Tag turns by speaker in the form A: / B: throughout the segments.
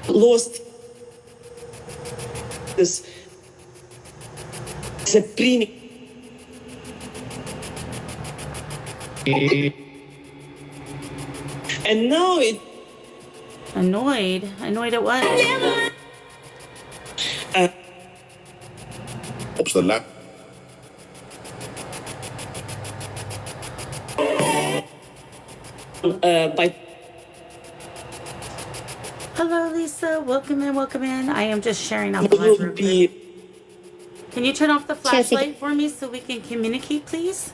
A: lost this supreme. And now it
B: annoyed at what?
C: Op zijn lap.
A: By
B: Hello, Lisa. Welcome in. I am just sharing out the live real quick. Can you turn off the flashlight for me so we can communicate, please?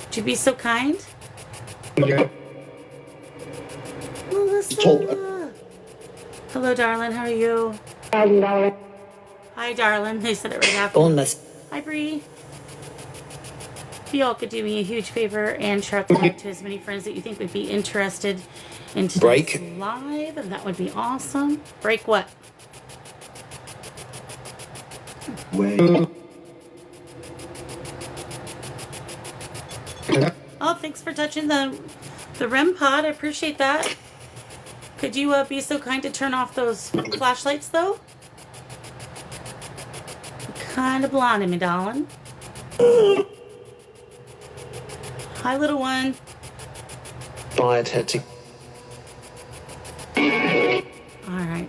B: Would you be so kind? Melissa. Hello, darling. How are you? Hi, darling. They said it right after. Hi, Bree. If you all could do me a huge favor and share the live to as many friends that you think would be interested in today's live, that would be awesome. Break what?
C: Wait.
B: Oh, thanks for touching the REM pod. I appreciate that. Could you be so kind to turn off those flashlights, though? Kind of blinding me, darling. Hi, little one.
A: Bye, Teddy.
B: All right.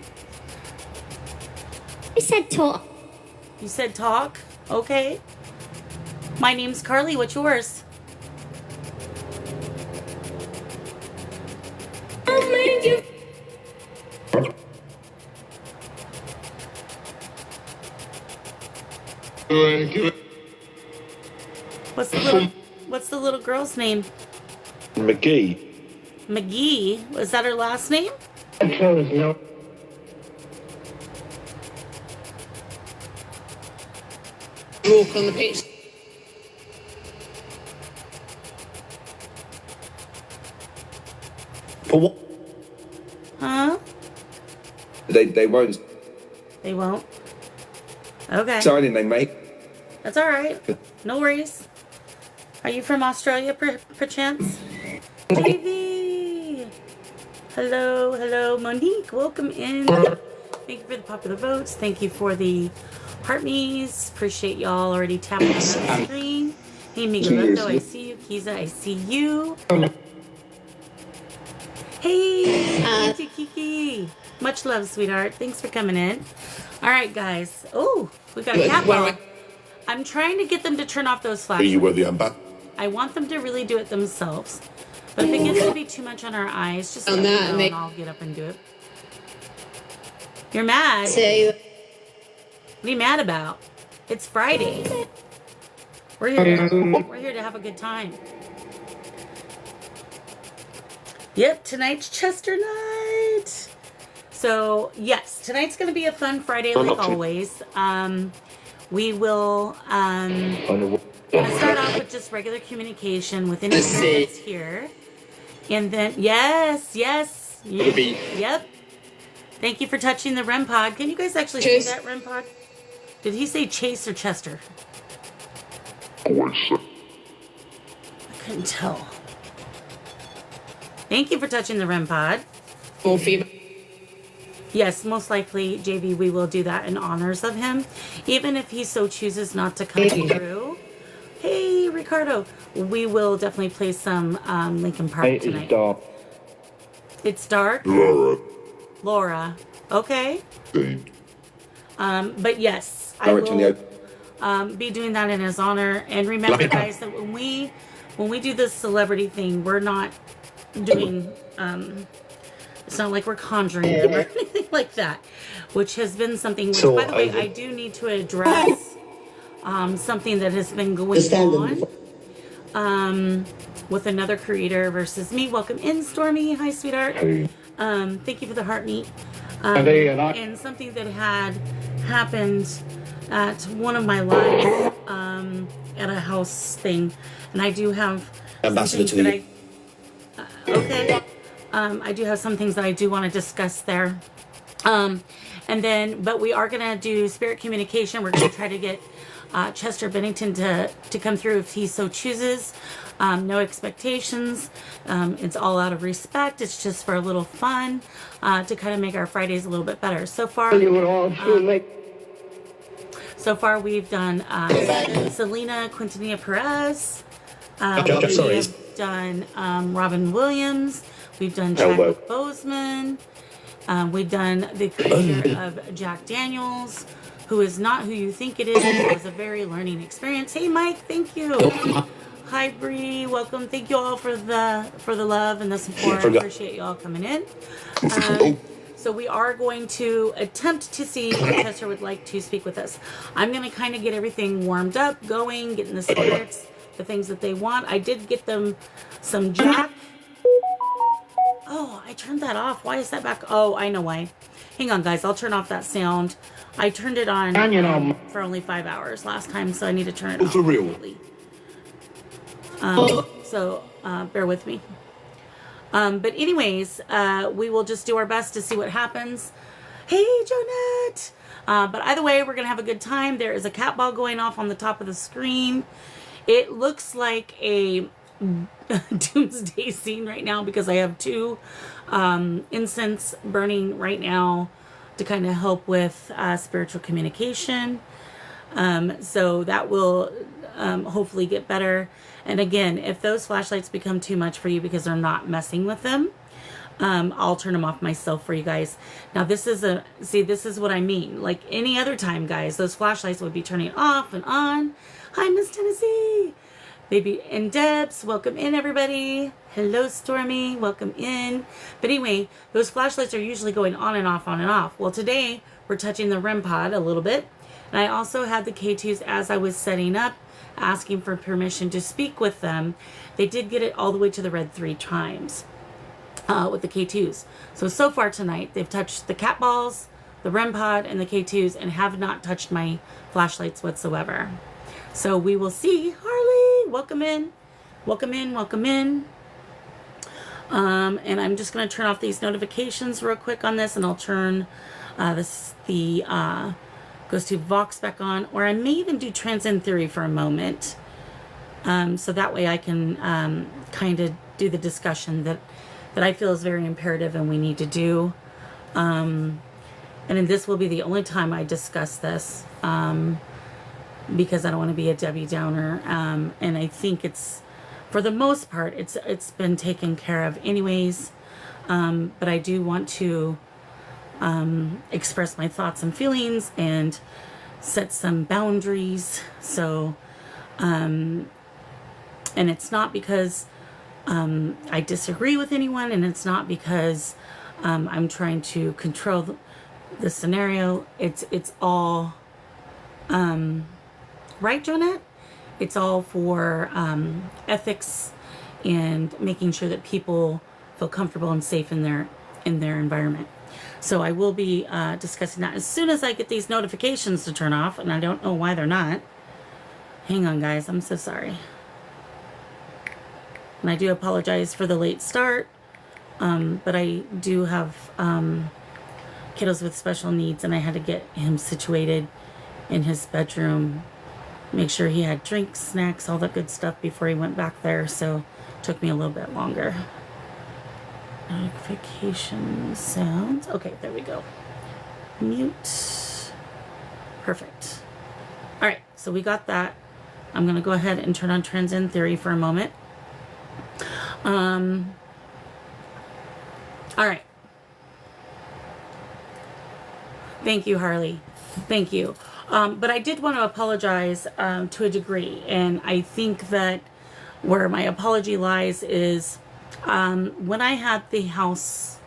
D: I said talk.
B: You said talk? Okay. My name's Carly. What's yours? What's the little girl's name?
C: McGee.
B: McGee? Was that her last name?
A: No. Walk on the pitch.
C: For what?
B: Huh?
C: They won't
B: They won't? Okay.
C: sign in, they make.
B: That's all right. No worries. Are you from Australia, perchance? Davey! Hello, Monique. Welcome in. Thank you for the popular votes. Thank you for the heart me's. Appreciate y'all already tapping on that screen. Hey, Miguelito, I see you. Kiza, I see you. Hey, thank you, Kiki. Much love, sweetheart. Thanks for coming in. All right, guys. Oh, we got a cat ball. I'm trying to get them to turn off those flashlights.
C: You were the ambassador.
B: I want them to really do it themselves. But if it gets to be too much on our eyes, just let me know and I'll get up and do it. You're mad? What are you mad about? It's Friday. We're here to have a good time. Yep, tonight's Chester night. So, yes, tonight's going to be a fun Friday like always. We will start off with just regular communication with any that's here. And then, yes. Yep. Thank you for touching the REM pod. Can you guys actually see that REM pod? Did he say Chase or Chester? I couldn't tell. Thank you for touching the REM pod. Yes, most likely, JB, we will do that in honors of him. Even if he so chooses not to come through. Hey, Ricardo. We will definitely play some Linkin Park tonight. It's dark. It's dark? Laura. Okay. But yes, I will be doing that in his honor. And remember, guys, that when we do this celebrity thing, we're not doing... it's not like we're conjuring them or anything like that, which has been something, which, by the way, I do need to address something that has been going on with another creator versus me. Welcome in, Stormy. Hi, sweetheart. Thank you for the heart meet. And something that had happened at one of my lives at a house thing. And I do have
C: Ambassador to you.
B: Okay. I do have some things that I do want to discuss there. And then, but we are going to do spirit communication. We're going to try to get Chester Bennington to come through if he so chooses. No expectations. It's all out of respect. It's just for a little fun to kind of make our Fridays a little bit better. So far, we've done Selena Quintanilla Perez. We've done Robin Williams. We've done Chadwick Boseman. We've done the creator of Jack Daniels, who is not who you think it is. It was a very learning experience. Hey, Mike, thank you. Hi, Bree. Welcome. Thank you all for the love and the support. I appreciate you all coming in. So we are going to attempt to see if Chester would like to speak with us. I'm going to kind of get everything warmed up, going, getting the spirits, the things that they want. I did get them some Jack. Oh, I turned that off. Why is that back? Oh, I know why. Hang on, guys. I'll turn off that sound. I turned it on for only 5 hours last time, so I need to turn it off.
C: For real?
B: Completely. So bear with me. But anyways, we will just do our best to see what happens. Hey, Jonette! But either way, we're going to have a good time. There is a cat ball going off on the top of the screen. It looks like a doomsday scene right now because I have 2 incense burning right now to kind of help with spiritual communication. So that will hopefully get better. And again, if those flashlights become too much for you because they're not messing with them, I'll turn them off myself for you guys. Now this is this is what I mean. Like any other time, guys, those flashlights would be turning off and on. Hi, Miss Tennessee. Baby and Debs, welcome in, everybody. Hello, Stormy, welcome in. But anyway, those flashlights are usually going on and off, on and off. Well, today we're touching the REM pod a little bit. And I also had the K2s as I was setting up, asking for permission to speak with them. They did get it all the way to the red 3 times with the K2s. So far tonight, they've touched the cat balls, the REM pod, and the K2s, and have not touched my flashlights whatsoever. So we will see. Harley, welcome in. Welcome in, welcome in. And I'm just going to turn off these notifications real quick on this, and I'll turn goes to Vox back on, or I may even do Transcend Theory for a moment. So that way I can kind of do the discussion that I feel is very imperative and we need to do. And then this will be the only time I discuss this. Because I don't want to be a Debbie Downer, and I think it's, for the most part, it's been taken care of anyways, but I do want to express my thoughts and feelings and set some boundaries. So, and it's not because I disagree with anyone, and it's not because I'm trying to control the scenario. It's all right, Jonette? It's all for ethics and making sure that people feel comfortable and safe in their environment. So I will be discussing that as soon as I get these notifications to turn off, and I don't know why they're not. Hang on, guys. I'm so sorry. And I do apologize for the late start, but I do have kiddos with special needs, and I had to get him situated in his bedroom, make sure he had drinks, snacks, all that good stuff before he went back there. So it took me a little bit longer. Notification sounds. Okay, there we go. Mute. Perfect. All right, so we got that. I'm going to go ahead and turn on Transcend Theory for a moment. All right. Thank you, Harley. Thank you. But I did want to apologize to a degree, and I think that where my apology lies is when I had the house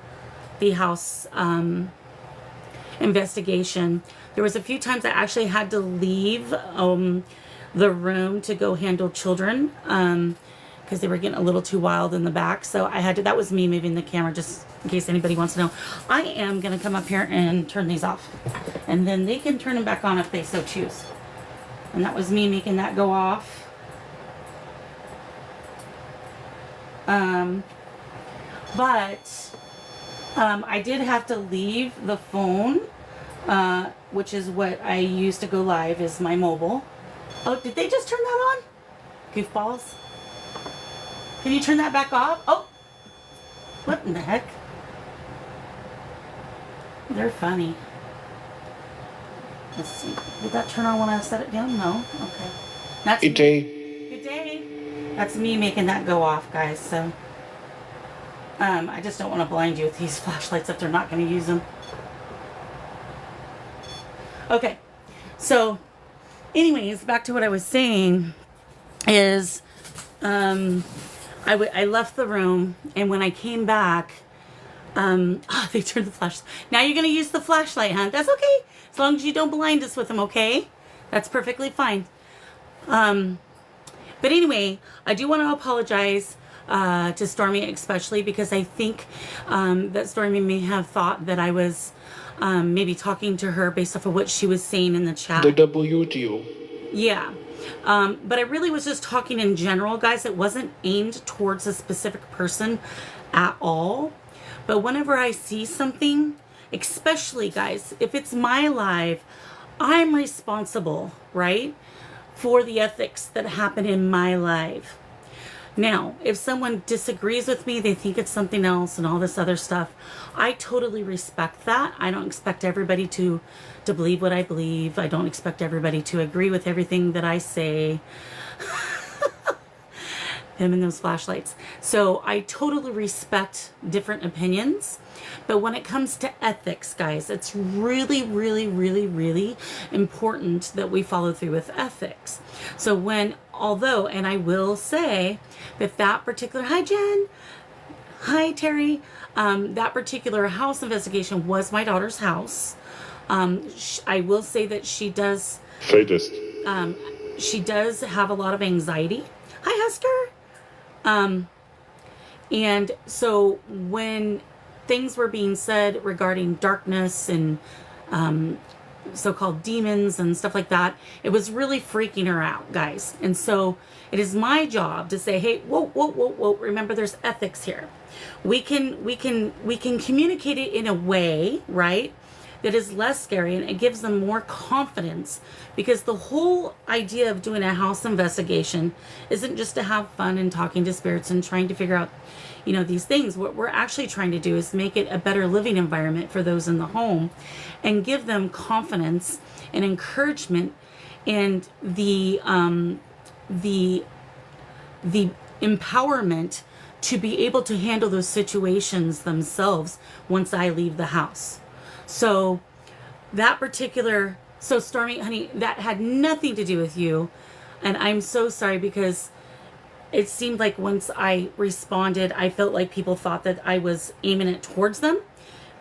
B: investigation, there was a few times I actually had to leave the room to go handle children because they were getting a little too wild in the back. So I had to, that was me moving the camera just in case anybody wants to know. I am going to come up here and turn these off, and then they can turn them back on if they so choose. And that was me making that go off. But I did have to leave the phone, which is what I use to go live, is my mobile. Oh, did they just turn that on? Goofballs. Can you turn that back off? Oh, what in the heck? They're funny. Let's see. Did that turn on when I set it down? No. Okay. That's
C: Good day.
B: Good day. That's me making that go off, guys. So, I just don't want to blind you with these flashlights if they're not going to use them. Okay. So, anyways, back to what I was saying is, I left the room, and when I came back, they turned the flash. Now you're going to use the flashlight, huh? That's okay. As long as you don't blind us with them, okay? That's perfectly fine. But anyway, I do want to apologize to Stormy especially because I think that Stormy may have thought that I was maybe talking to her based off of what she was saying in the chat.
C: The WTO.
B: Yeah. But I really was just talking in general, guys. It wasn't aimed towards a specific person at all. But whenever I see something, especially, guys, if it's my live, I'm responsible, right, for the ethics that happen in my life. Now, if someone disagrees with me, they think it's something else and all this other stuff, I totally respect that. I don't expect everybody to believe what I believe. I don't expect everybody to agree with everything that I say. Him and those flashlights. So I totally respect different opinions. But when it comes to ethics, guys, it's really, really, really, really important that we follow through with ethics. So although, and I will say that particular, hi Jen, hi Terry, that particular house investigation was my daughter's house. I will say that she does, she does have a lot of anxiety. Hi Hester. And so when things were being said regarding darkness and so-called demons and stuff like that, it was really freaking her out, guys. And so it is my job to say, hey, whoa, whoa, whoa, whoa, remember there's ethics here. We can communicate it in a way, right, that is less scary, and it gives them more confidence, because the whole idea of doing a house investigation isn't just to have fun and talking to spirits and trying to figure out, you know, these things. What we're actually trying to do is make it a better living environment for those in the home and give them confidence and encouragement and the empowerment to be able to handle those situations themselves once I leave the house. So so Stormy, honey, that had nothing to do with you. And I'm so sorry, because it seemed like once I responded, I felt like people thought that I was aiming it towards them.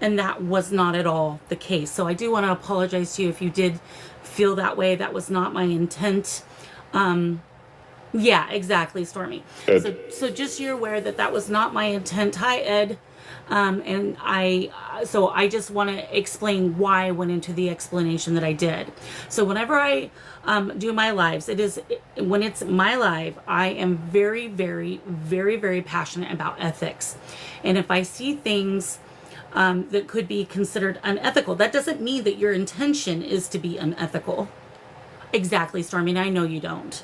B: And that was not at all the case. So I do want to apologize to you if you did feel that way. That was not my intent. Yeah, exactly, Stormy. So just so you're aware that was not my intent. Hi, Ed. And so I just want to explain why I went into the explanation that I did. So whenever I do my lives, when it's my live, I am very, very, very, very passionate about ethics. And if I see things that could be considered unethical, that doesn't mean that your intention is to be unethical. Exactly, Stormy, and I know you don't.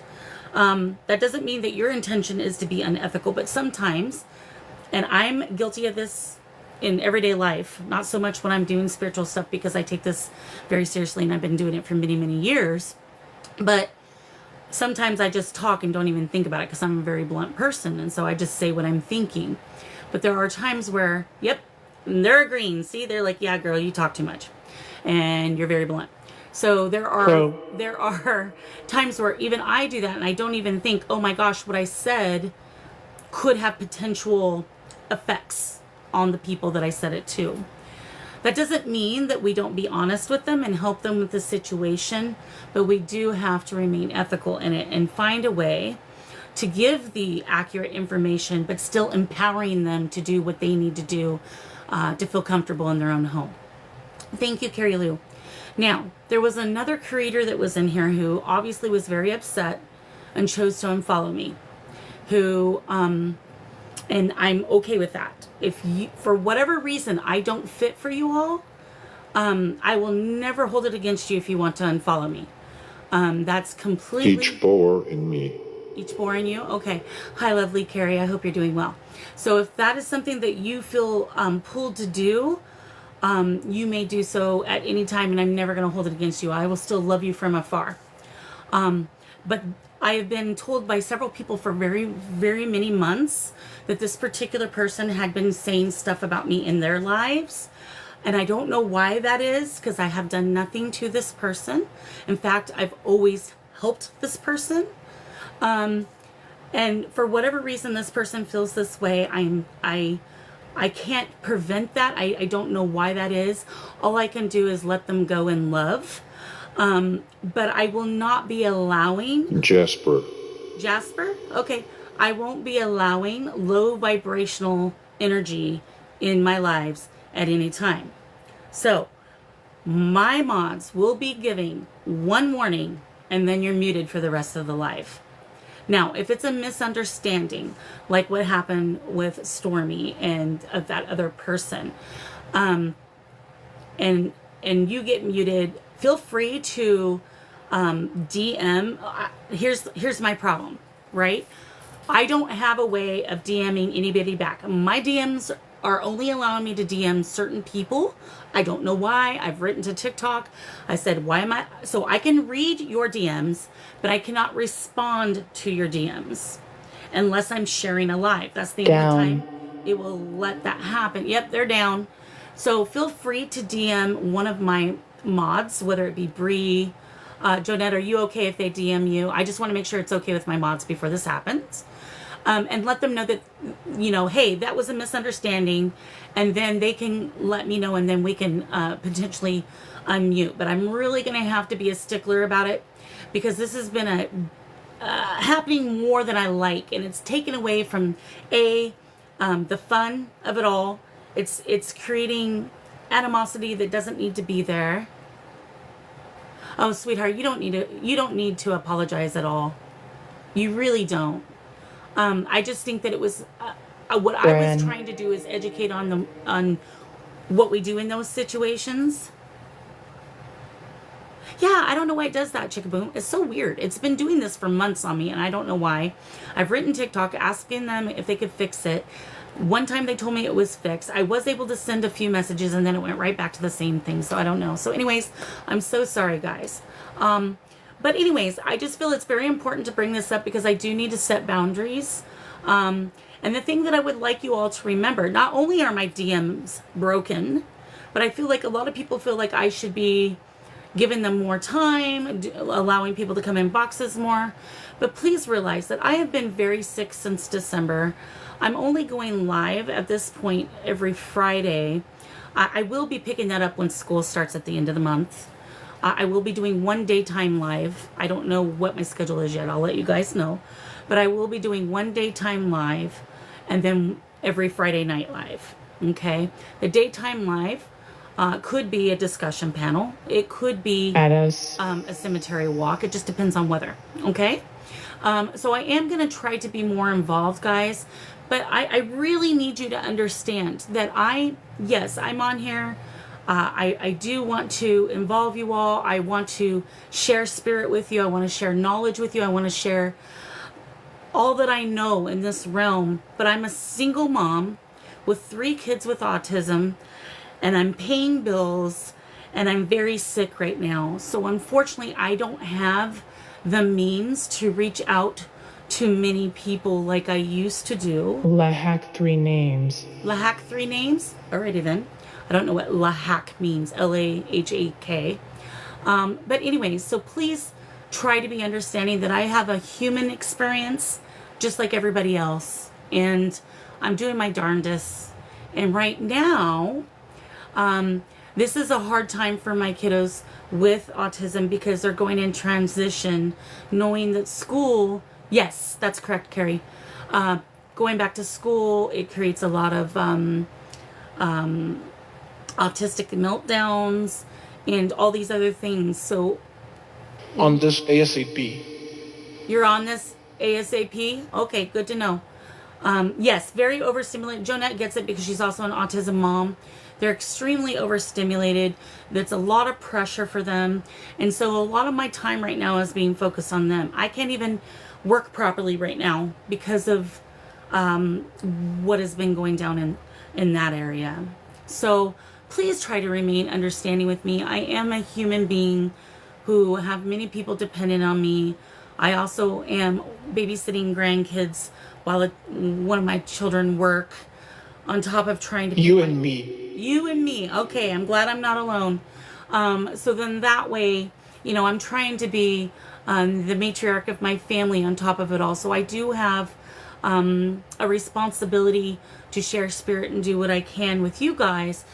B: That doesn't mean that your intention is to be unethical, but sometimes, and I'm guilty of this in everyday life, not so much when I'm doing spiritual stuff, because I take this very seriously and I've been doing it for many, many years. But sometimes I just talk and don't even think about it, because I'm a very blunt person. And so I just say what I'm thinking. But there are times where, yep, they're agreeing. See, they're like, yeah, girl, you talk too much and you're very blunt. So there are times where even I do that and I don't even think, oh my gosh, what I said could have potential effects on the people that I said it to. That doesn't mean that we don't be honest with them and help them with the situation, but we do have to remain ethical in it and find a way to give the accurate information, but still empowering them to do what they need to do to feel comfortable in their own home. Thank you, Carrie Lou. Now, there was another creator that was in here who obviously was very upset and chose to unfollow me, who, and I'm okay with that. If you, for whatever reason, I don't fit for you all, I will never hold it against you if you want to unfollow me. That's completely
C: Each bore in me.
B: each bore in you. Okay. Hi, lovely Carrie. I hope you're doing well. So if that is something that you feel pulled to do, you may do so at any time, and I'm never going to hold it against you. I will still love you from afar. But I have been told by several people for very, very many months that this particular person had been saying stuff about me in their lives. And I don't know why that is, because I have done nothing to this person. In fact, I've always helped this person. And for whatever reason this person feels this way, I can't prevent that. I don't know why that is. All I can do is let them go in love. But I will not be allowing...
C: Jasper.
B: Jasper? Okay. I won't be allowing low vibrational energy in my lives at any time. So, my mods will be giving one warning, and then you're muted for the rest of the live. Now, if it's a misunderstanding, like what happened with Stormy and that other person, and you get muted, feel free to DM. Here's my problem, right? I don't have a way of DMing anybody back. My DMs are only allowing me to DM certain people. I don't know why. I've written to TikTok. I said, why am I? So I can read your DMs, but I cannot respond to your DMs unless I'm sharing a live. That's the only time it will let that happen. Yep, they're down. So feel free to DM one of my mods, whether it be Bree, Jonette, are you okay if they DM you? I just want to make sure it's okay with my mods before this happens. And let them know that, hey, that was a misunderstanding. And then they can let me know, and then we can potentially unmute. But I'm really going to have to be a stickler about it, because this has been happening more than I like. And it's taken away from, the fun of it all. It's creating animosity that doesn't need to be there. Oh, sweetheart, you don't need to apologize at all. You really don't. I just think that it was what I was trying to do is educate on what we do in those situations. Yeah, I don't know why it does that, Chickaboom. It's so weird. It's been doing this for months on me, and I don't know why. I've written TikTok asking them if they could fix it. One time they told me it was fixed. I was able to send a few messages, and then it went right back to the same thing. So I don't know. So anyways, I'm so sorry, guys. But anyways, I just feel it's very important to bring this up, because I do need to set boundaries. And the thing that I would like you all to remember, not only are my DMs broken, but I feel like a lot of people feel like I should be giving them more time, allowing people to come in boxes more. But please realize that I have been very sick since December. I'm only going live at this point every Friday. I will be picking that up when school starts at the end of the month. I will be doing one daytime live. I don't know what my schedule is yet. I'll let you guys know. But I will be doing one daytime live, and then every Friday night live. Okay? The daytime live could be a discussion panel. It could be a cemetery walk. It just depends on weather. Okay? So I am going to try to be more involved, guys. But I really need you to understand that I'm on here. I do want to involve you all. I want to share spirit with you. I want to share knowledge with you. I want to share all that I know in this realm. But I'm a single mom with 3 kids with autism, and I'm paying bills, and I'm very sick right now. So unfortunately, I don't have the means to reach out to many people like I used to do.
D: Lahak 3 names.
B: Lahak 3 names? Alrighty then. I don't know what Lahak means. Lahak. But anyways, so please try to be understanding that I have a human experience just like everybody else. And I'm doing my darndest. And right now, this is a hard time for my kiddos with autism, because they're going in transition, knowing that school, yes, that's correct, Carrie. Going back to school, it creates a lot of autistic meltdowns and all these other things. So
D: On this ASAP.
B: you're on this ASAP? Okay, good to know. Yes, very overstimulated. Jonette gets it because she's also an autism mom. They're extremely overstimulated. That's a lot of pressure for them. And so a lot of my time right now is being focused on them. I can't even work properly right now because of what has been going down in that area. So please try to remain understanding with me. I am a human being who have many people dependent on me. I also am babysitting grandkids while one of my children work, on top of trying to...
D: You and me.
B: You and me. Okay, I'm glad I'm not alone. So then that way, you know, I'm trying to be the matriarch of my family on top of it all. So I do have a responsibility to share spirit and do what I can with you guys.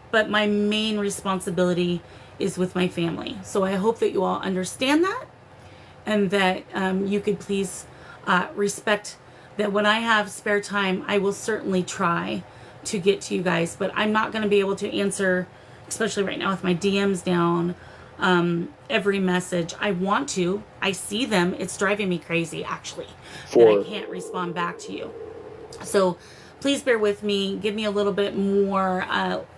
B: But my main responsibility is with my family. So I hope that you all understand that, and that you could please respect that when I have spare time, I will certainly try to get to you guys, but I'm not going to be able to answer, especially right now with my DMs down, every message. I want to. I see them. It's driving me crazy, actually, that I can't respond back to you. So please bear with me. Give me a little bit more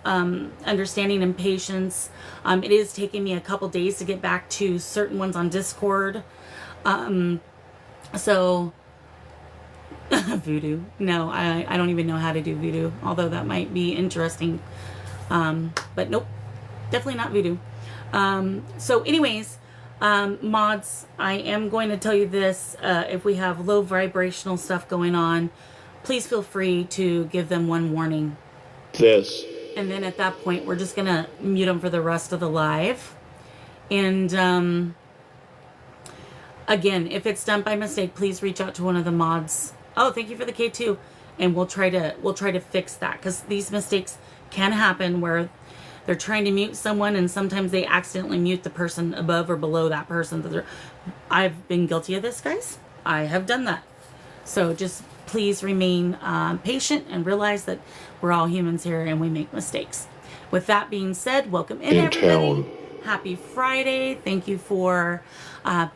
B: understanding and patience. It is taking me a couple days to get back to certain ones on Discord. So voodoo. No, I don't even know how to do voodoo, although that might be interesting. But nope, definitely not voodoo. So anyways, mods, I am going to tell you this. If we have low vibrational stuff going on, please feel free to give them one warning. And then at that point, we're just going to mute them for the rest of the live. And again, if it's done by mistake, please reach out to one of the mods. Oh, thank you for the K2. And we'll try to fix that, because these mistakes can happen where they're trying to mute someone and sometimes they accidentally mute the person above or below that person. I've been guilty of this, guys. I have done that. So just please remain patient and realize that we're all humans here and we make mistakes. With that being said, welcome in everybody. Happy Friday. Thank you for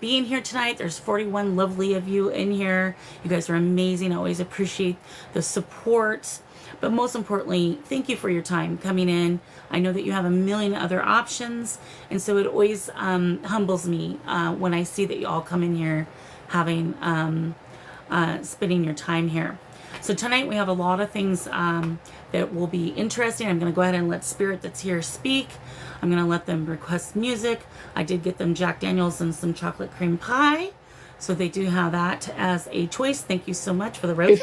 B: being here tonight. There's 41 lovely of you in here. You guys are amazing. I always appreciate the support. But most importantly, thank you for your time coming in. I know that you have a million other options. And so it always humbles me when I see that you all come in here having, spending your time here. So tonight we have a lot of things that will be interesting. I'm going to go ahead and let Spirit that's here speak. I'm going to let them request music. I did get them Jack Daniels and some chocolate cream pie. So they do have that as a choice. Thank you so much for the roses.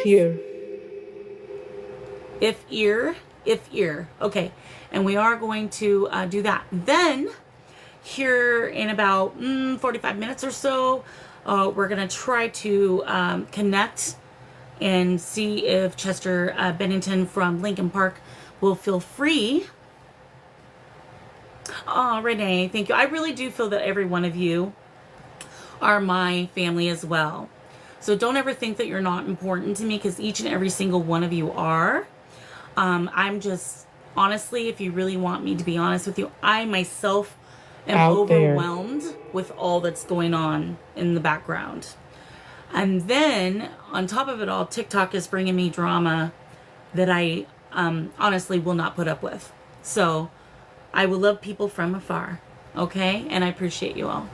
B: If ear. Okay. And we are going to do that. Then here in about 45 minutes or so, we're going to try to connect and see if Chester Bennington from Lincoln Park will feel free. Oh, Renee, thank you. I really do feel that every one of you are my family as well. So don't ever think that you're not important to me, because each and every single one of you are. I'm just, honestly, if you really want me to be honest with you, I myself am overwhelmed with all that's going on in the background. And then, on top of it all, TikTok is bringing me drama that I honestly will not put up with. So, I will love people from afar, okay? And I appreciate you all.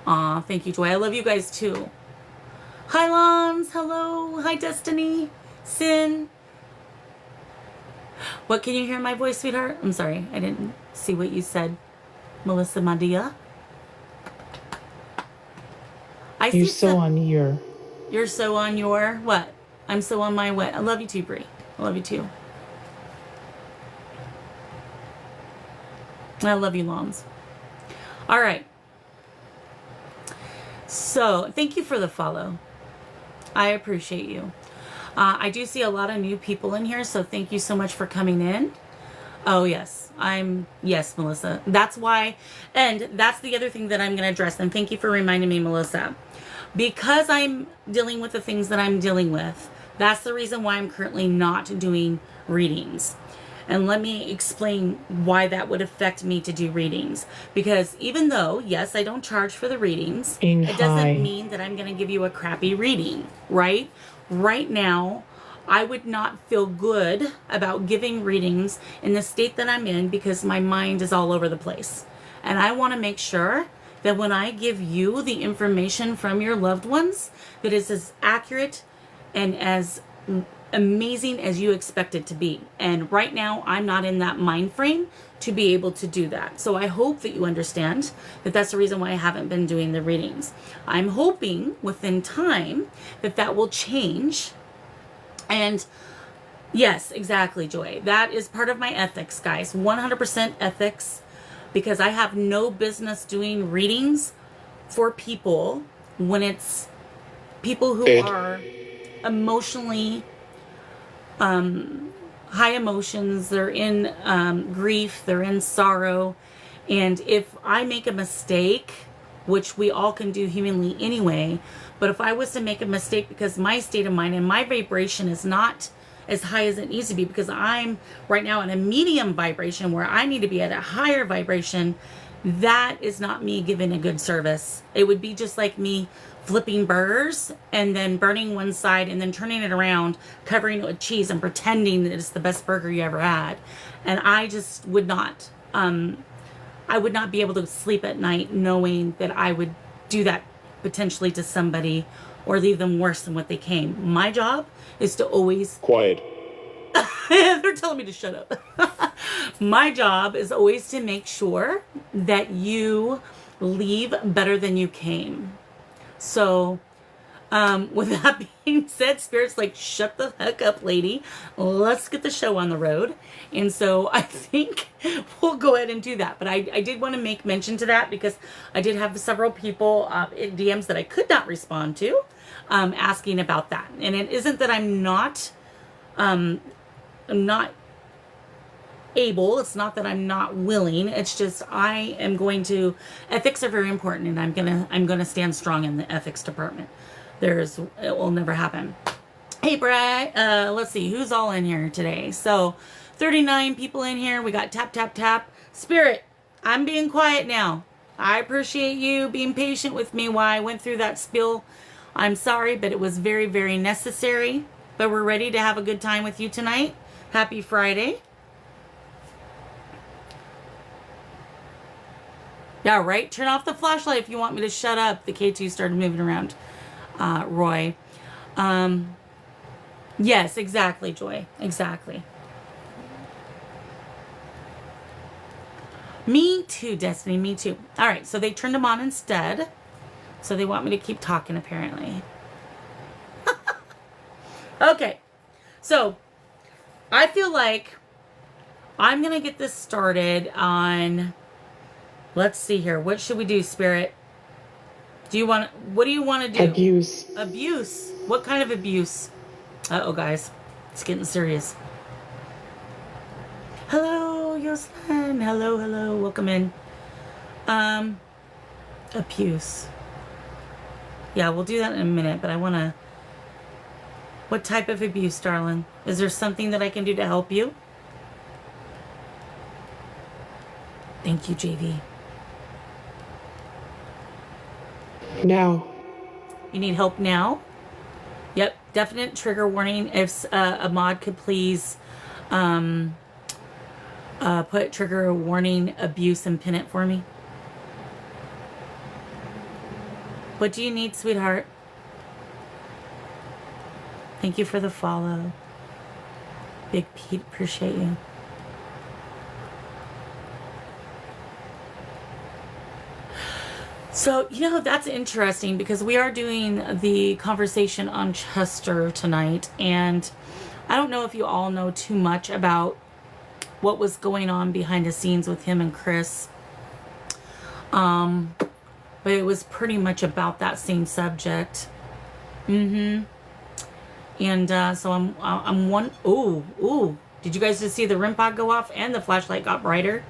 B: Aw, thank you, Joy. I love you guys, too. Hi, Lons. Hello. Hi, Destiny. Sin. What, can you hear my voice, sweetheart? I'm sorry. I didn't see what you said. Melissa Madia.
D: You're so on your...
B: You're so on your what? I'm so on my what? I love you too, Brie. I love you too. I love you, Lons. All right. So, thank you for the follow. I appreciate you. I do see a lot of new people in here, so thank you so much for coming in. Oh, yes. Yes, Melissa. That's why, and that's the other thing that I'm going to address, and thank you for reminding me, Melissa. Because I'm dealing with the things that I'm dealing with, that's the reason why I'm currently not doing readings. And let me explain why that would affect me to do readings. Because even though, yes, I don't charge for the readings, it doesn't mean that I'm going to give you a crappy reading, right? Right now, I would not feel good about giving readings in the state that I'm in because my mind is all over the place. And I want to make sure that when I give you the information from your loved ones, that is as accurate and as amazing as you expect it to be. And right now, I'm not in that mind frame to be able to do that. So I hope that you understand that that's the reason why I haven't been doing the readings. I'm hoping within time that that will change. And yes, exactly, Joy. That is part of my ethics, guys. 100% ethics, because I have no business doing readings for people when it's people who are emotionally high emotions. They're in grief, they're in sorrow, and if I make a mistake, which we all can do humanly anyway, but if I was to make a mistake because my state of mind and my vibration is not as high as it needs to be, because I'm right now in a medium vibration where I need to be at a higher vibration, that is not me giving a good service. It would be just like me flipping burgers and then burning one side and then turning it around, covering it with cheese and pretending that it's the best burger you ever had. And I just would not, I would not be able to sleep at night knowing that I would do that potentially to somebody or leave them worse than what they came. My job is to always...
C: Quiet.
B: They're telling me to shut up. My job is always to make sure that you leave better than you came. So, with that being said, Spirit's like, shut the heck up, lady. Let's get the show on the road. And so I think we'll go ahead and do that. But I did want to make mention to that because I did have several people in DMs that I could not respond to asking about that. And it isn't that I'm not able. It's not that I'm not willing. It's just I am going to, ethics are very important, and I'm gonna stand strong in the ethics department. It will never happen. Hey Brad, let's see who's all in here today. So 39 people in here. We got tap tap tap. Spirit, I'm being quiet now. I appreciate you being patient with me while I went through that spiel. I'm sorry, but it was very, very necessary. But we're ready to have a good time with you tonight. Happy Friday. Yeah, right? Turn off the flashlight if you want me to shut up. The K2 started moving around, Roy. Yes, exactly, Joy. Exactly. Me too, Destiny. Me too. All right, so they turned them on instead. So they want me to keep talking, apparently. Okay, so I feel like I'm going to get this started on... Let's see here. What should we do, Spirit? What do you want to do?
D: Abuse.
B: Abuse. What kind of abuse? Uh-oh, guys. It's getting serious. Hello, Yosan. Hello, hello. Welcome in. Abuse. Yeah, we'll do that in a minute, but I want to... What type of abuse, darling? Is there something that I can do to help you? Thank you, JV.
D: Now.
B: You need help now? Yep, definite trigger warning. If a mod could please put trigger warning, abuse, and pin it for me. What do you need, sweetheart? Thank you for the follow. Big Pete, appreciate you. So, you know, that's interesting because we are doing the conversation on Chester tonight, and I don't know if you all know too much about what was going on behind the scenes with him and Chris. But it was pretty much about that same subject. And so I'm one. Ooh! Did you guys just see the REM pod go off and the flashlight got brighter?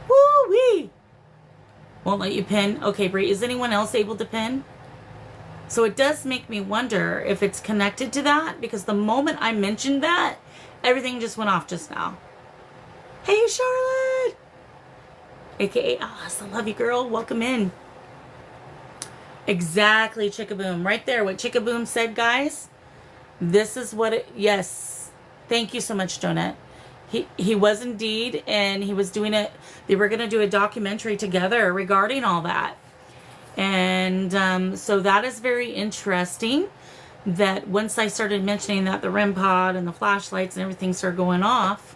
B: Woo wee! Won't let you pin. Okay, Brie, is anyone else able to pin? So it does make me wonder if it's connected to that, because the moment I mentioned that, everything just went off just now. Hey, Charlotte! AKA, I still love you, girl. Welcome in. Exactly, Chickaboom. Right there, what Chickaboom said, guys. This is what it, yes. Thank you so much, Donut. He was indeed, and he was doing it. They were going to do a documentary together regarding all that. And so that is very interesting that once I started mentioning that the REM pod and the flashlights and everything started going off.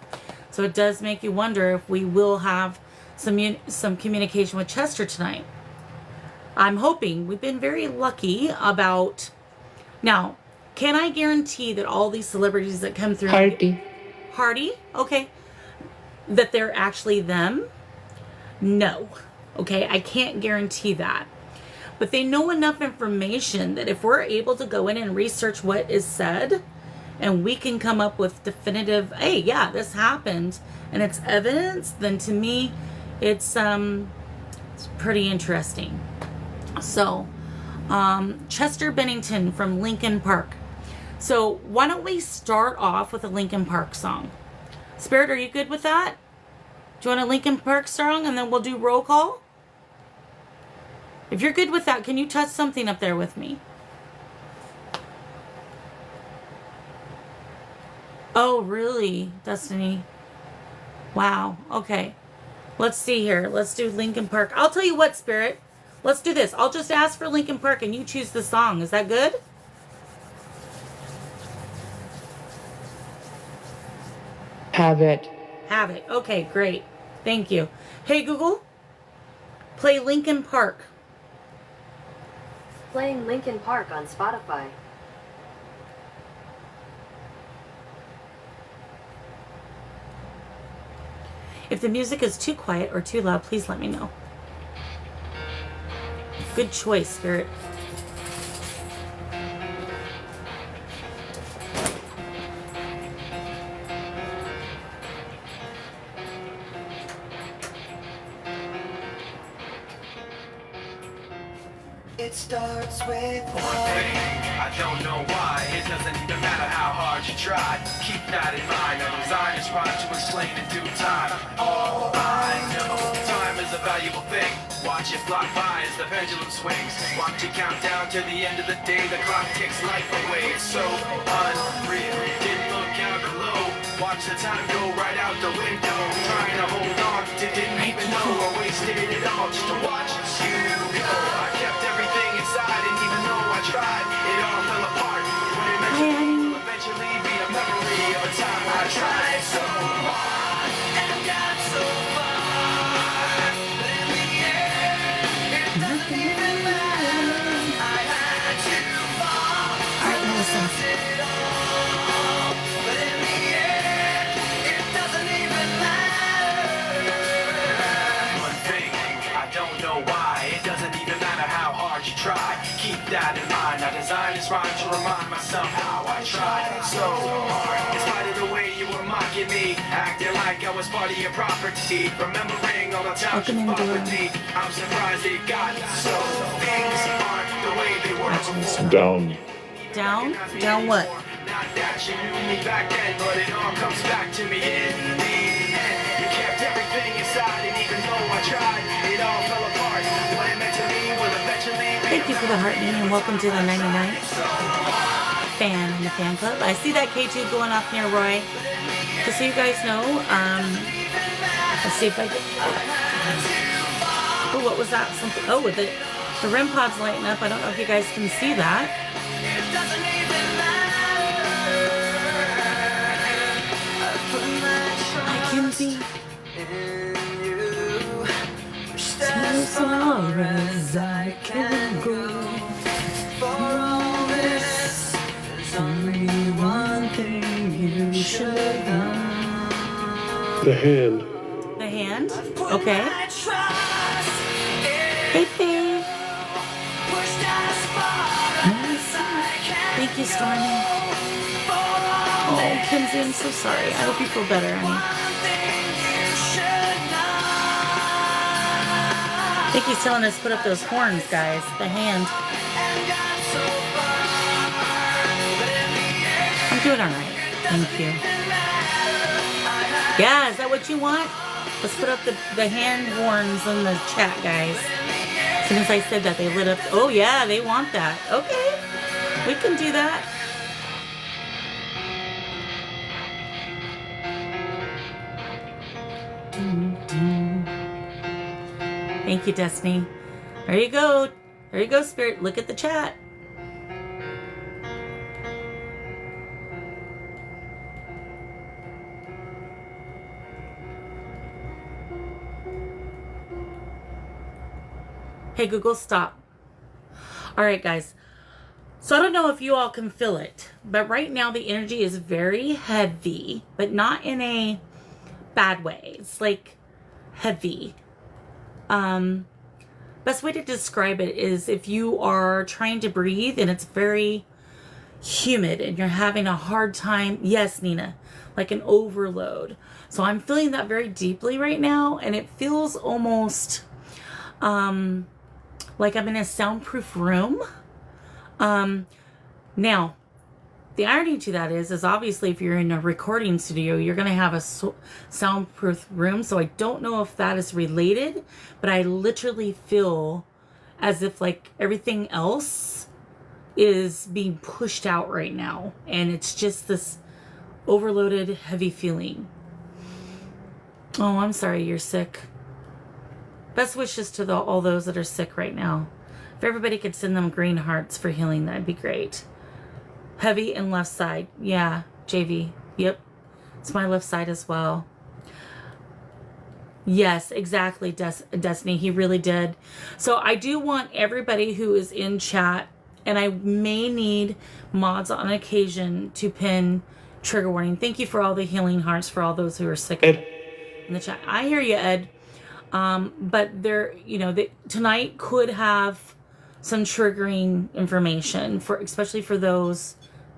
B: So it does make you wonder if we will have some communication with Chester tonight. I'm hoping. We've been very lucky about... Now, can I guarantee that all these celebrities that come through... Hardy? Okay. That they're actually them? No. Okay, I can't guarantee that. But they know enough information that if we're able to go in and research what is said, and we can come up with definitive, hey, yeah, this happened, and it's evidence, then to me, it's pretty interesting. So, Chester Bennington from Lincoln Park. So why don't we start off with a Lincoln Park song? Spirit, are you good with that? Do you want a Lincoln Park song and then we'll do roll call? If you're good with that, can you touch something up there with me? Oh, really, Destiny? Wow, okay. Let's see here. Let's do Lincoln Park. I'll tell you what, Spirit. Let's do this. I'll just ask for Lincoln Park and you choose the song. Is that good?
D: Have it.
B: Have it. Okay, great. Thank you. Hey, Google, play Lincoln Park.
E: Playing Lincoln Park on Spotify.
B: If the music is too quiet or too loud, please let me know. Good choice, Spirit.
F: It starts with one thing. I don't know why. It doesn't even matter how hard you try. Keep that in mind. Our design is right to explain in due time. All I know, time is a valuable thing. Watch it fly by as the pendulum swings. Watch it count down to the end of the day. The clock takes life away. It's so unreal. Didn't look out below. Watch the time go right out the window. Trying to hold on to didn't even know I wasted it all just to watch you go. I kept everything inside, and even though I tried, it all fell apart. What it meant to be will eventually be a memory of a time I tried so hard and got so far. But in the end, it doesn't even matter. I had to fall.
B: Alright, Melissa.
F: It all. But in the end, it doesn't even matter. One thing, I don't know why. It doesn't even matter how hard you try. Keep that in mind. I designed this rhyme to remind myself how I tried so hard. In spite of the way you were mocking me, acting like I was part of your property. Remembering all the times you fought with me, I'm surprised it got so. Things aren't the way they were before.
C: Down.
B: Down? Down what?
F: Not that you knew me back then, but it all comes back to me in the end. You kept everything inside, and even though I tried, it all fell apart. What it meant to me will eventually be.
B: Thank you for the heart, and welcome to the 99th fan in the fan club. I see that K2 going off near Roy. Just so you guys know, let's see if I can. Oh, what was that? Something. Oh, with the REM pod's lighting up. I don't know if you guys can see that. I can see. So far as I can go.
F: For all this, there's only one thing you should know.
D: The hand.
B: The hand. Okay. Hey, babe. Thank you, Stormy. Oh, Kinsey, I'm so sorry. I hope you feel better, honey. I think he's telling us to put up those horns, guys. The hand. I'm doing all right. Thank you. Yeah, is that what you want? Let's put up the hand horns in the chat, guys. As soon as I said that, they lit up. Oh, yeah, they want that. Okay. We can do that. Thank you, Destiny. There you go. There you go, Spirit. Look at the chat. Hey, Google, stop. All right, guys. So I don't know if you all can feel it, but right now the energy is very heavy, but not in a bad way. It's like heavy. Best way to describe it is if you are trying to breathe and it's very humid and you're having a hard time. Yes, Nina, like an overload. So I'm feeling that very deeply right now, and it feels almost like I'm in a soundproof room. Now, the irony to that is obviously if you're in a recording studio, you're going to have a soundproof room. So I don't know if that is related, but I literally feel as if like everything else is being pushed out right now. And it's just this overloaded, heavy feeling. Oh, I'm sorry you're sick. Best wishes to all those that are sick right now. If everybody could send them green hearts for healing, that'd be great. Heavy and left side. Yeah, JV. Yep. It's my left side as well. Yes, exactly, Destiny. He really did. So I do want everybody who is in chat, and I may need mods on occasion to pin trigger warning. Thank you for all the healing hearts for all those who are sick in the chat. I hear you, Ed. But there, you know, tonight could have some triggering information for, especially for those.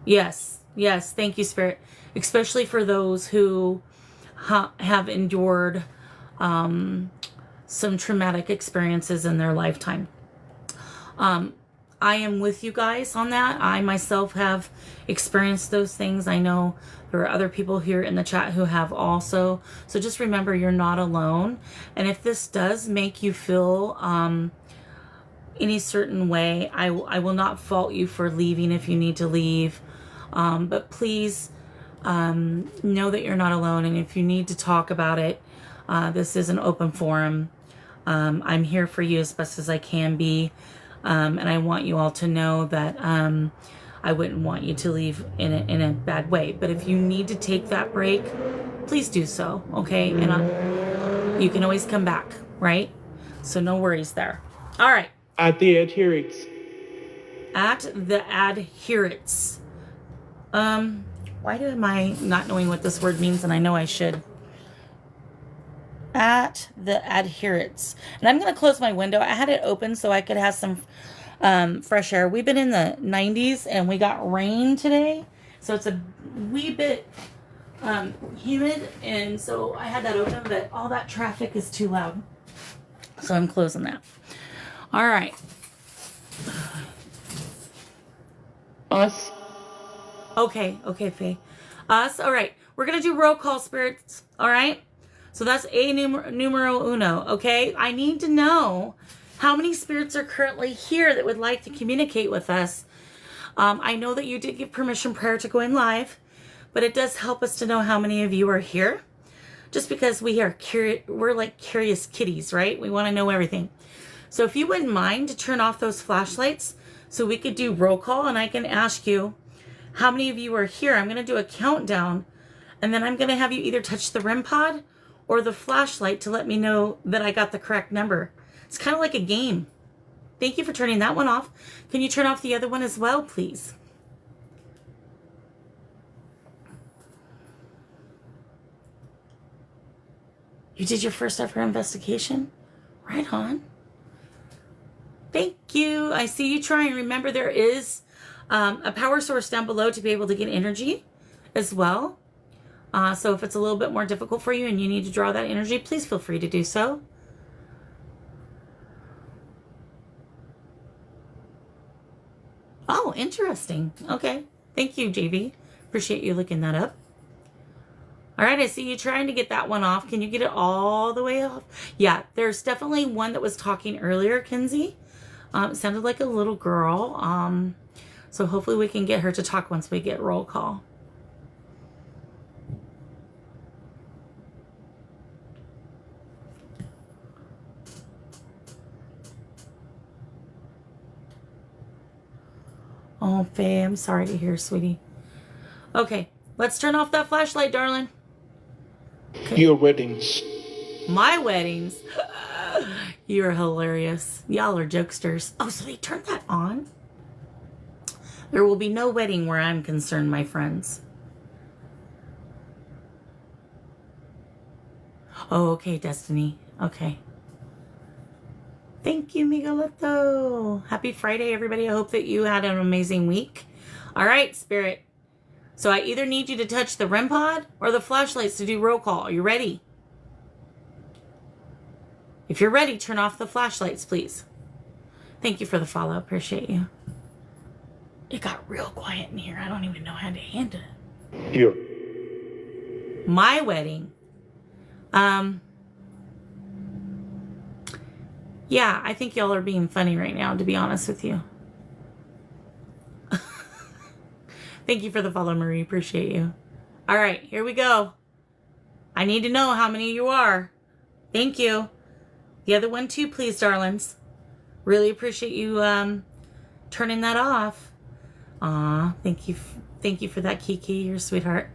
B: Yes. Thank you, Spirit. Especially for those who have endured some traumatic experiences in their lifetime. I am with you guys on that. I myself have experienced those things. I know there are other people here in the chat who have also. So just remember, you're not alone. And if this does make you feel any certain way, I will not fault you for leaving if you need to leave. But please know that you're not alone. And if you need to talk about it, this is an open forum. I'm here for you as best as I can be. And I want you all to know that I wouldn't want you to leave in a bad way. But if you need to take that break, please do so, okay? And you can always come back, right? So no worries there. All right.
D: At the adherents.
B: At the adherents. Why am I not knowing what this word means? And I know I should. At the adherents. And I'm going to close my window. I had it open so I could have some fresh air. We've been in the 90s and we got rain today. So it's a wee bit humid. And so I had that open, but all that traffic is too loud. So I'm closing that. All right.
D: Us.
B: Okay, Faye. Us. All right. We're going to do roll call, spirits. All right. So that's a numero uno, okay? I need to know how many spirits are currently here that would like to communicate with us. I know that you did give permission prior to going live, but it does help us to know how many of you are here. Just because we are curious, we're like curious kitties, right? We want to know everything. So if you wouldn't mind to turn off those flashlights so we could do roll call, and I can ask you how many of you are here. I'm going to do a countdown, and then I'm going to have you either touch the REM pod or the flashlight to let me know that I got the correct number. It's kind of like a game. Thank you for turning that one off. Can you turn off the other one as well, please? You did your first ever investigation? Right on. Thank you. I see you trying. Remember, there is a power source down below to be able to get energy as well. So if it's a little bit more difficult for you and you need to draw that energy, please feel free to do so. Oh, interesting. Okay. Thank you, JV. Appreciate you looking that up. All right, I see you trying to get that one off. Can you get it all the way off? Yeah, there's definitely one that was talking earlier, Kinsey. It sounded like a little girl. So hopefully we can get her to talk once we get roll call. Oh, Faye, I'm sorry to hear, sweetie. Okay, let's turn off that flashlight, darling.
C: Your weddings.
B: My weddings. You're hilarious. Y'all are jokesters. Oh, so they turned that on? There will be no wedding where I'm concerned, my friends. Oh, okay, Destiny. Okay. Thank you, Miguelito. Happy Friday, everybody. I hope that you had an amazing week. All right, Spirit. So I either need you to touch the REM pod or the flashlights to do roll call. Are you ready? If you're ready, turn off the flashlights, please. Thank you for the follow. Appreciate you. It got real quiet in here. I don't even know how to handle it.
C: Your.
B: My wedding. Yeah, I think y'all are being funny right now, to be honest with you. Thank you for the follow, Marie. Appreciate you. All right, here we go. I need to know how many you are. Thank you. The other one too, please, darlings. Really appreciate you turning that off. Aw, thank you. Thank you for that, Kiki. You're a sweetheart.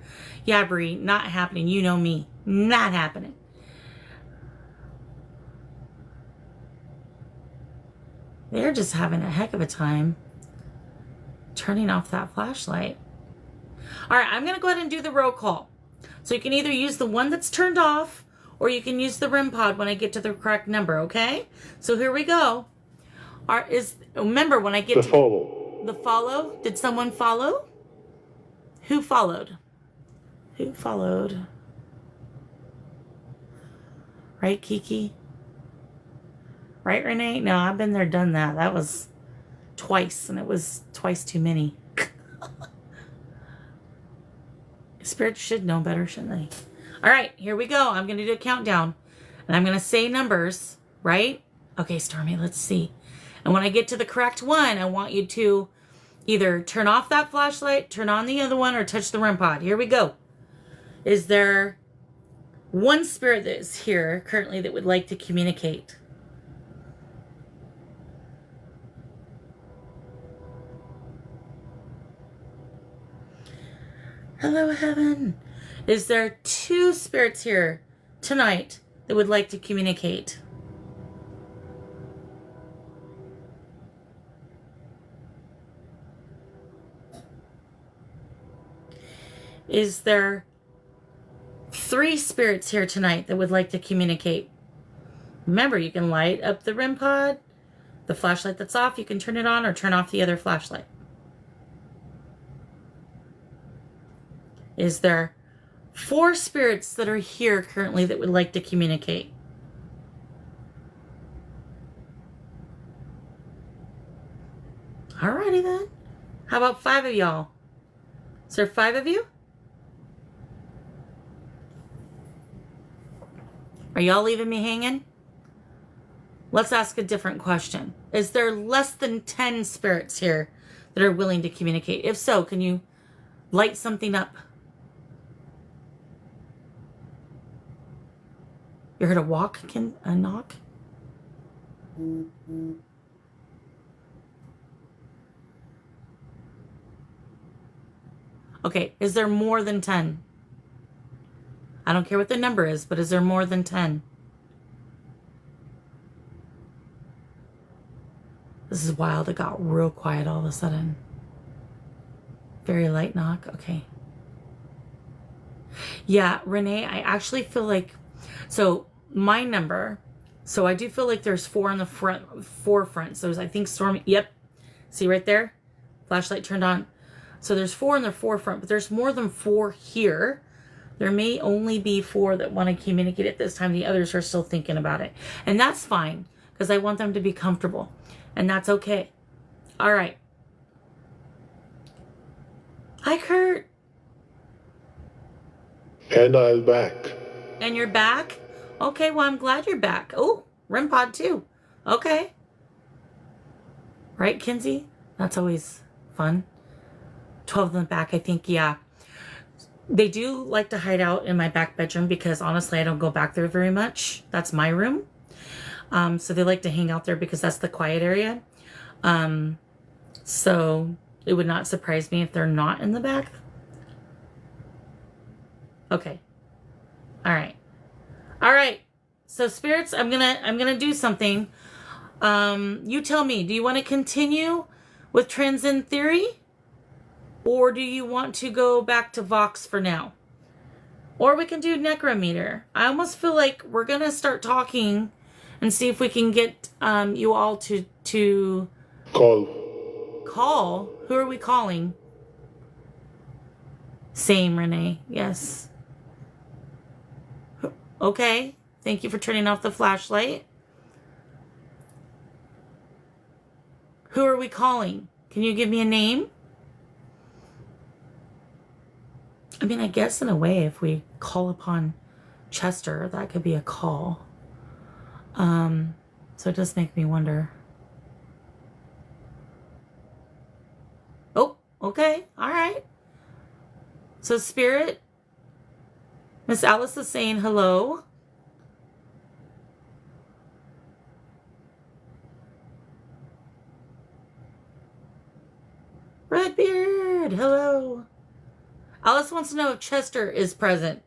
B: Yeah, Bree, not happening. You know me. Not happening. They're just having a heck of a time turning off that flashlight. All right, I'm going to go ahead and do the roll call. So you can either use the one that's turned off or you can use the REM pod when I get to the correct number, okay? So here we go. Remember, when I get to
C: follow.
B: The follow, did someone follow? Who followed? Who followed? Right, Kiki? Right, Renee? No, I've been there, done that. That was twice, and it was twice too many. Spirits should know better, shouldn't they? All right, here we go. I'm going to do a countdown, and I'm going to say numbers, right? Okay, Stormy, let's see. And when I get to the correct one, I want you to either turn off that flashlight, turn on the other one, or touch the REM pod. Here we go. Is there one spirit that is here currently that would like to communicate? Hello, heaven. Is there two spirits here tonight that would like to communicate? Is there three spirits here tonight that would like to communicate? Remember, you can light up the REM pod. The flashlight that's off, you can turn it on or turn off the other flashlight. Is there four spirits that are here currently that would like to communicate? Alrighty then. How about 5 of y'all? Is there 5 of you? Are y'all leaving me hanging? Let's ask a different question. Is there less than 10 spirits here that are willing to communicate? If so, can you light something up? You heard a walk, a knock? Okay, is there more than 10? I don't care what the number is, but is there more than 10? This is wild. It got real quiet all of a sudden. Very light knock. Okay. Yeah, Renee, I actually feel like... So, my number... So, I do feel like there's 4 in the forefront. So, I think Stormy... Yep. See right there? Flashlight turned on. So, there's 4 in the forefront, but there's more than 4 here. There may only be 4 that want to communicate at this time. The others are still thinking about it. And that's fine, because I want them to be comfortable. And that's okay. All right. Hi, Kurt.
C: And I'm back.
B: And you're back? Okay, well, I'm glad you're back. Oh, REM pod too. Okay. Right, Kinsey? That's always fun. 12 in the back, I think, yeah. They do like to hide out in my back bedroom because, honestly, I don't go back there very much. That's my room. So they like to hang out there because that's the quiet area. So, it would not surprise me if they're not in the back. Okay. All right. All right. So spirits, I'm gonna do something. You tell me, do you want to continue with Transcend Theory? Or do you want to go back to Vox for now? Or we can do Necrometer. I almost feel like we're going to start talking and see if we can get you all to call. Who are we calling? Same, Renee. Yes. Okay. Thank you for turning off the flashlight. Who are we calling? Can you give me a name? I mean, I guess in a way, if we call upon Chester, that could be a call. So it does make me wonder. Oh, okay. All right. So Spirit, Miss Alice is saying hello. Redbeard, hello. Alice wants to know if Chester is present.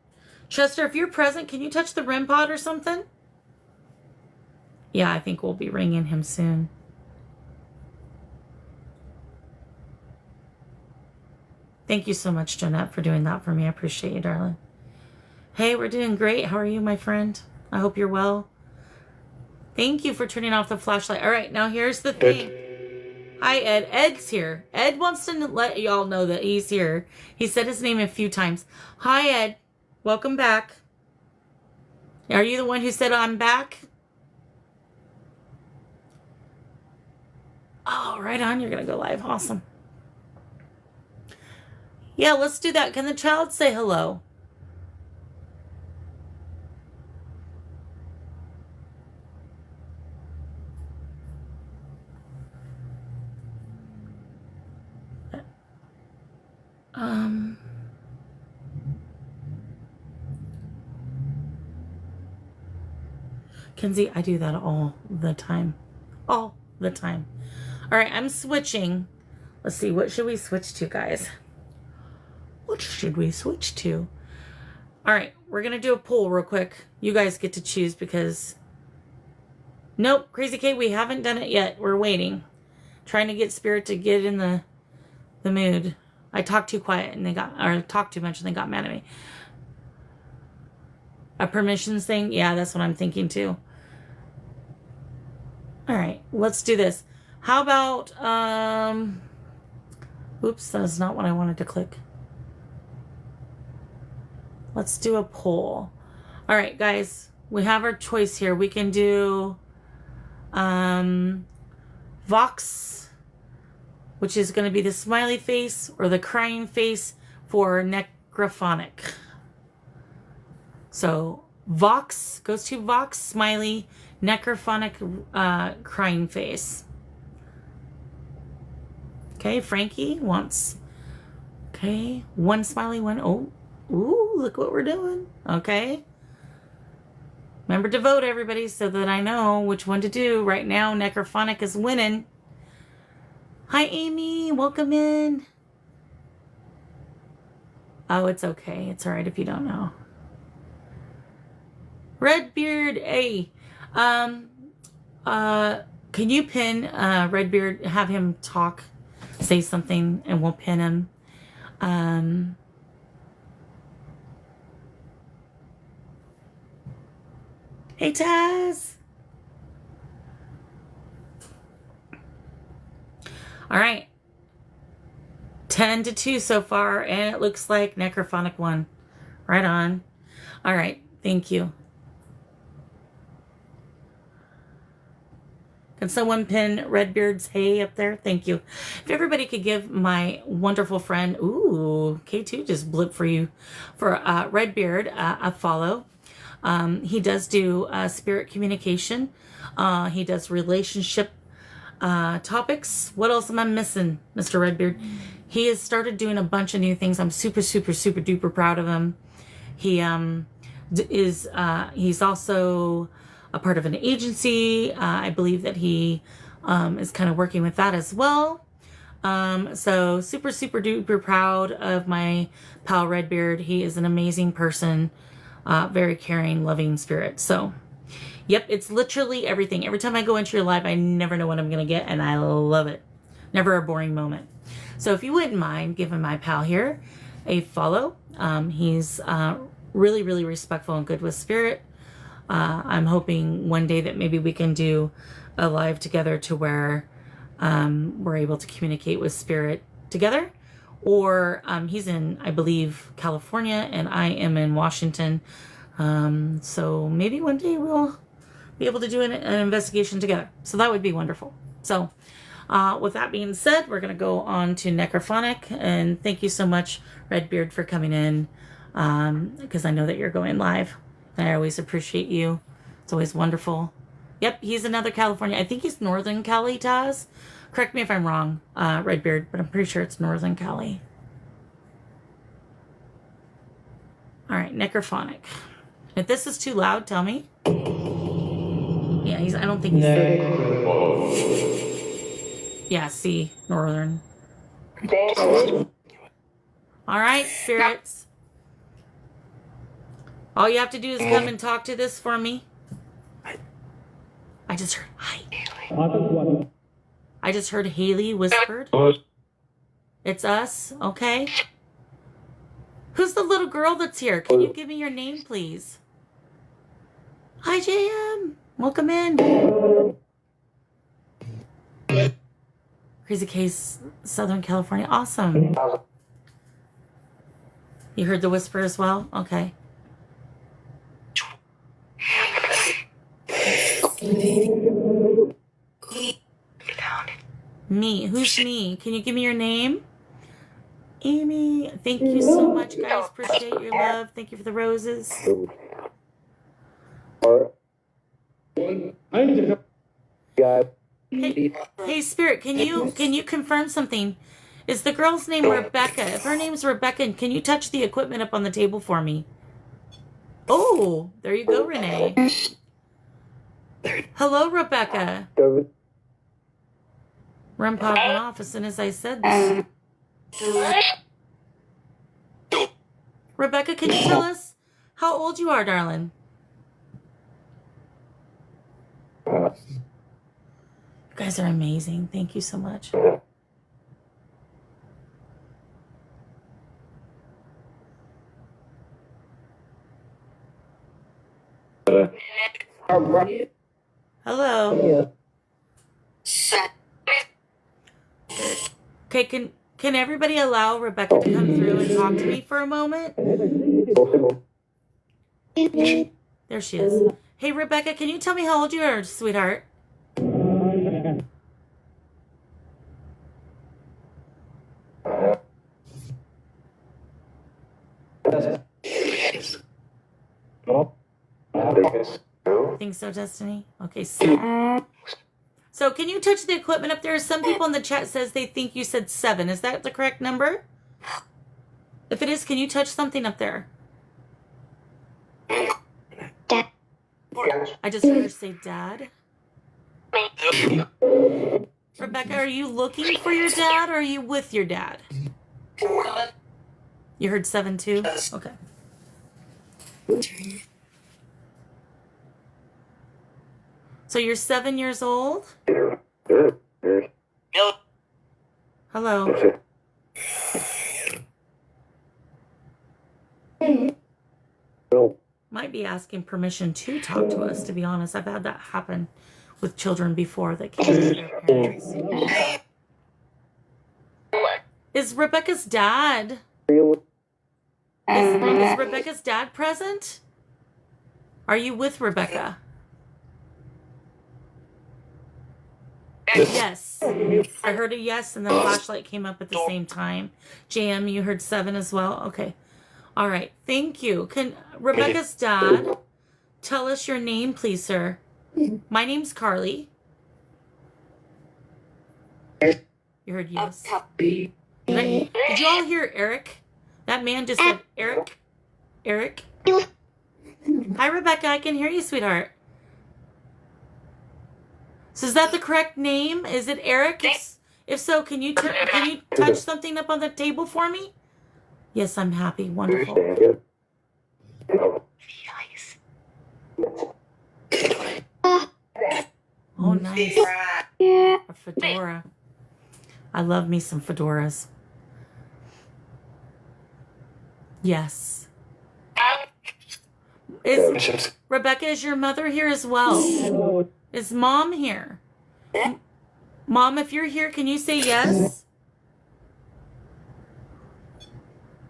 B: Chester, if you're present, can you touch the REM pod or something? Yeah, I think we'll be ringing him soon. Thank you so much, Jeanette, for doing that for me. I appreciate you, darling. Hey, we're doing great. How are you, my friend? I hope you're well. Thank you for turning off the flashlight. All right, now here's the thing. Hi, Ed. Ed's here. Ed wants to let y'all know that he's here. He said his name a few times. Hi, Ed. Welcome back. Are you the one who said I'm back? Oh, right on. You're going to go live. Awesome. Yeah, let's do that. Can the child say hello? Kenzie, I do that all the time. All the time. All right, I'm switching. Let's see, what should we switch to, guys? What should we switch to? All right, we're going to do a poll real quick. You guys get to choose because... Nope, Crazy Kate, we haven't done it yet. We're waiting. Trying to get Spirit to get in the mood. I talked too quiet and talked too much and they got mad at me. A permissions thing? Yeah, that's what I'm thinking too. All right, let's do this. How about, oops, that is not what I wanted to click. Let's do a poll. All right, guys, we have our choice here. We can do Vox, which is going to be the smiley face or the crying face for necrophonic. So Vox goes to Vox, smiley, necrophonic, crying face. Okay, Frankie wants, okay, one smiley, one, oh, ooh, look what we're doing. Okay. Remember to vote, everybody, so that I know which one to do. Right now, necrophonic is winning. Hi, Amy. Welcome in. Oh, it's okay. It's all right if you don't know. Redbeard A. Can you pin Redbeard? Have him talk, say something, and we'll pin him. Hey, Taz. All right. 10-2 so far, and it looks like necrophonic won. Right on. All right. Thank you. Can someone pin Redbeard's hey up there? Thank you. If everybody could give my wonderful friend, ooh, K2 just blipped for you, for Redbeard a follow. He does do spirit communication. He does relationship topics. What else am I missing, Mr. Redbeard? He has started doing a bunch of new things. I'm super, super, super duper proud of him. He he's also a part of an agency. I believe that he is kind of working with that as well. So super, super duper proud of my pal Redbeard. He is an amazing person, very caring, loving spirit. So, yep, it's literally everything. Every time I go into your live, I never know what I'm going to get, and I love it. Never a boring moment. So if you wouldn't mind giving my pal here a follow. He's really, really respectful and good with spirit. I'm hoping one day that maybe we can do a live together to where we're able to communicate with spirit together. Or he's in, I believe, California, and I am in Washington. So maybe one day we'll be able to do an investigation together. So that would be wonderful. So with that being said, we're going to go on to Necrophonic. And thank you so much, Redbeard, for coming in, because I know that you're going live. And I always appreciate you. It's always wonderful. Yep, he's another California. I think he's Northern Cali, Taz. Correct me if I'm wrong, Redbeard, but I'm pretty sure it's Northern Cali. All right, Necrophonic. If this is too loud, tell me. Yeah, I don't think he's... Yeah, see, Northern. All right, spirits. All you have to do is come and talk to this for me. I just heard, hi. I just heard Haley whispered. It's us, okay? Who's the little girl that's here? Can you give me your name, please? Hi, JM. Welcome in. Crazy Case, Southern California. Awesome. You heard the whisper as well? Okay. Me. Who's me? Can you give me your name? Amy. Thank you so much, guys. Appreciate your love. Thank you for the roses. Hey, Spirit, can you confirm something? Is the girl's name Rebecca? If her name's Rebecca, can you touch the equipment up on the table for me? Oh, there you go, Renee. Hello, Rebecca. REM pod went off as soon as I said that. Rebecca, can you tell us how old you are, darling? You guys are amazing. Thank you so much. Hello. Okay, can everybody allow Rebecca to come through and talk to me for a moment? There she is. Hey, Rebecca, can you tell me how old you are, sweetheart? Think so, Destiny? Okay, so can you touch the equipment up there? Some people in the chat says they think you said 7. Is that the correct number? If it is, can you touch something up there? I just heard her say dad. Rebecca, are you looking for your dad or are you with your dad? You heard 7 too? Okay. So you're 7 years old? Hello. Might be asking permission to talk to us, to be honest. I've had that happen with children before that came to their parents. Is Rebecca's dad... Is Rebecca's dad present? Are you with Rebecca? Yes. I heard a yes and the flashlight came up at the same time. JM, you heard 7 as well? Okay. All right. Thank you. Can Rebecca's dad tell us your name, please, sir? My name's Carly. You heard yes. Did you all hear Eric? That man just said Eric. Eric. Hi, Rebecca. I can hear you, sweetheart. So is that the correct name? Is it Eric? If so, can you touch something up on the table for me? Yes, I'm happy. Wonderful. Oh, nice. A fedora. I love me some fedoras. Yes. Rebecca, is your mother here as well? Is Mom here? Mom, if you're here, can you say yes?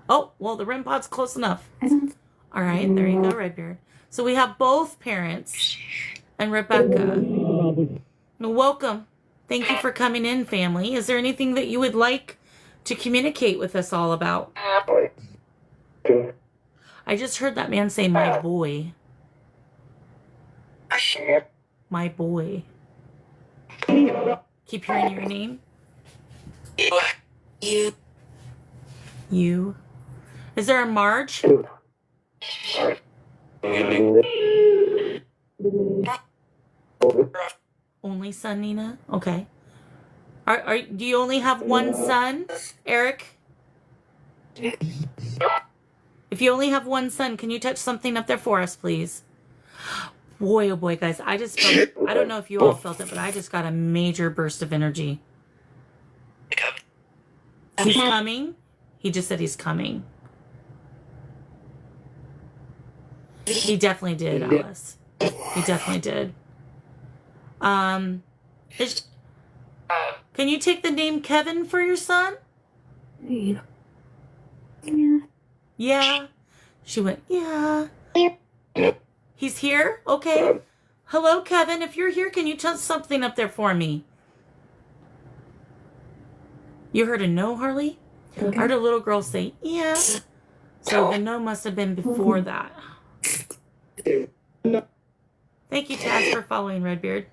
B: Oh, well, the REM pod's close enough. All right, there you go, Redbeard. So we have both parents and Rebecca. Welcome. Thank you for coming in, family. Is there anything that you would like to communicate with us all about? I just heard that man say, my boy. My boy. Keep hearing your name. You. Is there a Marge? Only son, Nina? Okay. Do you only have one son, Eric? If you only have one son, can you touch something up there for us, please? Boy, oh boy, guys, I just felt, I don't know if you all felt it, but I just got a major burst of energy. He's coming. He just said he's coming. He definitely did, Alice. He definitely did. Can you take the name Kevin for your son?
G: Yeah.
B: Yeah. She went, yeah. He's here? Okay. Hello, Kevin. If you're here, can you touch something up there for me? You heard a no, Harley?
G: Okay.
B: I heard a little girl say, yeah. So the no must have been before that. Thank you, Taz, for following Redbeard.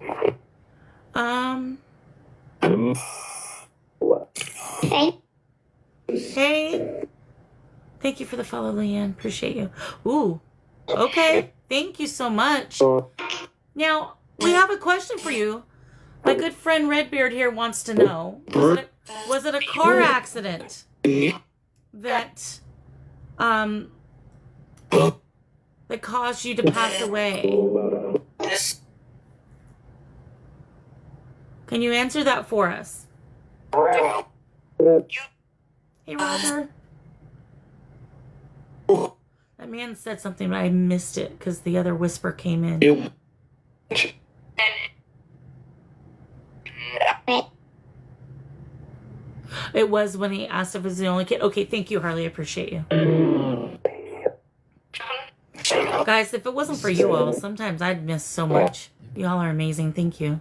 B: Hey. Thank you for the follow, Leanne. Appreciate you. Ooh. Okay. Thank you so much. Now, we have a question for you. My good friend Redbeard here wants to know, was it a car accident that that caused you to pass away? Can you answer that for us? Hey, Roger. That man said something, but I missed it because the other whisper came in. It was when he asked if he was the only kid. Okay, thank you, Harley. I appreciate you. Guys, if it wasn't for you all, sometimes I'd miss so much. Y'all are amazing. Thank you.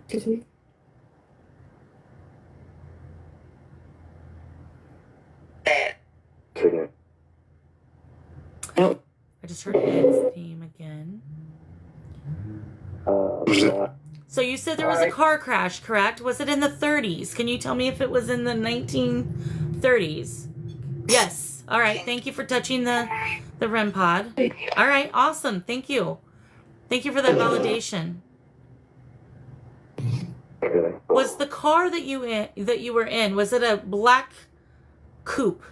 B: I just heard Ed's name again. So you said there was a car crash, correct? Was it in the 30s? Can you tell me if it was in the 1930s? Yes. All right. Thank you for touching the REM pod. All right. Awesome. Thank you. Thank you for that validation. Was the car that you were in, was it a black coupe?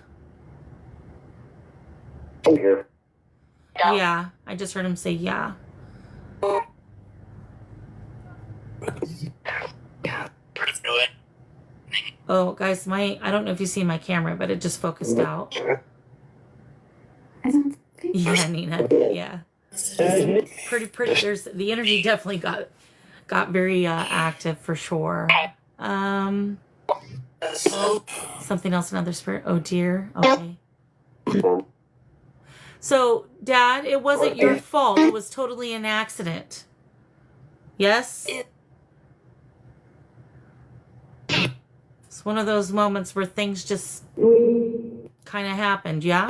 B: Yeah. I just heard him say yeah. Oh, guys, I don't know if you see my camera, but it just focused out. Yeah, Nina. Yeah. Pretty. There's the energy definitely got very active for sure. Something else, another spirit. Oh dear. Okay. So, Dad, it wasn't your fault. It was totally an accident. Yes? It's one of those moments where things just kind of happened, yeah?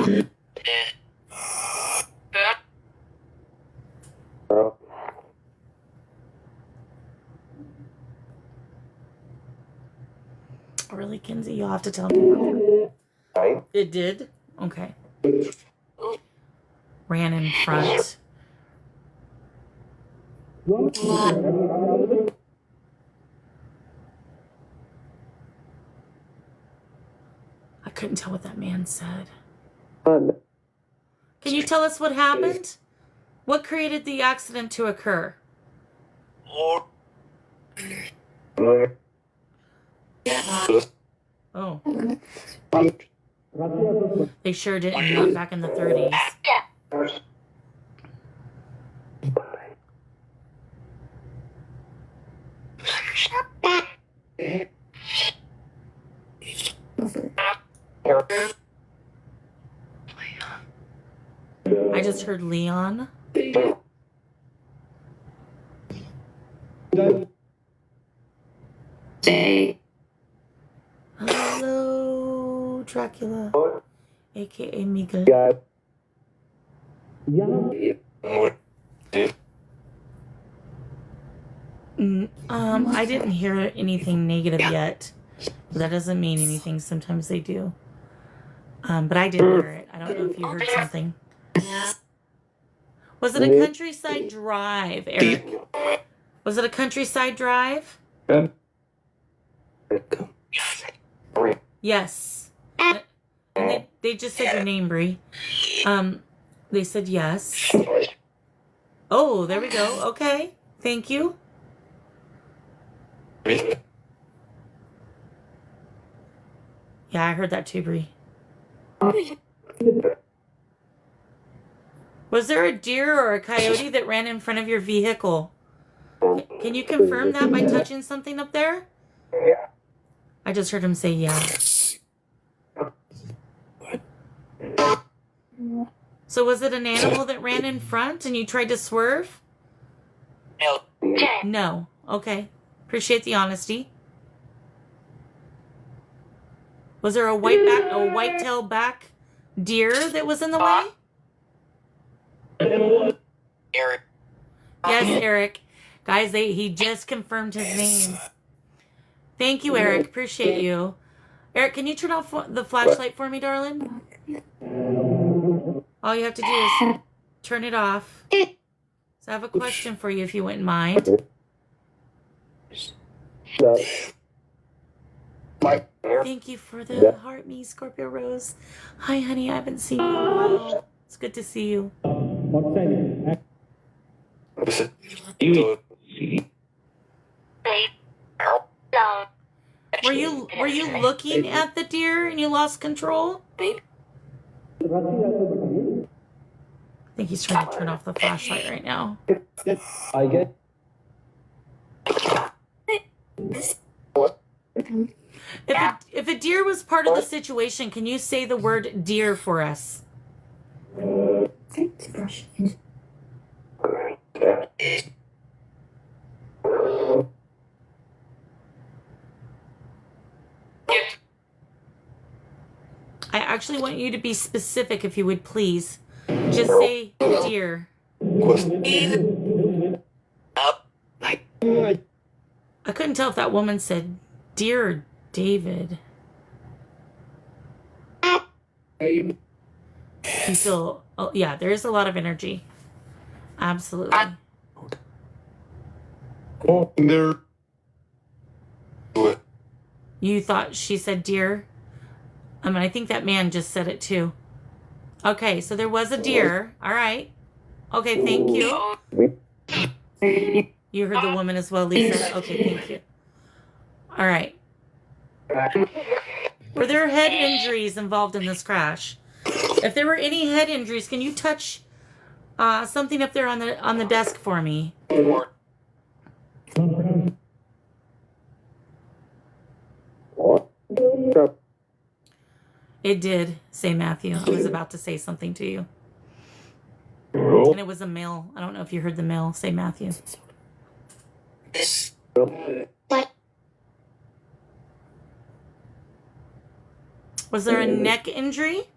B: Really, Kinsey? You'll have to tell me about that. It did? Okay. Ran in front. couldn't tell what that man said. Can you tell us what happened? What created the accident to occur? Oh. They sure didn't, not back in the 30s. I just heard Leon. Hello, Dracula, aka Miguel. I didn't hear anything negative yet. That doesn't mean anything. Sometimes they do. But I did hear it. I don't know if you heard something. Was it a countryside drive, Eric? Was it a countryside drive? Yes. And they just said your name, Bree. They said yes. Oh, there we go. Okay. Thank you. Yeah, I heard that too, Bree. Was there a deer or a coyote that ran in front of your vehicle? Can you confirm that by touching something up there? I just heard him say yeah. So was it an animal that ran in front and you tried to swerve? No. Okay. Appreciate the honesty. Was there a white-tailed back deer that was in the way?
A: Eric.
B: Yes, Eric. Guys, he just confirmed his name. Thank you, Eric. Appreciate you. Eric, can you turn off the flashlight for me, darling? All you have to do is turn it off. So I have a question for you, if you wouldn't mind. Thank you for the heart, me, Scorpio Rose. Hi, honey. I haven't seen you in a while. It's good to see you. Were you looking at the deer and you lost control? I think he's trying to turn off the flashlight right now.
A: I get.
B: If a deer was part of the situation, can you say the word deer for us? I actually want you to be specific, if you would please. Just say deer. I couldn't tell if that woman said dear or David. You feel, oh, yeah, there is a lot of energy. Absolutely. You thought she said deer? I mean, I think that man just said it too. Okay, so there was a deer. All right. Okay, thank you. You heard the woman as well, Lisa. Okay, thank you. All right. Were there head injuries involved in this crash? If there were any head injuries, can you touch something up there on the desk for me? It did, say Matthew. I was about to say something to you. And it was a male. I don't know if you heard the male say Matthew. Was there a neck injury?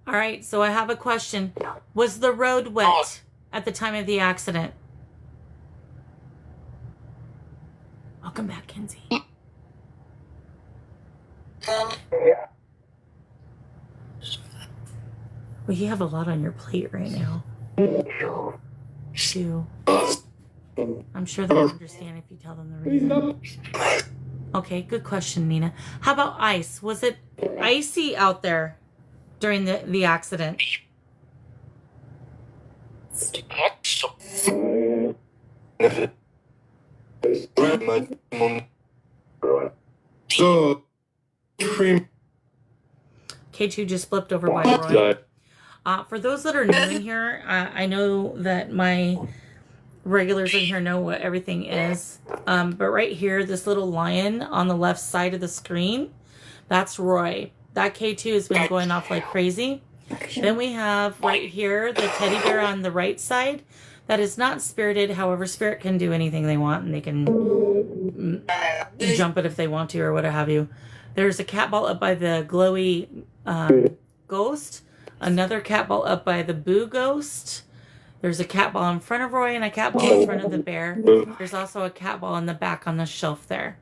B: All right, so I have a question. Was the road wet at the time of the accident? Welcome back, Kenzie. Well, you have a lot on your plate right now. Too. I'm sure they'll understand if you tell them the reason. Okay, good question, Nina. How about ice? Was it icy out there during the accident? K2 just flipped over by Roy. For those that are new in here, I know that my regulars in here know what everything is. But right here, this little lion on the left side of the screen, that's Roy. That K2 has been going off like crazy. Then we have right here, the teddy bear on the right side. That is not spirited. However, spirit can do anything they want, and they can jump it if they want to or what have you. There's a cat ball up by the glowy ghost. Another cat ball up by the boo ghost. There's a cat ball in front of Roy and a cat ball in front of the bear. There's also a cat ball in the back on the shelf there.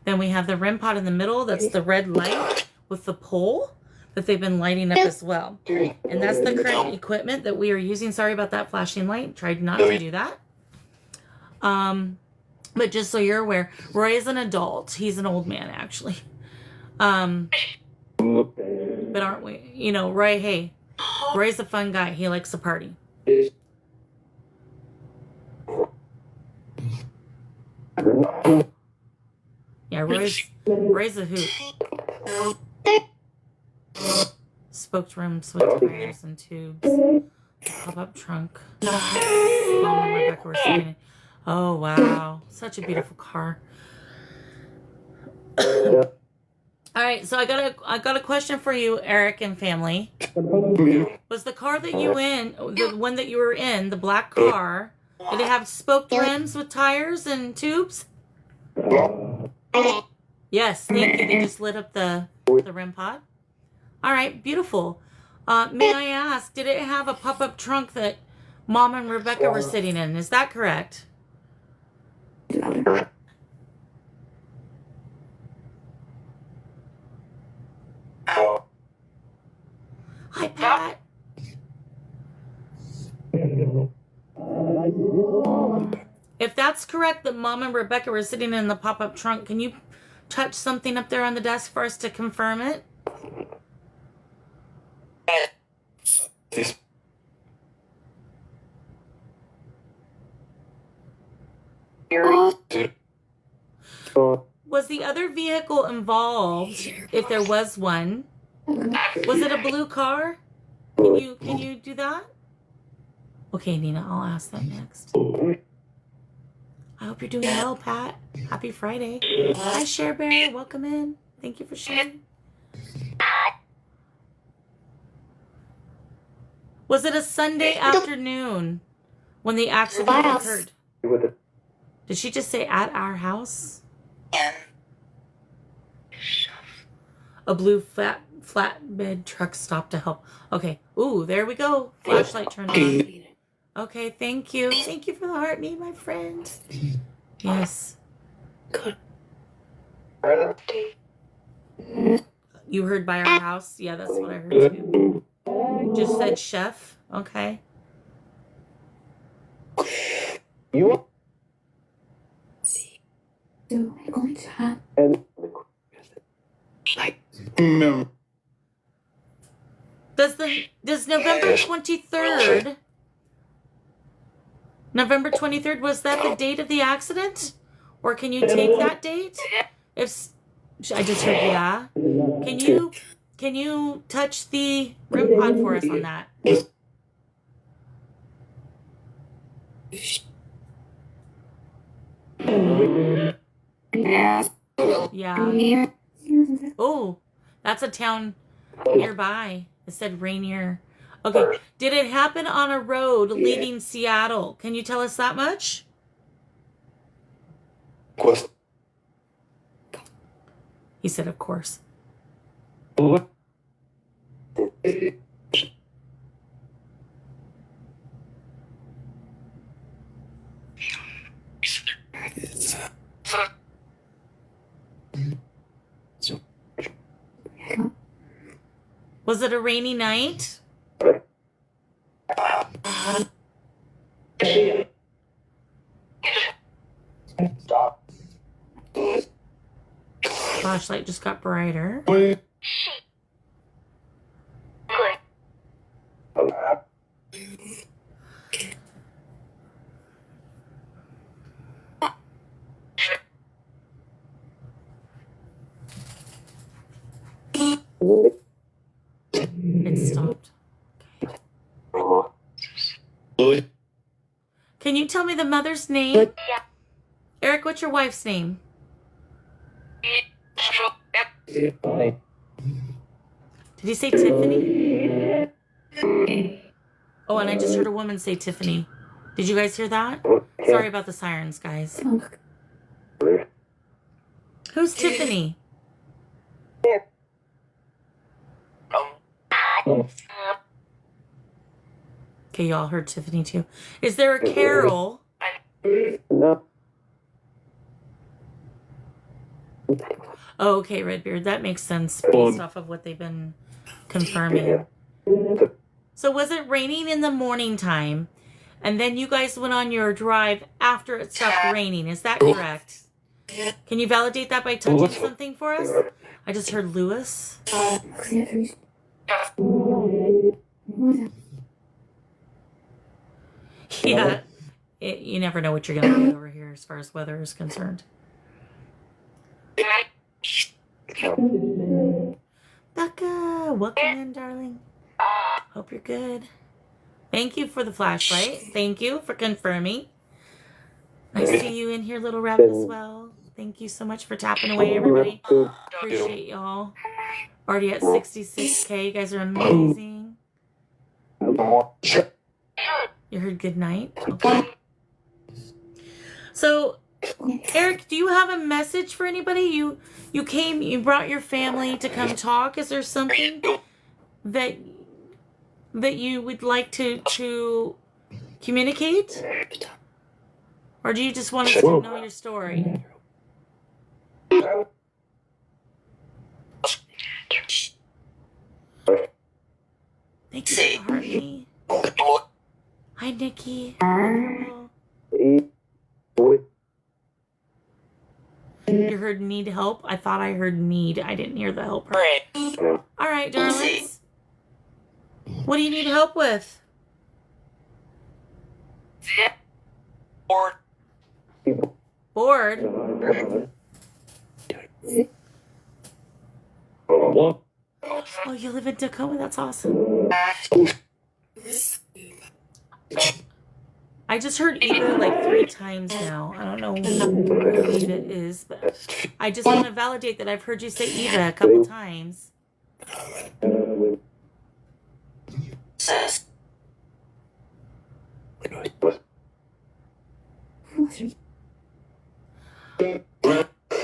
B: Then we have the REM pod in the middle. That's the red light with the pole that they've been lighting up as well. And that's the current equipment that we are using. Sorry about that flashing light. Tried not to do that. But just so you're aware, Roy is an adult. He's an old man, actually. But aren't we? You know, Roy, hey, Roy's a fun guy. He likes to party. Yeah, Roy's a hoot. Spoked rims with tires and tubes. Pop-up trunk. Mom and Rebecca were sitting in. Oh, wow. Such a beautiful car. All right, so I got a question for you, Eric and family. Was the car that you the one that you were in, the black car, did it have spoked rims with tires and tubes? Yes, thank you. They just lit up the rim pod. All right, beautiful. May I ask, did it have a pop-up trunk that Mom and Rebecca were sitting in? Is that correct? Hi, Pat. If that's correct that Mom and Rebecca were sitting in the pop-up trunk, can you touch something up there on the desk for us to confirm it? Was the other vehicle involved, if there was one? Was it a blue car? Can you do that? Okay, Nina, I'll ask that next. I hope you're doing well, Pat. Happy Friday. Hi, Cherbear. Welcome in. Thank you for sharing. Was it a Sunday afternoon when the accident occurred? Did she just say at our house? A blue flatbed truck stopped to help. Okay. Ooh, there we go. Flashlight turned on. Okay, thank you. Thank you for the heart, me, my friend. Yes. Good. You heard by our house? Yeah, that's what I heard too. Just said chef. Okay.
A: You
G: So we're going to have
B: Does November 23rd November 23rd, was that the date of the accident? Or can you take that date? If I just heard yeah. Can you touch the REM pod for us on that? Yeah. Oh, that's a town nearby. It said Rainier. Okay. Did it happen on a road leaving Seattle? Can you tell us that much?
A: Of course.
B: He said, of course. Was it a rainy night? Flashlight just got brighter. It stopped. Okay. Can you tell me the mother's name? Eric, what's your wife's name? Did he say Tiffany? Oh, and I just heard a woman say Tiffany. Did you guys hear that? Sorry about the sirens, guys. Who's Tiffany? Okay, y'all heard Tiffany too. Is there a Carol?
A: No.
B: Oh, okay, Redbeard. That makes sense based off of what they've been confirming. So was it raining in the morning time, and then you guys went on your drive after it stopped raining? Is that correct? Can you validate that by touching something for us? I just heard Lewis. Yeah. You never know what you're going to get over here as far as weather is concerned. Becca, welcome in, darling. Hope you're good. Thank you for the flashlight. Thank you for confirming. I see you in here, Little Rabbit, as well. Thank you so much for tapping away, everybody. Appreciate y'all. Already at 66K. You guys are amazing. You heard good night? Okay. So, Eric, do you have a message for anybody? You brought your family to come talk. Is there something that you would like to communicate? Or do you just want us to know your story? Thank you for the heart me. Hi, Nikki. You heard need help? I thought I heard need. I didn't hear the help. All right, darlings. What do you need help with? Bored? Oh, you live in Tacoma? That's awesome. I just heard Eva like 3 times now. I don't know who Eva is, but I just want to validate that I've heard you say Eva a couple times.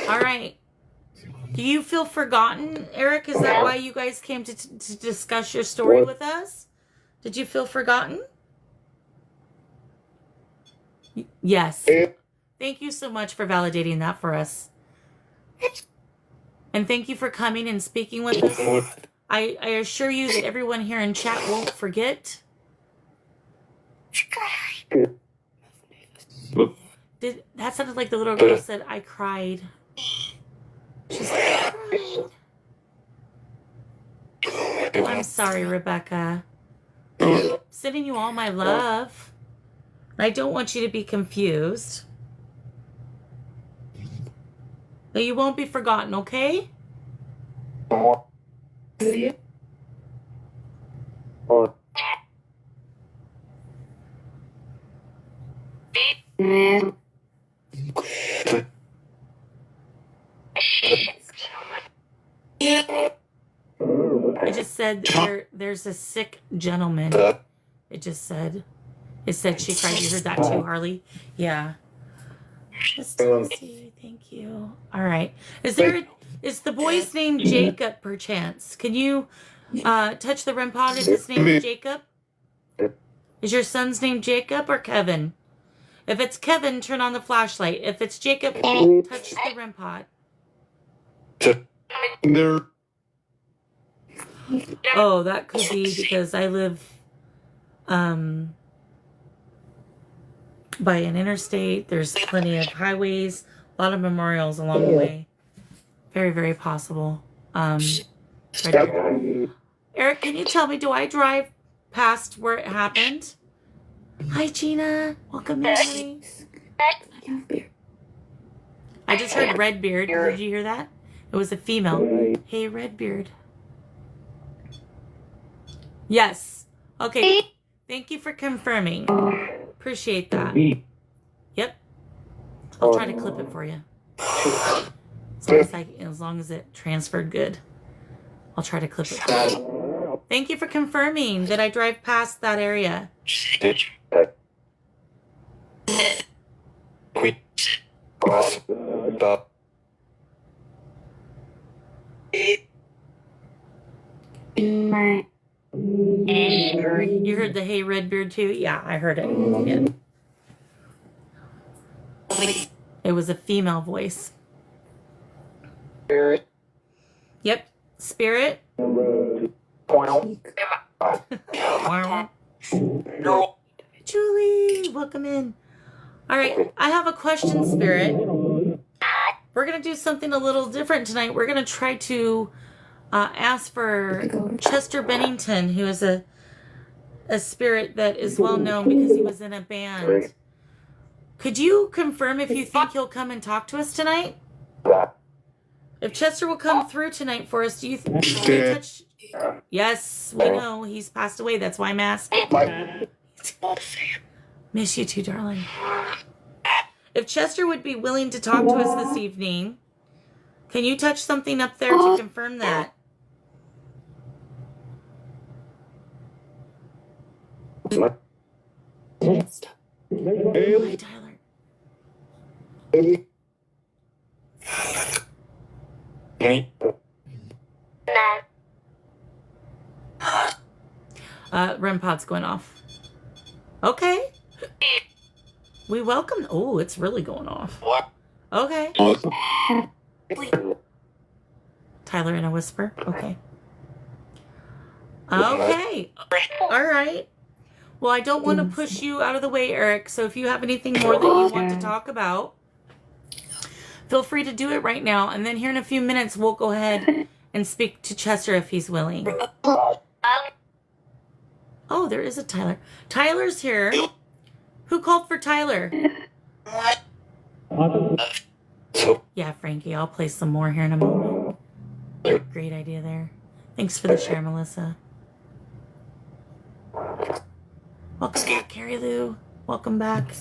B: All right. Do you feel forgotten, Eric? Is that why you guys came to discuss your story with us? Did you feel forgotten? Yes. Thank you so much for validating that for us. And thank you for coming and speaking with us. I assure you that everyone here in chat won't forget. That sounded like the little girl said, I cried. She said, I cried. I'm sorry, Rebecca. Sending you all my love. I don't want you to be confused. But you won't be forgotten, okay? I just said there's a sick gentleman. It said she cried. You heard that too, Harley? Yeah. Miss Stacy, thank you. All right. Is the boy's name Jacob, perchance? Can you touch the REM pod if his name is Jacob? Is your son's name Jacob or Kevin? If it's Kevin, turn on the flashlight. If it's Jacob, touch the REM pod. Oh, that could be because I live by an interstate. There's plenty of highways, a lot of memorials along the way. Very, very possible. Right here. Eric, can you tell me, do I drive past where it happened? Hi, Gina. Welcome in, honey. I just heard Redbeard. Did you hear that? It was a female. Hey, Redbeard. Yes. Okay. Thank you for confirming. Appreciate that. Yep. I'll try to clip it for you. As long as it transferred good. I'll try to clip it for you. Thank you for confirming that I drive past that area. You heard the hey Redbeard too? Yeah, I heard it. Yeah. It was a female voice.
A: Spirit.
B: Yep. Spirit. Julie, welcome in. All right, I have a question, Spirit. We're going to do something a little different tonight. We're going to try to ask for Chester Bennington, who is a spirit that is well known because he was in a band. Could you confirm if you think he'll come and talk to us tonight? If Chester will come through tonight for us, do you touch? Yes, we know he's passed away. That's why I'm asking. Miss you too, darling. If Chester would be willing to talk to us this evening, can you touch something up there to confirm that? Hi, Tyler. REM pod's going off. Okay. We welcome. Oh, it's really going off. Okay. Tyler in a whisper. Okay. Okay. All right. Well, I don't want to push you out of the way, Eric. So if you have anything more that you want to talk about, feel free to do it right now. And then here in a few minutes, we'll go ahead and speak to Chester if he's willing. Oh, there is a Tyler. Tyler's here. Who called for Tyler? Yeah, Frankie, I'll play some more here in a moment. Great idea there. Thanks for the share, Melissa. Welcome back, Carrie Lou. Welcome back.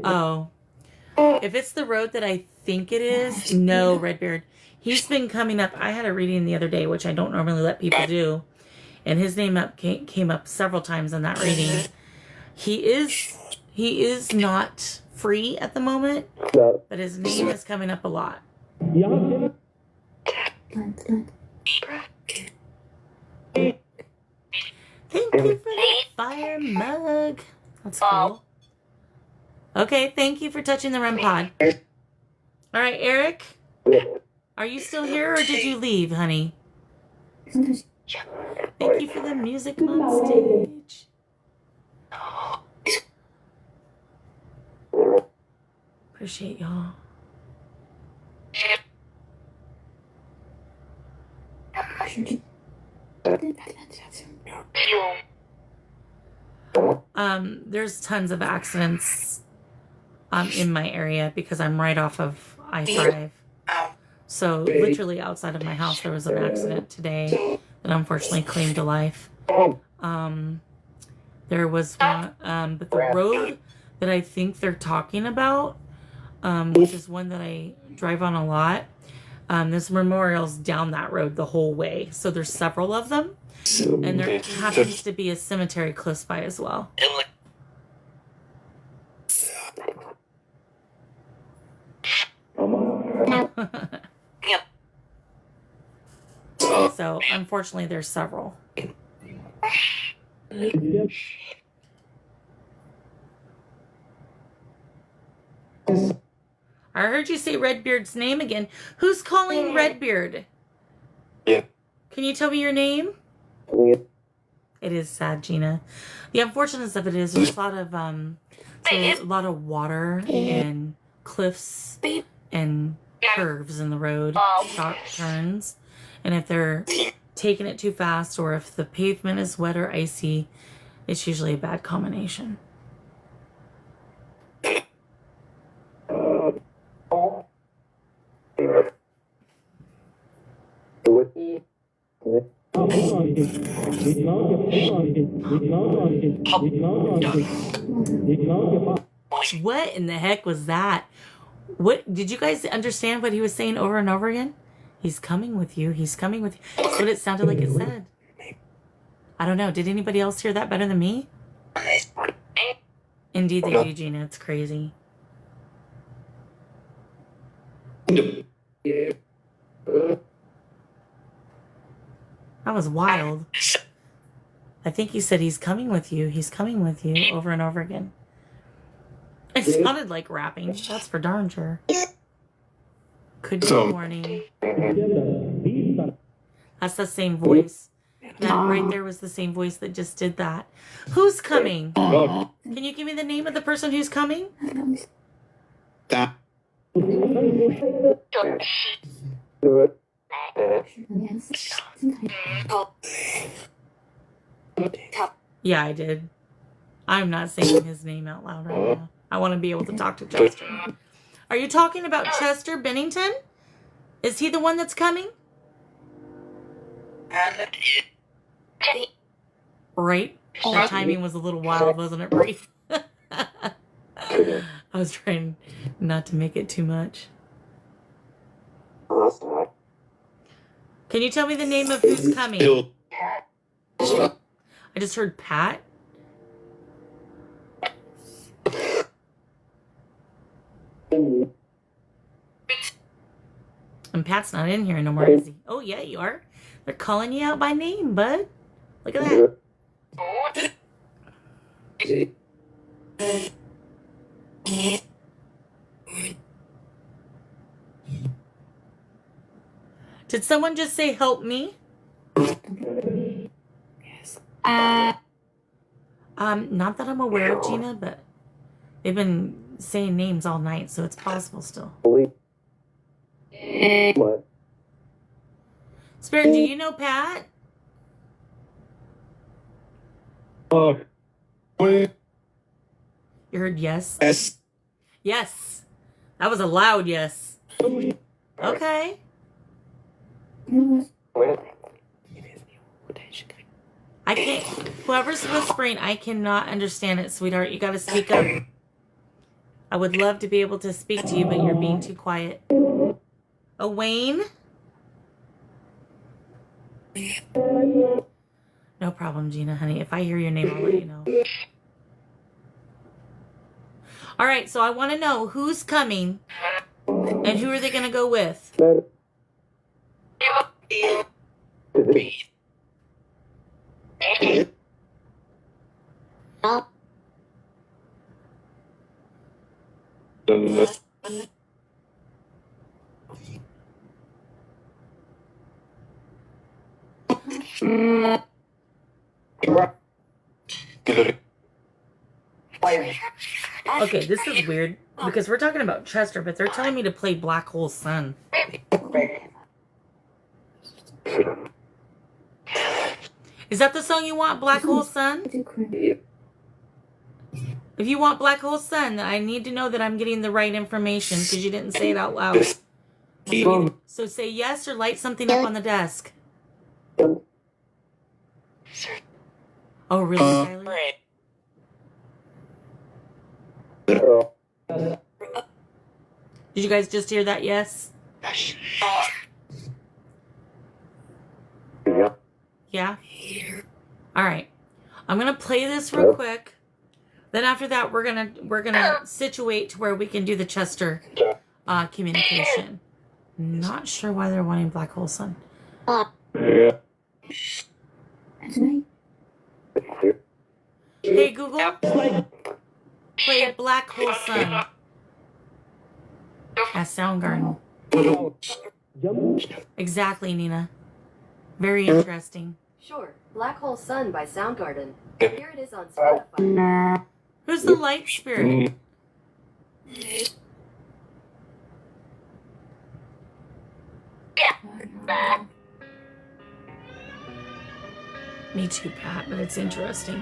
B: Oh. If it's the road that I think it is, no, Redbeard. He's been coming up. I had a reading the other day, which I don't normally let people do. And his name came up several times in that reading. He is not free at the moment, but his name is coming up a lot. Thank you for the fire mug. That's cool. Okay, thank you for touching the REM pod. All right, Eric, are you still here or did you leave, honey? Thank you for the music on stage. Appreciate y'all. There's tons of accidents in my area because I'm right off of I-5. So literally outside of my house there was an accident today that unfortunately claimed a life. There was one, but the road that I think they're talking about, which is one that I drive on a lot, there's memorials down that road the whole way. So there's several of them. And there happens to be a cemetery close by as well. So unfortunately there's several. I heard you say Redbeard's name again. Who's calling Redbeard?
A: Yeah.
B: Can you tell me your name? It is sad, Gina. The unfortunateness of it is there's a lot of water and cliffs and curves in the road, sharp turns. And if they're taking it too fast or if the pavement is wet or icy, it's usually a bad combination. What in the heck was that? What did you guys understand what he was saying over and over again? He's coming with you. He's coming with you. That's what it sounded like it said. I don't know. Did anybody else hear that better than me? Indeed they do, Gina. It's crazy. That was wild. I think he said he's coming with you. He's coming with you over and over again. It sounded like rapping. That's for darn sure. Could be a warning. That's the same voice. That right there was the same voice that just did that. Who's coming? Can you give me the name of the person who's coming? Yeah, I did. I'm not saying his name out loud right now. I want to be able to talk to Chester. Are you talking about Chester Bennington? Is he the one that's coming? Right? The timing was a little wild, wasn't it, Bree? I was trying not to make it too much. Can you tell me the name of who's coming? I just heard Pat. And Pat's not in here no more, is he? Oh, yeah, you are. They're calling you out by name, bud. Look at that. Did someone just say help me?
G: Yes.
B: Not that I'm aware of, Gina, but they've been saying names all night, so it's possible still. Spirit, do you know Pat? You heard yes?
A: Yes.
B: Yes. That was a loud yes. Okay. I can't. Whoever's whispering, I cannot understand it, sweetheart. You gotta speak up. I would love to be able to speak to you, but you're being too quiet. Oh, Wayne? No problem, Gina, honey. If I hear your name, I'll let you know. All right, so I want to know who's coming and who are they going to go with? Okay, this is weird because we're talking about Chester, but they're telling me to play Black Hole Sun. Is that the song you want, Black Hole Sun? If you want Black Hole Sun, I need to know that I'm getting the right information because you didn't say it out loud. So say yes or light something up on the desk. Oh, really, Tyler? Did you guys just hear that yes? Yeah? All right. I'm going to play this real quick. Then after that, we're gonna situate to where we can do the Chester communication. Not sure why they're wanting Black Hole Sun. Hey Google, play Black Hole Sun. at Soundgarden. Exactly, Nina. Very interesting.
E: Sure. Black Hole Sun by Soundgarden. Here it is on Spotify.
B: Who's the light spirit? Me too, Pat, but it's interesting.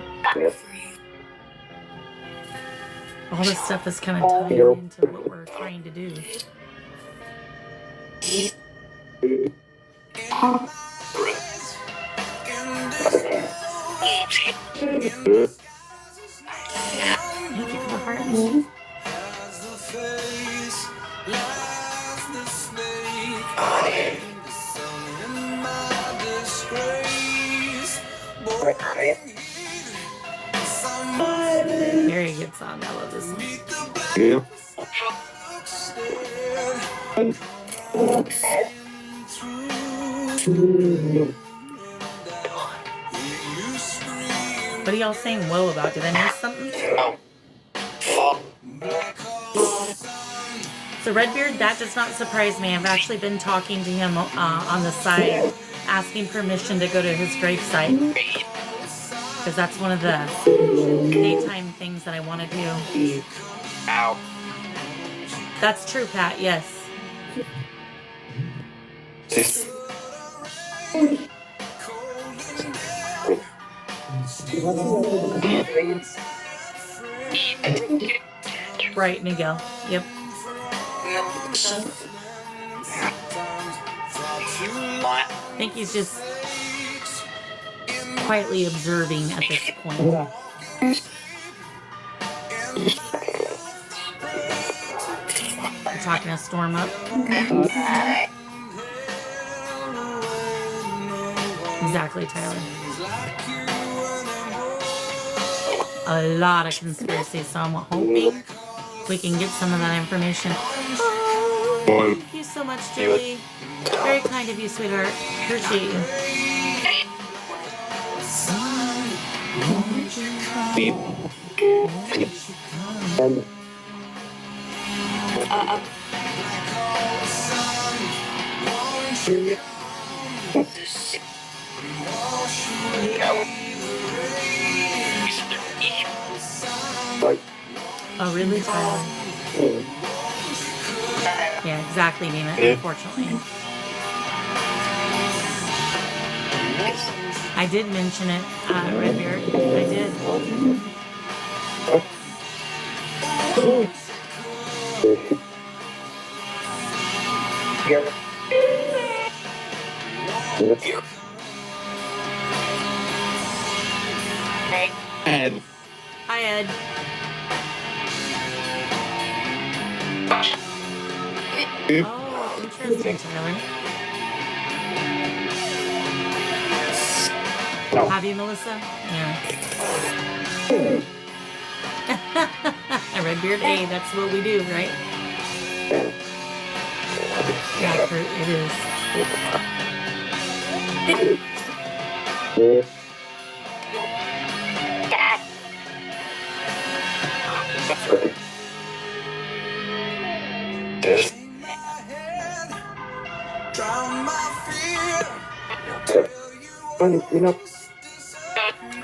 B: All this stuff is kind of tied into what we're trying to do. Thank you for the heart. Very good song. I love this one.
C: Yeah.
B: What are y'all saying whoa about? Did I miss something? So Redbeard, that does not surprise me. I've actually been talking to him on the side, asking permission to go to his gravesite. Because that's one of the daytime things that I want to do.
A: Ow.
B: That's true, Pat, yes. Right, Miguel. Yep. I think he's just quietly observing at this point. You're talking a storm up. Exactly, Tyler. A lot of conspiracies, so I'm hoping we can get some of that information. Oh, thank you so much, Julie. Very kind of you, sweetheart. Appreciate you. Oh, really, Tyler? Yeah, exactly, Nina, unfortunately. I did mention it, Redbeard. I did.
A: Ed.
B: Hi, Ed. Oh, interesting, Tyler. Have you, Melissa? Yeah. Redbeard, hey, that's what we do, right? Yeah, Kurt, it is.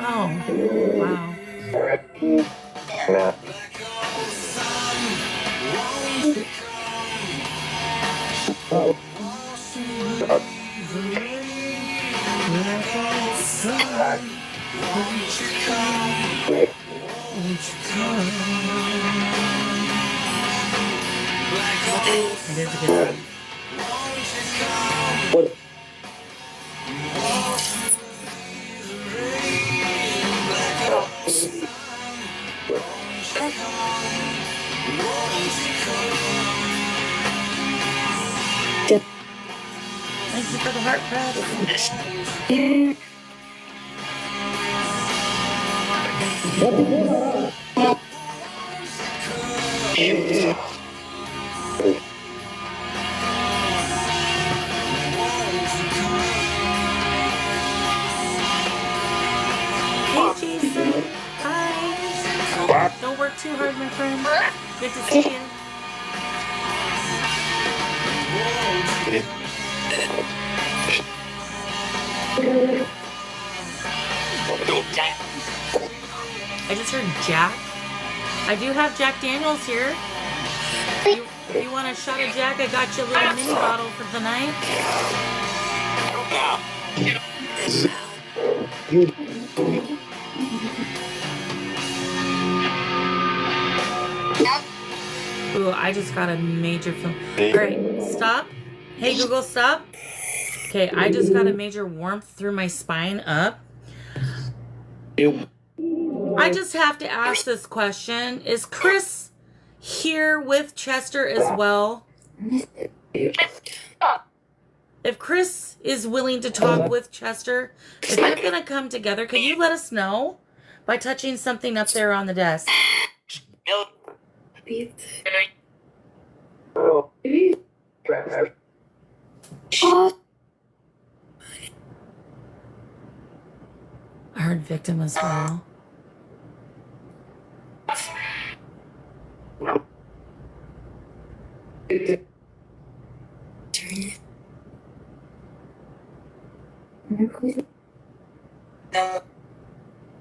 B: Oh, wow. It is a good one. Thank you for the heart press. Hey, Jason. Hi. Don't work too hard, my friend. Good to see you. I just heard Jack. I do have Jack Daniels here. If you want a shot of Jack, I got you a little mini bottle for the night. Ooh, I just got a major film. Alright, stop. Hey Google, stop. Okay, I just got a major warmth through my spine up. I just have to ask this question. Is Chris here with Chester as well? If Chris is willing to talk with Chester, if they're going to come together, can you let us know by touching something up there on the desk? I heard victim as well.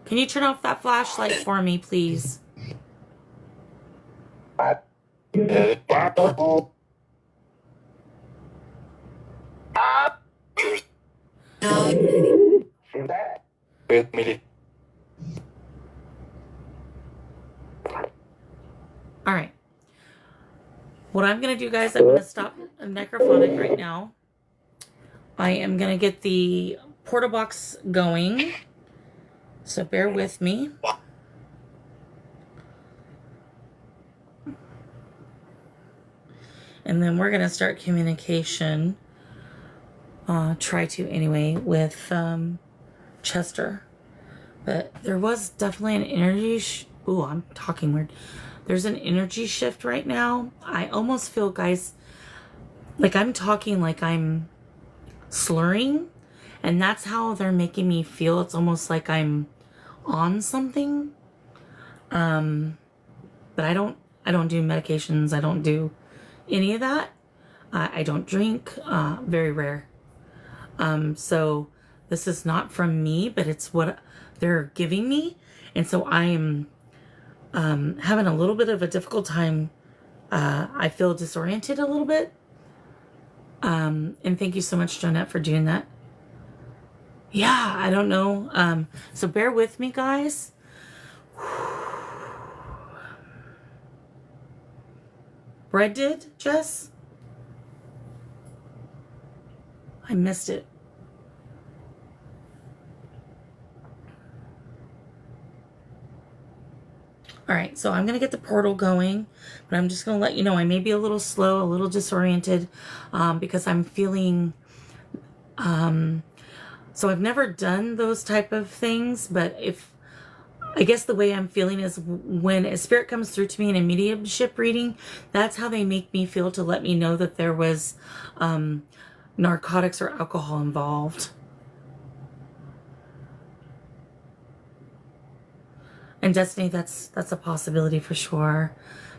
B: Can you turn off that flashlight for me, please? All right. What I'm going to do, guys, I'm going to stop necrophonic right now. I am going to get the portal box going. So bear with me. And then we're going to start communication. Try to anyway with Chester. But there was definitely an energy... Ooh, I'm talking weird. There's an energy shift right now. I almost feel, guys, like I'm talking like I'm slurring. And that's how they're making me feel. It's almost like I'm on something. But I don't do medications. I don't do any of that. I don't drink. Very rare. So this is not from me, but it's what they're giving me. And so I am having a little bit of a difficult time. I feel disoriented a little bit. And thank you so much, Jonette, for doing that. Yeah, I don't know. So bear with me, guys. Bread did, Jess? I missed it. All right, so I'm going to get the portal going, but I'm just going to let you know I may be a little slow, a little disoriented, because I'm feeling... So I've never done those type of things, but I guess the way I'm feeling is when a spirit comes through to me in a mediumship reading, that's how they make me feel to let me know that there was narcotics or alcohol involved. And Destiny, that's a possibility for sure.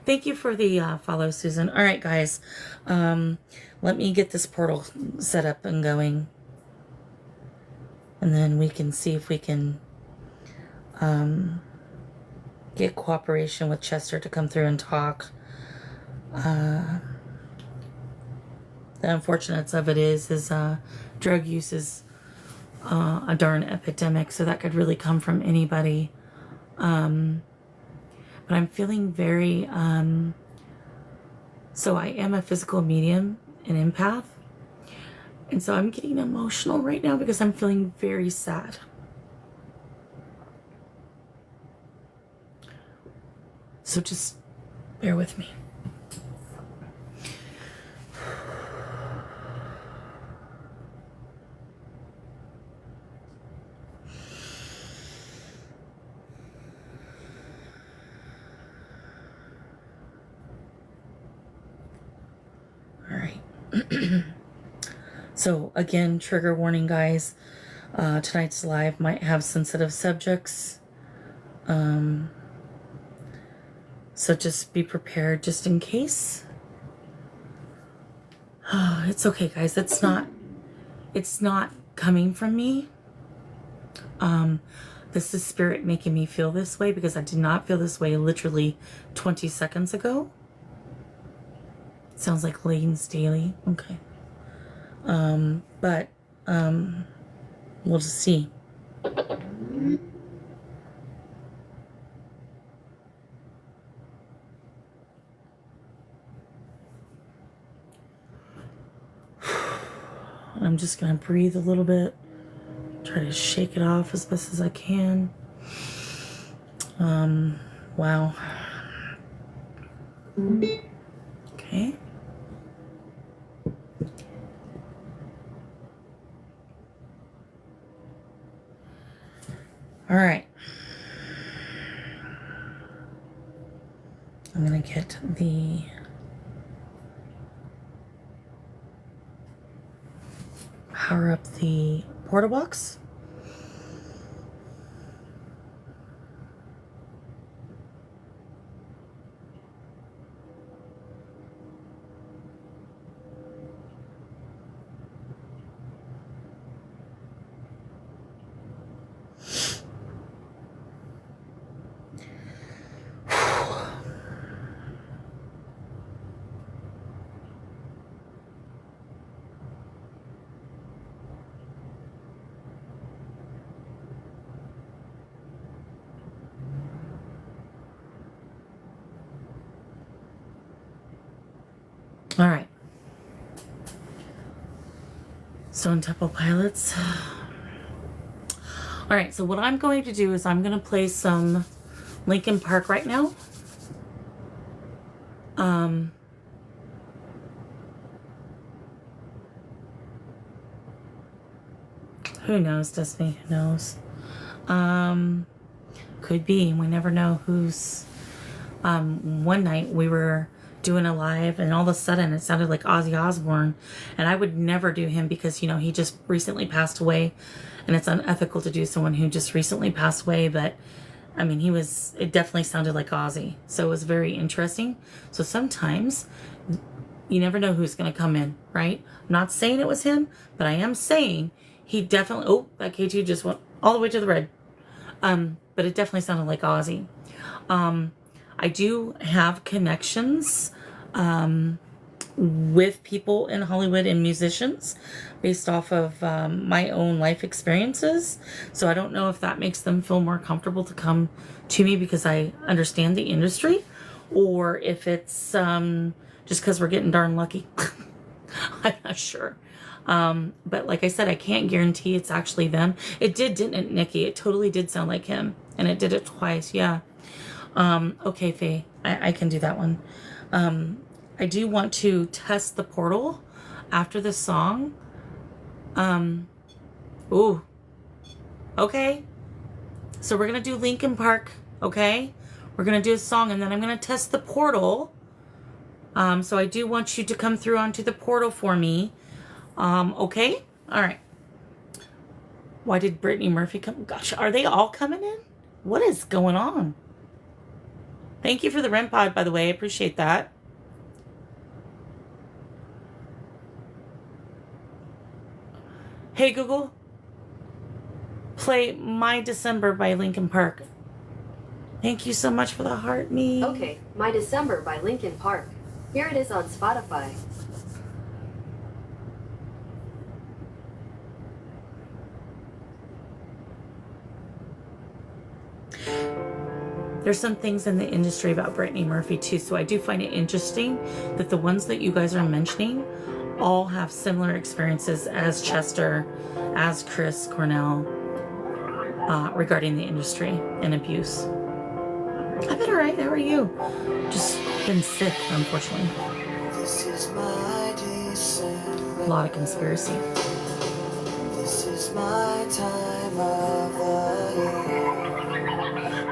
B: Thank you for the follow, Susan. All right, guys. Let me get this portal set up and going. And then we can see if we can get cooperation with Chester to come through and talk. The unfortunates of it is drug use is a darn epidemic, so that could really come from anybody. But I'm feeling very, so I am a physical medium, an empath. And so I'm getting emotional right now because I'm feeling very sad. So just bear with me. All right. So again, trigger warning, guys. Tonight's live might have sensitive subjects. So just be prepared just in case. It's okay, guys. It's not coming from me. This is spirit making me feel this way because I did not feel this way literally 20 seconds ago. Sounds like Lane's daily. Okay. But we'll just see. I'm just gonna breathe a little bit, try to shake it off as best as I can. Wow. Okay. All right. I'm gonna get the power up the portal box. All right. Stone Temple Pilots. All right, so what I'm going to do is I'm going to play some Linkin Park right now. Who knows, Destiny? Who knows? Could be. We never know who's... one night we were doing a live and all of a sudden it sounded like Ozzy Osbourne, and I would never do him because, you know, he just recently passed away and it's unethical to do someone who just recently passed away. But I mean, it definitely sounded like Ozzy, so it was very interesting. So sometimes you never know who's going to come in, right? I'm not saying it was him, but I am saying he definitely... Oh, that K2 just went all the way to the red. But it definitely sounded like Ozzy. I do have connections with people in Hollywood and musicians based off of my own life experiences. So I don't know if that makes them feel more comfortable to come to me because I understand the industry, or if it's just because we're getting darn lucky. I'm not sure. But like I said, I can't guarantee it's actually them. It did, didn't it, Nikki? It totally did sound like him. And it did it twice, yeah. Okay, Faye, I can do that one. I do want to test the portal after the song. Ooh. Okay. So we're going to do Linkin Park, okay? We're going to do a song, and then I'm going to test the portal. So I do want you to come through onto the portal for me. Okay? All right. Why did Brittany Murphy come? Gosh, are they all coming in? What is going on? Thank you for the REM pod, by the way. I appreciate that. Hey, Google. Play My December by Linkin Park. Thank you so much for the heart, me.
E: Okay, My December by Linkin Park. Here it is on Spotify.
B: There's some things in the industry about Brittany Murphy too, so I do find it interesting that the ones that you guys are mentioning all have similar experiences as Chester, as Chris Cornell, regarding the industry and abuse. I've been alright. How are you? Just been sick, unfortunately.
F: This is my December.
B: A lot of conspiracy.
F: This is my time of the year.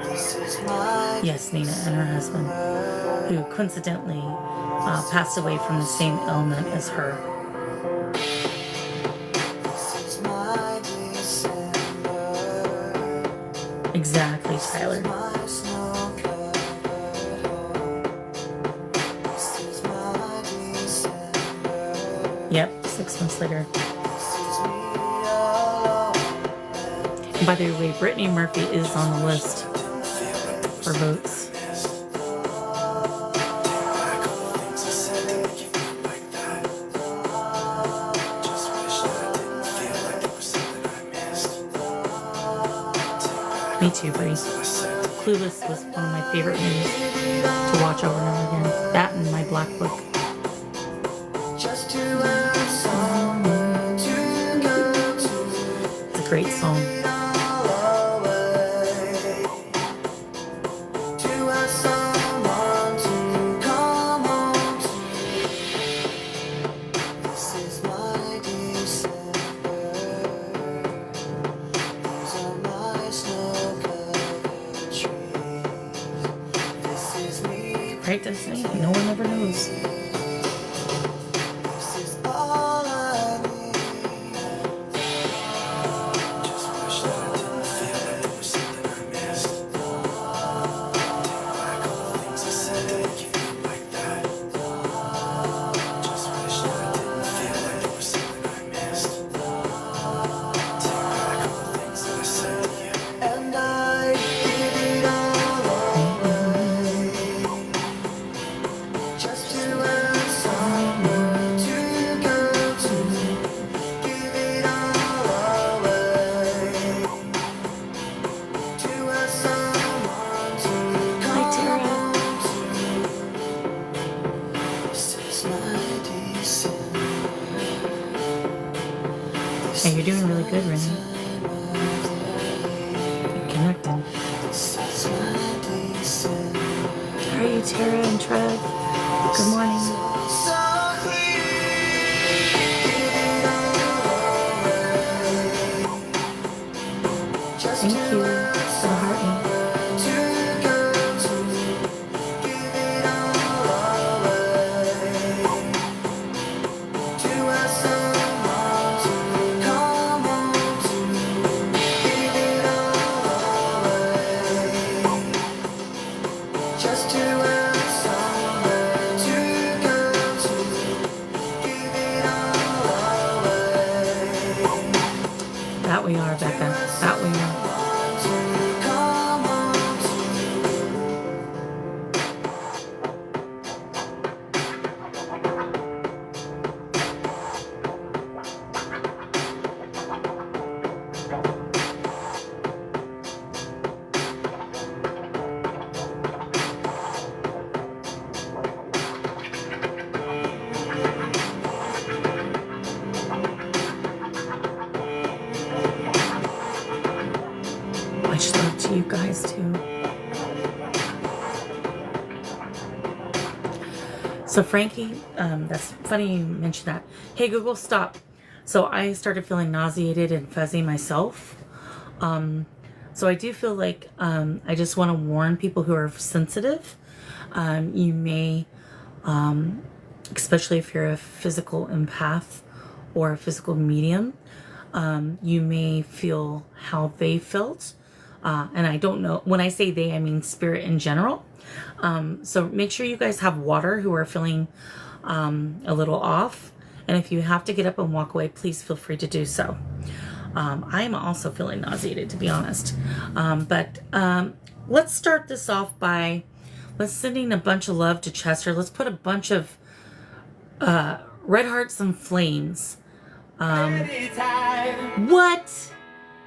F: This is my
B: Yes, Nina and her husband, who coincidentally passed away from the same ailment as her.
F: This is my December.
B: Exactly, Tyler.
F: My snow-covered home. This is my December.
B: 6 months later. And by the way, Brittany Murphy is on the list for votes. Me too, buddy. Clueless was one of my favorite movies to watch over and over again. That and My Black Book. It's a great song. Right, Destiny? No one ever knows. Hey, you're doing really good, Renee. You're connecting. How are you, Tara and Trev? Good morning. Thank you for the heart. That we are, Becca. That we are. Much love to you guys too. So Frankie, that's funny you mentioned that. Hey Google, stop. So I started feeling nauseated and fuzzy myself. So I do feel like I just want to warn people who are sensitive. You may, especially if you're a physical empath or a physical medium, you may feel how they felt. And I don't know, when I say they, I mean spirit in general. So make sure you guys have water who are feeling a little off. And if you have to get up and walk away, please feel free to do so. I'm also feeling nauseated, to be honest. But let's start this off by sending a bunch of love to Chester. Let's put a bunch of red hearts and flames. What?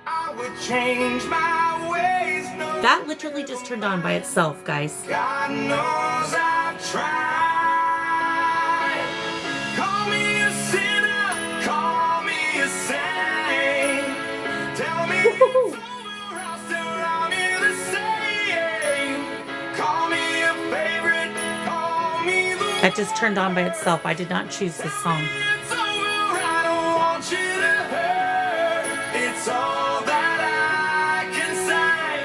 F: I would change my ways. No,
B: That literally just turned on by itself, guys.
F: God knows I've tried. Call me a sinner, call me a saint. Tell me it's over, I'll still love you the same. Call me a favorite, call me the
B: That just turned on by itself. I did not choose this song.
F: it's over, I don't want you to hurt. It's all that I can say.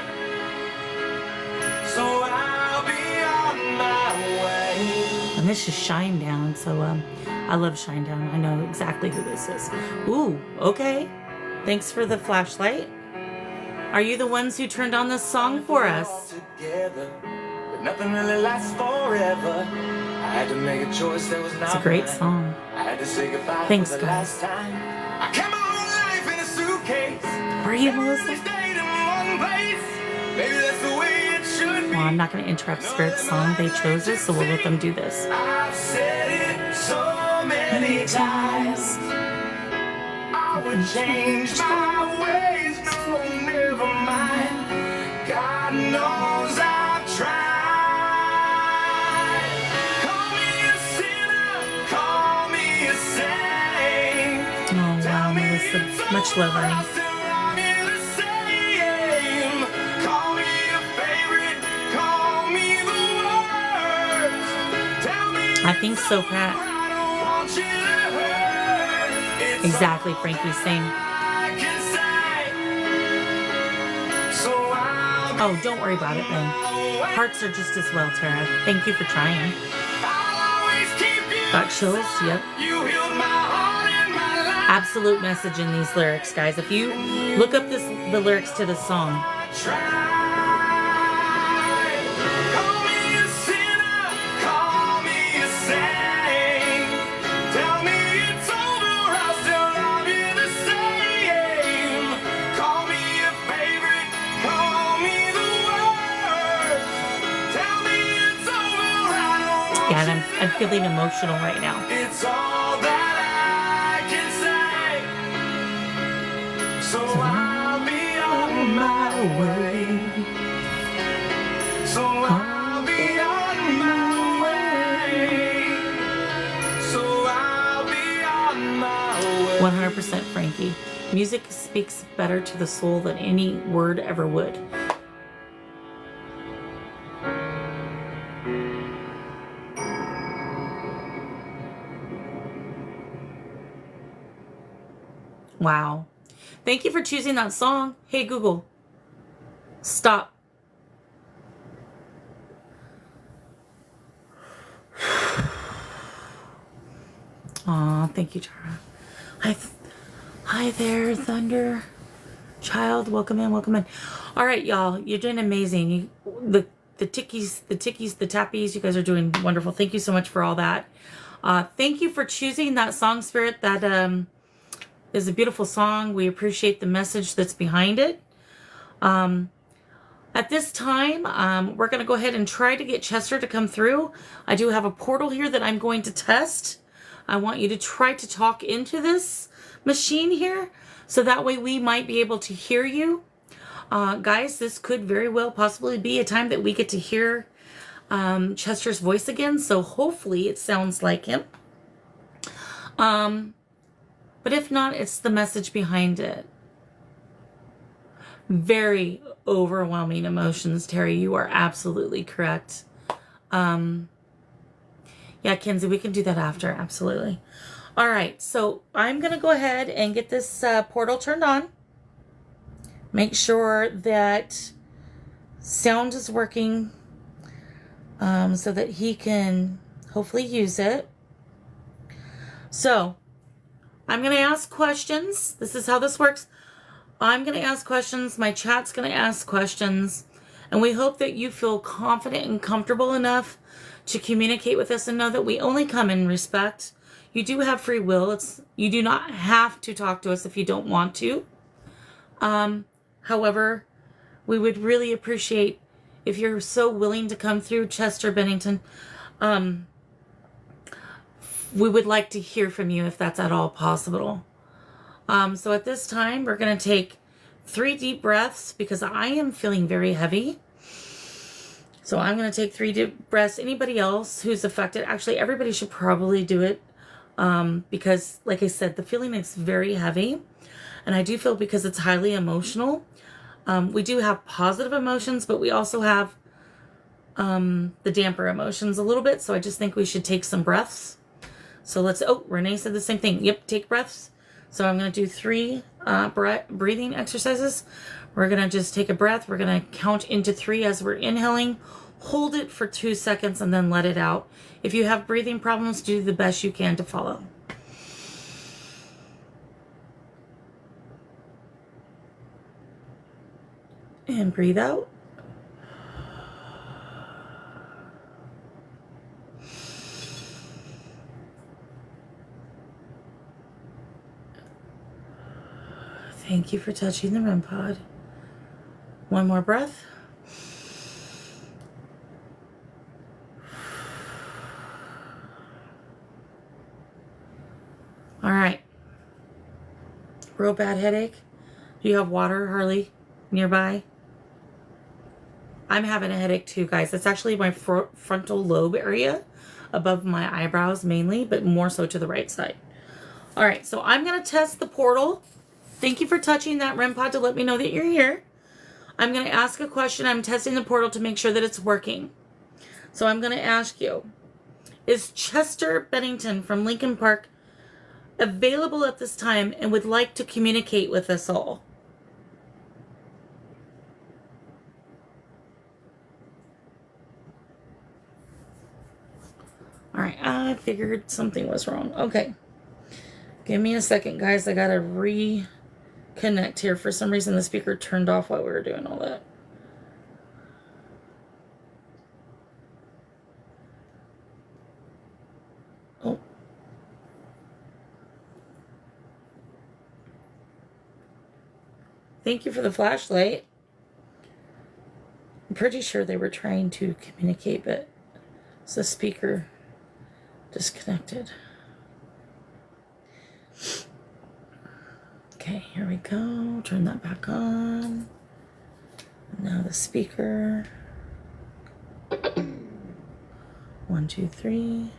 F: So I'll be on my way.
B: And this is Shinedown, so I love Shinedown. I know exactly who this is. Ooh, okay. Thanks for the flashlight. Are you the ones who turned on this song for us?
F: Together, but nothing really lasts forever. I had to make a choice that was not
B: It's a great
F: mine.
B: song.
F: I had had to say goodbye
B: Thanks,
F: for the
B: guys.
F: last time. I kept my whole life in a suitcase.
B: Where are you, Melissa?
F: Stayed in one place. Maybe that's the way it should be.
B: Well, I'm not going to interrupt Spirit's song. They chose this, so we'll let them do this.
F: I've said it so many times. I would change my ways. No, never mind. God knows I've tried. Call me a sinner. Call me a saint.
B: Oh, wow, Melissa. Much love, honey. I think so, Pat. Exactly, Frankie, same. Oh, don't worry about it then. Hearts are just as well, Tara. Thank you for trying. Got chills? Yep. Absolute message in these lyrics, guys. If you look up the lyrics to this song. Yeah, I'm feeling emotional right now.
F: It's all that I can say. So I'll be on my way. So I'll be on my way. So I'll be on my way.
B: 100% Frankie. Music speaks better to the soul than any word ever would. Wow. Thank you for choosing that song. Hey, Google. Stop. Aw, thank you, Tara. Hi there, Thunder. Child, welcome in, welcome in. All right, y'all. You're doing amazing. The tickies, the tappies, you guys are doing wonderful. Thank you so much for all that. Thank you for choosing that song, Spirit. That is a beautiful song. We appreciate the message that's behind it. At this time, we're going to go ahead and try to get Chester to come through. I do have a portal here that I'm going to test. I want you to try to talk into this machine here, so that way we might be able to hear you. Guys, this could very well possibly be a time that we get to hear Chester's voice again, so hopefully it sounds like him. But if not, it's the message behind it. Very overwhelming emotions, Terry. You are absolutely correct. Yeah, Kenzie, we can do that after. Absolutely. All right, so I'm going to go ahead and get this portal turned on. Make sure that sound is working so that he can hopefully use it. So I'm going to ask questions. This is how this works. I'm going to ask questions. My chat's going to ask questions. And we hope that you feel confident and comfortable enough to communicate with us and know that we only come in respect. You do have free will. You do not have to talk to us if you don't want to. However, we would really appreciate if you're so willing to come through, Chester Bennington. We would like to hear from you if that's at all possible. So at this time, we're going to take 3 deep breaths because I am feeling very heavy. So I'm going to take 3 deep breaths. Anybody else who's affected, actually everybody should probably do it because, like I said, the feeling is very heavy. And I do feel because it's highly emotional. We do have positive emotions, but we also have the damper emotions a little bit. So I just think we should take some breaths. So let's, oh, Renee said the same thing. Yep, take breaths. So I'm going to do 3 breathing exercises. We're going to just take a breath. We're going to count into 3 as we're inhaling. Hold it for 2 seconds and then let it out. If you have breathing problems, do the best you can to follow. And breathe out. Thank you for touching the REM pod. One more breath. All right. Real bad headache. Do you have water, Harley, nearby? I'm having a headache too, guys. It's actually my frontal lobe area above my eyebrows mainly, but more so to the right side. All right, so I'm going to test the portal. Thank you for touching that REM pod to let me know that you're here. I'm going to ask a question. I'm testing the portal to make sure that it's working. So I'm going to ask you, is Chester Bennington from Lincoln Park available at this time and would like to communicate with us all? All right, I figured something was wrong. Okay. Give me a second, guys. I got to reconnect here. For some reason, the speaker turned off while we were doing all that. Oh. Thank you for the flashlight. I'm pretty sure they were trying to communicate, but it's the speaker disconnected. Okay, here we go. Turn that back on. Now the speaker. 1, 2, 3.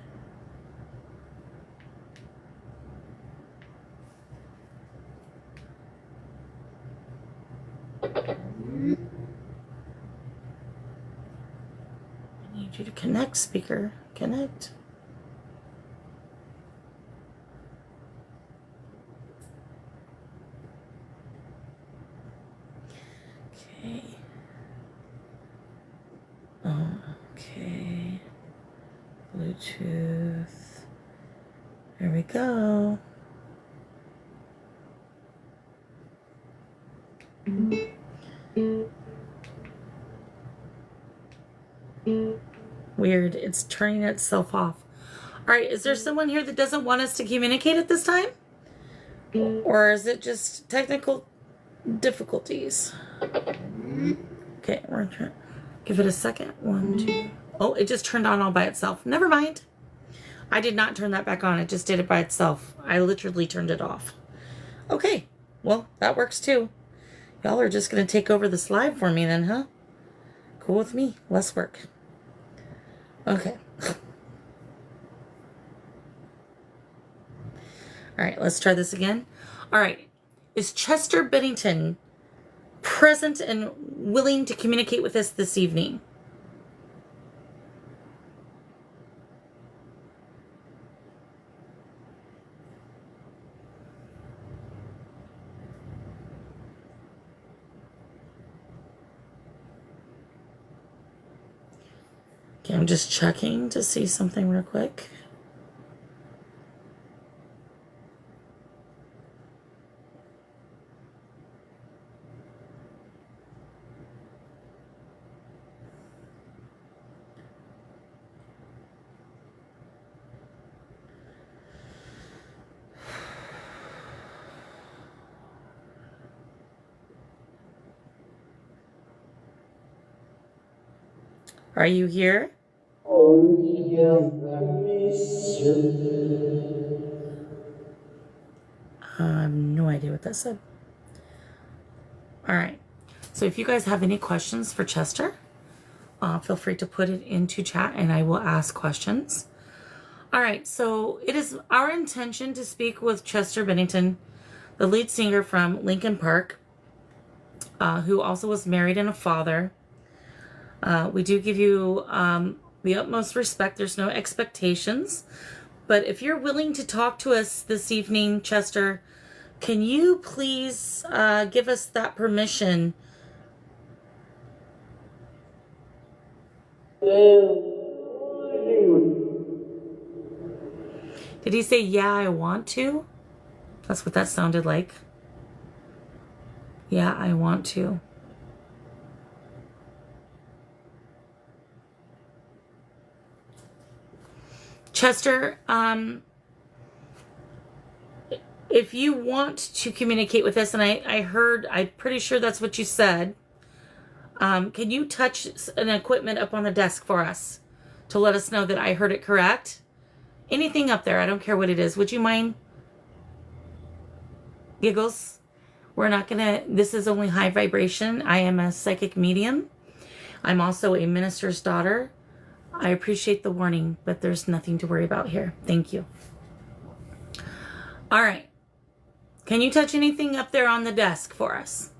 B: I need you to connect, speaker. Connect. Okay. Okay. Bluetooth. There we go. Weird. It's turning itself off. All right. Is there someone here that doesn't want us to communicate at this time? Or is it just technical difficulties? Okay. We're going to give it a second. 1, 2. Oh, it just turned on all by itself. Never mind. I did not turn that back on. It just did it by itself. I literally turned it off. Okay. Well, that works too. Y'all are just going to take over this live for me then, huh? Cool with me. Less work. Okay. All right, let's try this again. All right. Is Chester Bennington present and willing to communicate with us this evening? Okay, I'm just checking to see something real quick. Are you here? I have no idea what that said. All right. So if you guys have any questions for Chester, feel free to put it into chat and I will ask questions. All right. So it is our intention to speak with Chester Bennington, the lead singer from Lincoln Park, who also was married and a father. We do give you the utmost respect. There's no expectations. But if you're willing to talk to us this evening, Chester, can you please give us that permission? Did he say, yeah, I want to? That's what that sounded like. Yeah, I want to. Chester, If you want to communicate with us, and I'm pretty sure that's what you said, can you touch an equipment up on the desk for us to let us know that I heard it correct? Anything up there, I don't care what it is. Would you mind? Giggles? We're not gonna, this is only high vibration. I am a psychic medium. I'm also a minister's daughter. I appreciate the warning, but there's nothing to worry about here. Thank you. All right. Can you touch anything up there on the desk for us?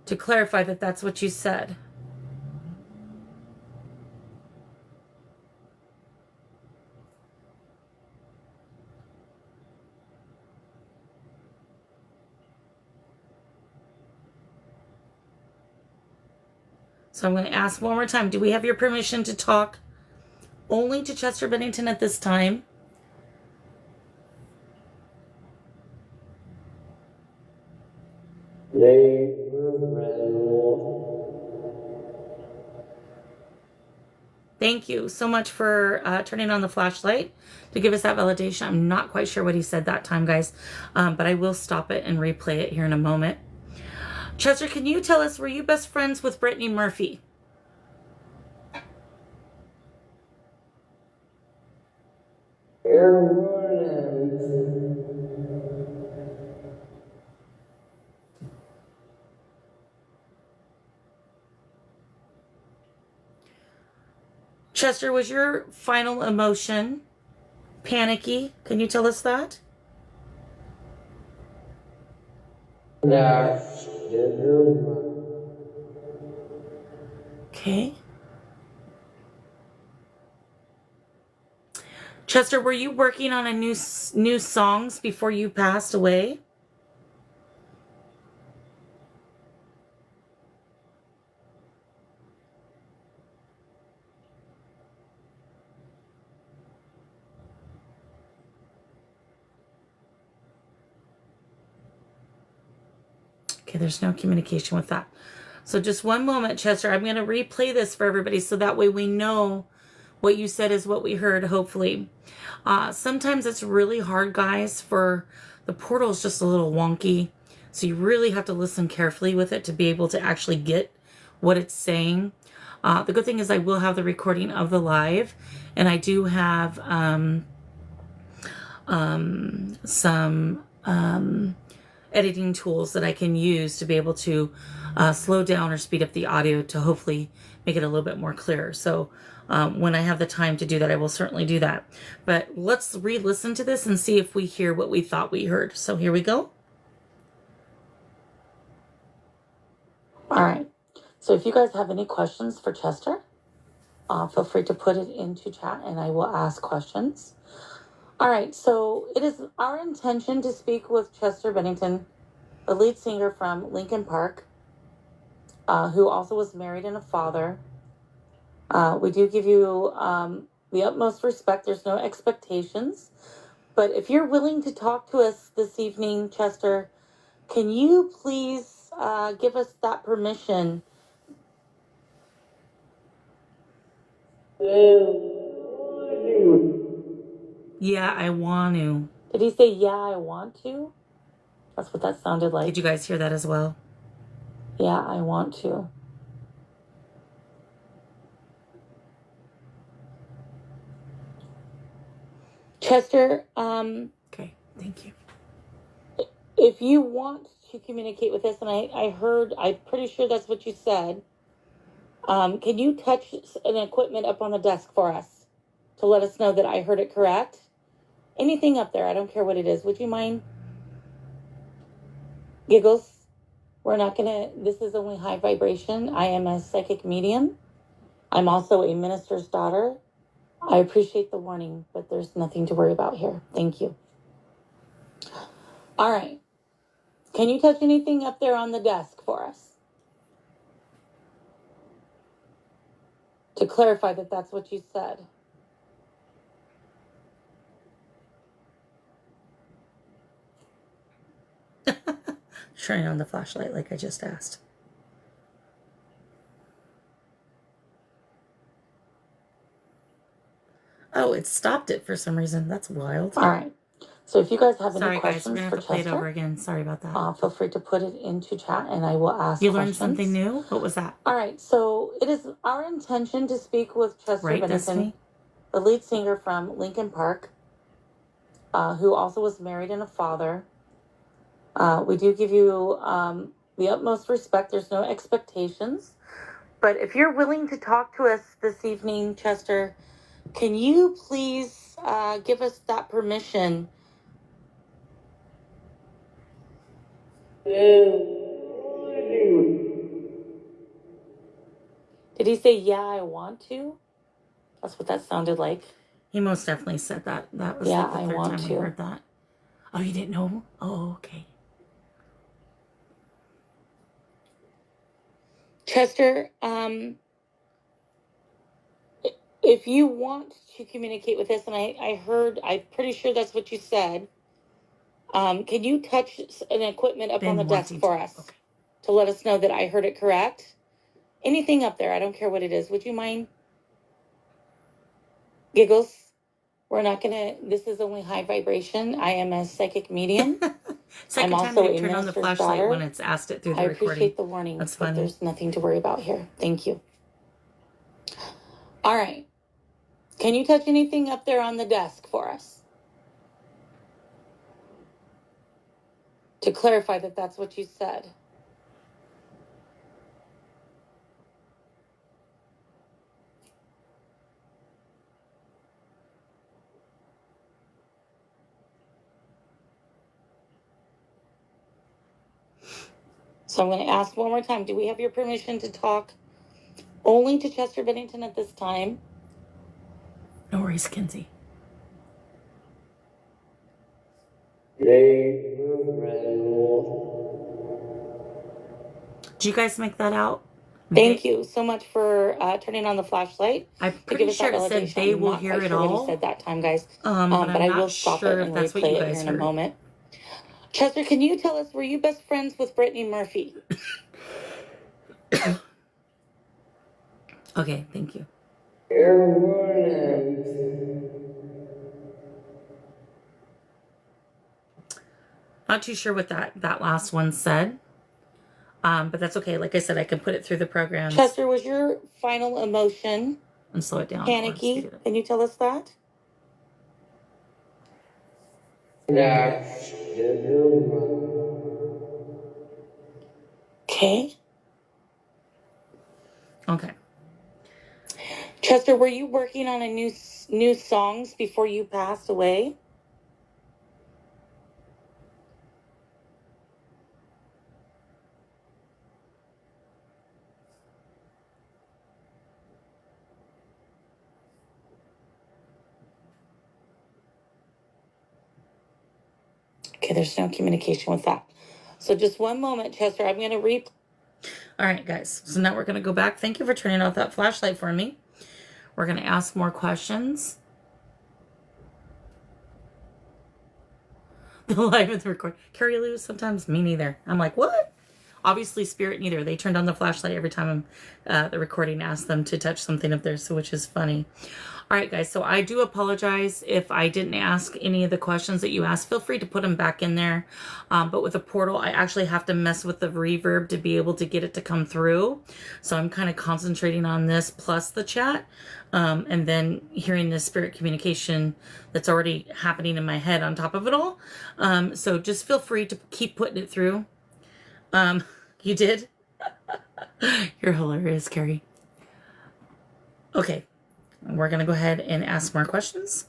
B: To clarify that that's what you said. So I'm going to ask one more time. Do we have your permission to talk only to Chester Bennington at this time? Thank you so much for turning on the flashlight to give us that validation. I'm not quite sure what he said that time, guys, but I will stop it and replay it here in a moment. Chester, can you tell us, were you best friends with Brittany Murphy? Chester, was your final emotion panicky? Can you tell us that? Okay. Chester, were you working on a new songs before you passed away? Okay, there's no communication with that. So just one moment, Chester. I'm going to replay this for everybody so that way we know what you said is what we heard, hopefully. Sometimes it's really hard, guys, for the portal is just a little wonky. So you really have to listen carefully with it to be able to actually get what it's saying. The good thing is I will have the recording of the live, and I do have some editing tools that I can use to be able to slow down or speed up the audio to hopefully make it a little bit more clear. So when I have the time to do that, I will certainly do that. But let's re-listen to this and see if we hear what we thought we heard. So here we go. All right. So if you guys have any questions for Chester, feel free to put it into chat and I will ask questions. All right, so it is our intention to speak with Chester Bennington, the lead singer from Linkin Park, who also was married and a father. We do give you the utmost respect. There's no expectations. But if you're willing to talk to us this evening, Chester, can you please give us that permission? Yeah, I want to. Did he say, yeah, I want to? That's what that sounded like. Did you guys hear that as well? Yeah, I want to. Chester, okay, thank you. If you want to communicate with us, and I'm pretty sure that's what you said, can you touch an equipment up on the desk for us to let us know that I heard it correct? Anything up there, I don't care what it is. Would you mind? Giggles? We're not gonna, this is only high vibration. I am a psychic medium. I'm also a minister's daughter. I appreciate the warning, but there's nothing to worry about here. Thank you. All right. Can you touch anything up there on the desk for us? To clarify that that's what you said. Turning on the flashlight like I just asked. Oh, it stopped it for some reason. That's wild.
H: All right. So if you guys have
B: Sorry,
H: any
B: guys. We're
H: questions
B: going to
H: for
B: have to play it over
H: Chester,
B: again. Sorry about that.
H: feel free to put it into chat and I will ask
B: You
H: questions.
B: learned something new? What was that?
H: All right. So it is our intention to speak with Chester
B: Right,
H: Bennington,
B: Destiny?
H: the lead singer from Linkin Park, who also was married and a father. We do give you the utmost respect. There's no expectations. But if you're willing to talk to us this evening, Chester, can you please give us that permission? Did he say, yeah, I want to? That's what that sounded like.
B: He most definitely said that. That was
H: Yeah,
B: like the
H: I
B: third
H: want
B: time
H: to.
B: we heard that. Oh, you didn't know? Oh, okay.
H: Chester, if you want to communicate with us, and I'm pretty sure that's what you said, can you touch an equipment up on the desk for us to let us know that I heard it correct? Anything up there, I don't care what it is. Would you mind? Giggles? We're not gonna, this is only high vibration. I am a psychic medium.
B: Second
H: I'm
B: time
H: also
B: they
H: a
B: turned on the
H: minister's
B: flashlight
H: daughter.
B: when it's asked it through the
H: I
B: recording.
H: appreciate the warning.
B: That's
H: but
B: funny.
H: there's nothing to worry about here. Thank you. All right. Can you touch anything up there on the desk for us? To clarify that that's what you said. So I'm going to ask one more time. Do we have your permission to talk only to Chester Bennington at this time?
B: No worries, Kinsey.
I: Did
B: you guys make that out?
H: Thank you so much for turning on the flashlight.
B: I'm pretty sure it said they will hear it all.
H: What he said that time, guys.
B: But
H: I will stop it and replay it here in a moment. Chester, can you tell us, were you best friends with Brittany Murphy?
B: Okay, thank you. Not too sure what that last one said. But that's okay. Like I said, I can put it through the program.
H: Chester, was your final emotion
B: and slow it down?
H: Panicky? Can you tell us that? Okay.
B: Okay.
H: Chester, were you working on a new songs before you passed away? Okay, there's no communication with that. So just one moment, Chester. I'm going to replay.
B: All right, guys. So now we're going to go back. Thank you for turning off that flashlight for me. We're going to ask more questions. The live and the record. Carrie Lou, sometimes me neither. I'm like, what? Obviously, Spirit neither. They turned on the flashlight every time the recording asked them to touch something up there, so which is funny. All right, guys, so I do apologize if I didn't ask any of the questions that you asked. Feel free to put them back in there. But with the portal, I actually have to mess with the reverb to be able to get it to come through. So I'm kind of concentrating on this plus the chat. And then hearing the spirit communication that's already happening in my head on top of it all. So just feel free to keep putting it through. You did? You're hilarious, Carrie. Okay. We're going to go ahead and ask more questions.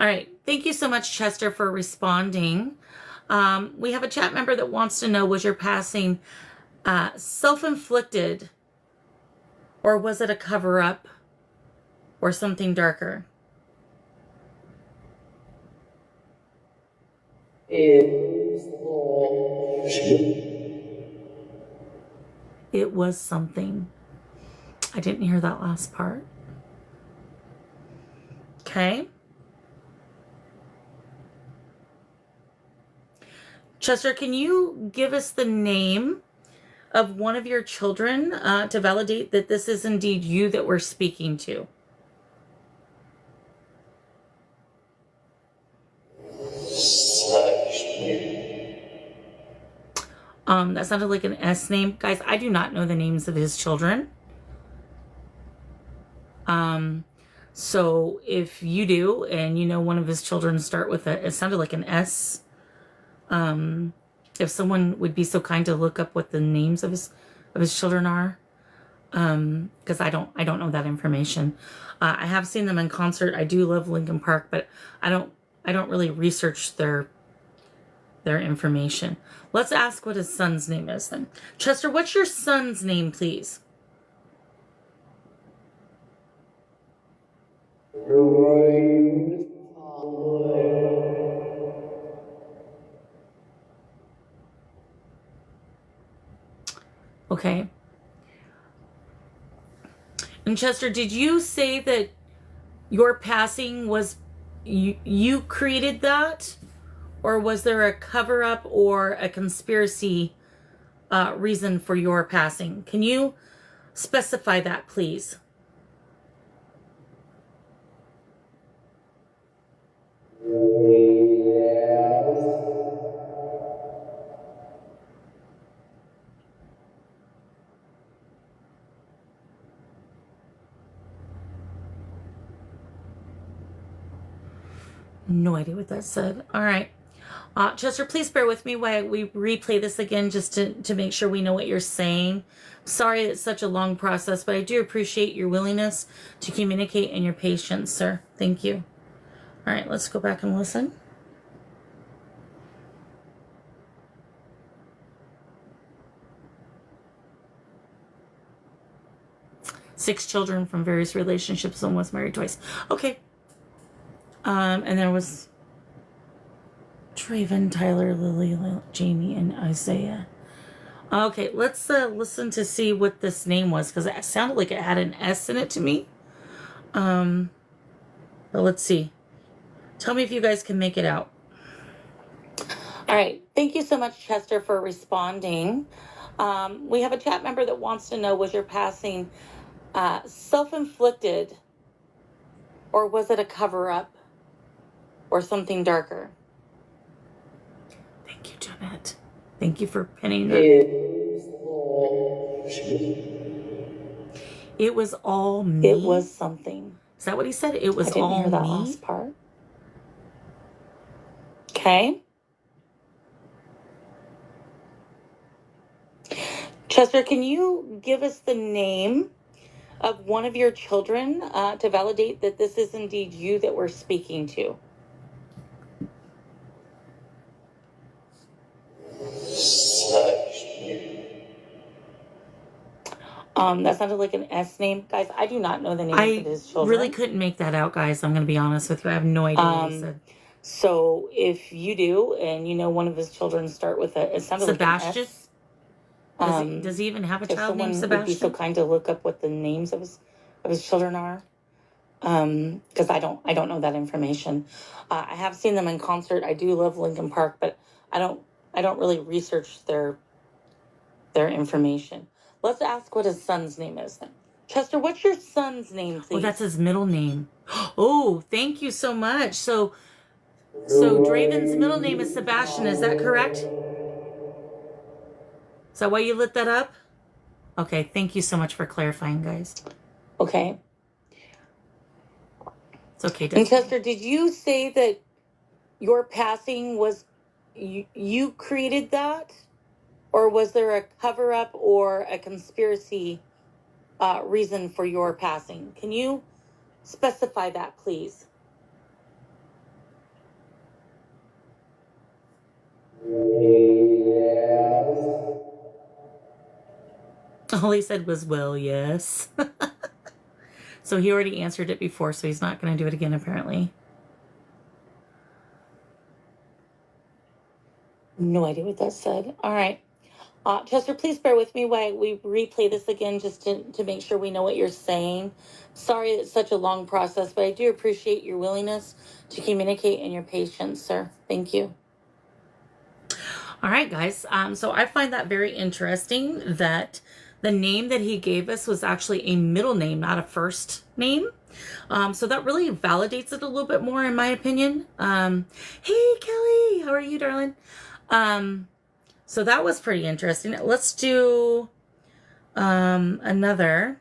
B: All right. Thank you so much, Chester, for responding. We have a chat member that wants to know, was your passing self-inflicted, or was it a cover-up or something darker? It was something. I didn't hear that last part. Okay. Chester, can you give us the name of one of your children to validate that this is indeed you that we're speaking to? That sounded like an S name. Guys, I do not know the names of his children. So if you do, and you know one of his children start with it sounded like an S. If someone would be so kind to look up what the names of his children are. Because I don't know that information. I have seen them in concert. I do love Linkin Park, but I don't really research their information. Let's ask what his son's name is then. Chester, what's your son's name, please? Okay. And Chester, did you say that your passing was you created that? Or was there a cover-up or a conspiracy reason for your passing? Can you specify that, please? No idea what that said. All right. Chester, please bear with me while we replay this again just to make sure we know what you're saying. Sorry it's such a long process, but I do appreciate your willingness to communicate and your patience, sir. Thank you. All right, let's go back and listen. Six children from various relationships and was married twice. Okay. And there was Traven, Tyler, Lily, Jamie, and Isaiah. Okay, let's listen to see what this name was, because it sounded like it had an S in it to me. But let's see. Tell me if you guys can make it out.
H: All right. Thank you so much, Chester, for responding. We have a chat member that wants to know, was your passing self-inflicted, or was it a cover-up or something darker?
B: Thank you, Jeanette. Thank you for pinning it. It was all me.
H: It was something.
B: Is that what he said? It was
H: I didn't
B: all
H: hear that
B: me.
H: last part. Okay. Chester, can you give us the name of one of your children to validate that this is indeed you that we're speaking to? That sounded like an S name. Guys, I do not know the names of his children.
B: I really couldn't make that out, guys. I'm going to be honest with you. I have no idea what he said.
H: So if you do, and you know one of his children start with it sounded
B: Sebastian?
H: like an S.
B: Does he even have a child named
H: If
B: Sebastian?
H: someone would be so kind to look up what the names of his children are, because I don't know that information. I have seen them in concert. I do love Linkin Park, but I don't really research their information. Let's ask what his son's name is then. Chester, what's your son's name, please?
B: Oh, that's his middle name. Oh, thank you so much. So Draven's middle name is Sebastian. Is that correct? Is that why you lit that up? Okay, thank you so much for clarifying, guys.
H: Okay.
B: It's okay.
H: And Chester, did you say that your passing was you created that? Or was there a cover-up or a conspiracy reason for your passing? Can you specify that, please?
B: All he said was, well, yes. So he already answered it before, so he's not going to do it again, apparently.
H: No idea what that said. All right. Chester, please bear with me while we replay this again just to make sure we know what you're saying. Sorry it's such a long process, but I do appreciate your willingness to communicate and your patience, sir. Thank you.
B: All right, guys. So I find that very interesting that the name that he gave us was actually a middle name, not a first name. So that really validates it a little bit more, in my opinion. Hey, Kelly, how are you, darling? So that was pretty interesting. Let's do another.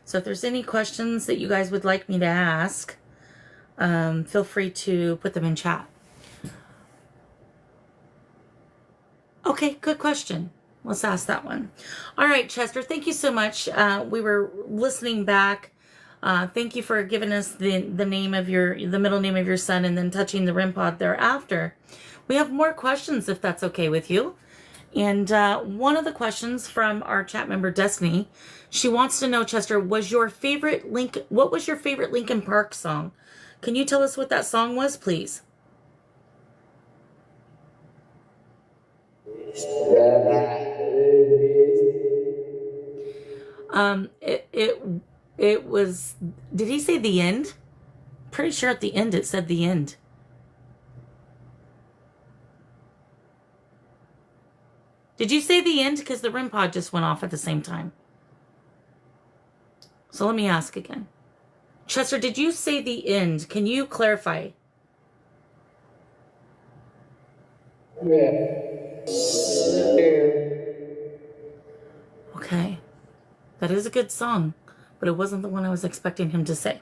B: So if there's any questions that you guys would like me to ask, feel free to put them in chat. Okay, good question. Let's ask that one. All right, Chester, thank you so much. We were listening back. Thank you for giving us the name of the middle name of your son and then touching the REM pod thereafter. We have more questions if that's okay with you. And one of the questions from our chat member, Destiny, she wants to know, Chester, what was your favorite Linkin Park song? Can you tell us what that song was, please? It was, did he say the end? Pretty sure at the end it said the end. Did you say the end? Because the REM pod just went off at the same time. So let me ask again. Chester, did you say the end? Can you clarify? Okay. That is a good song, but it wasn't the one I was expecting him to say.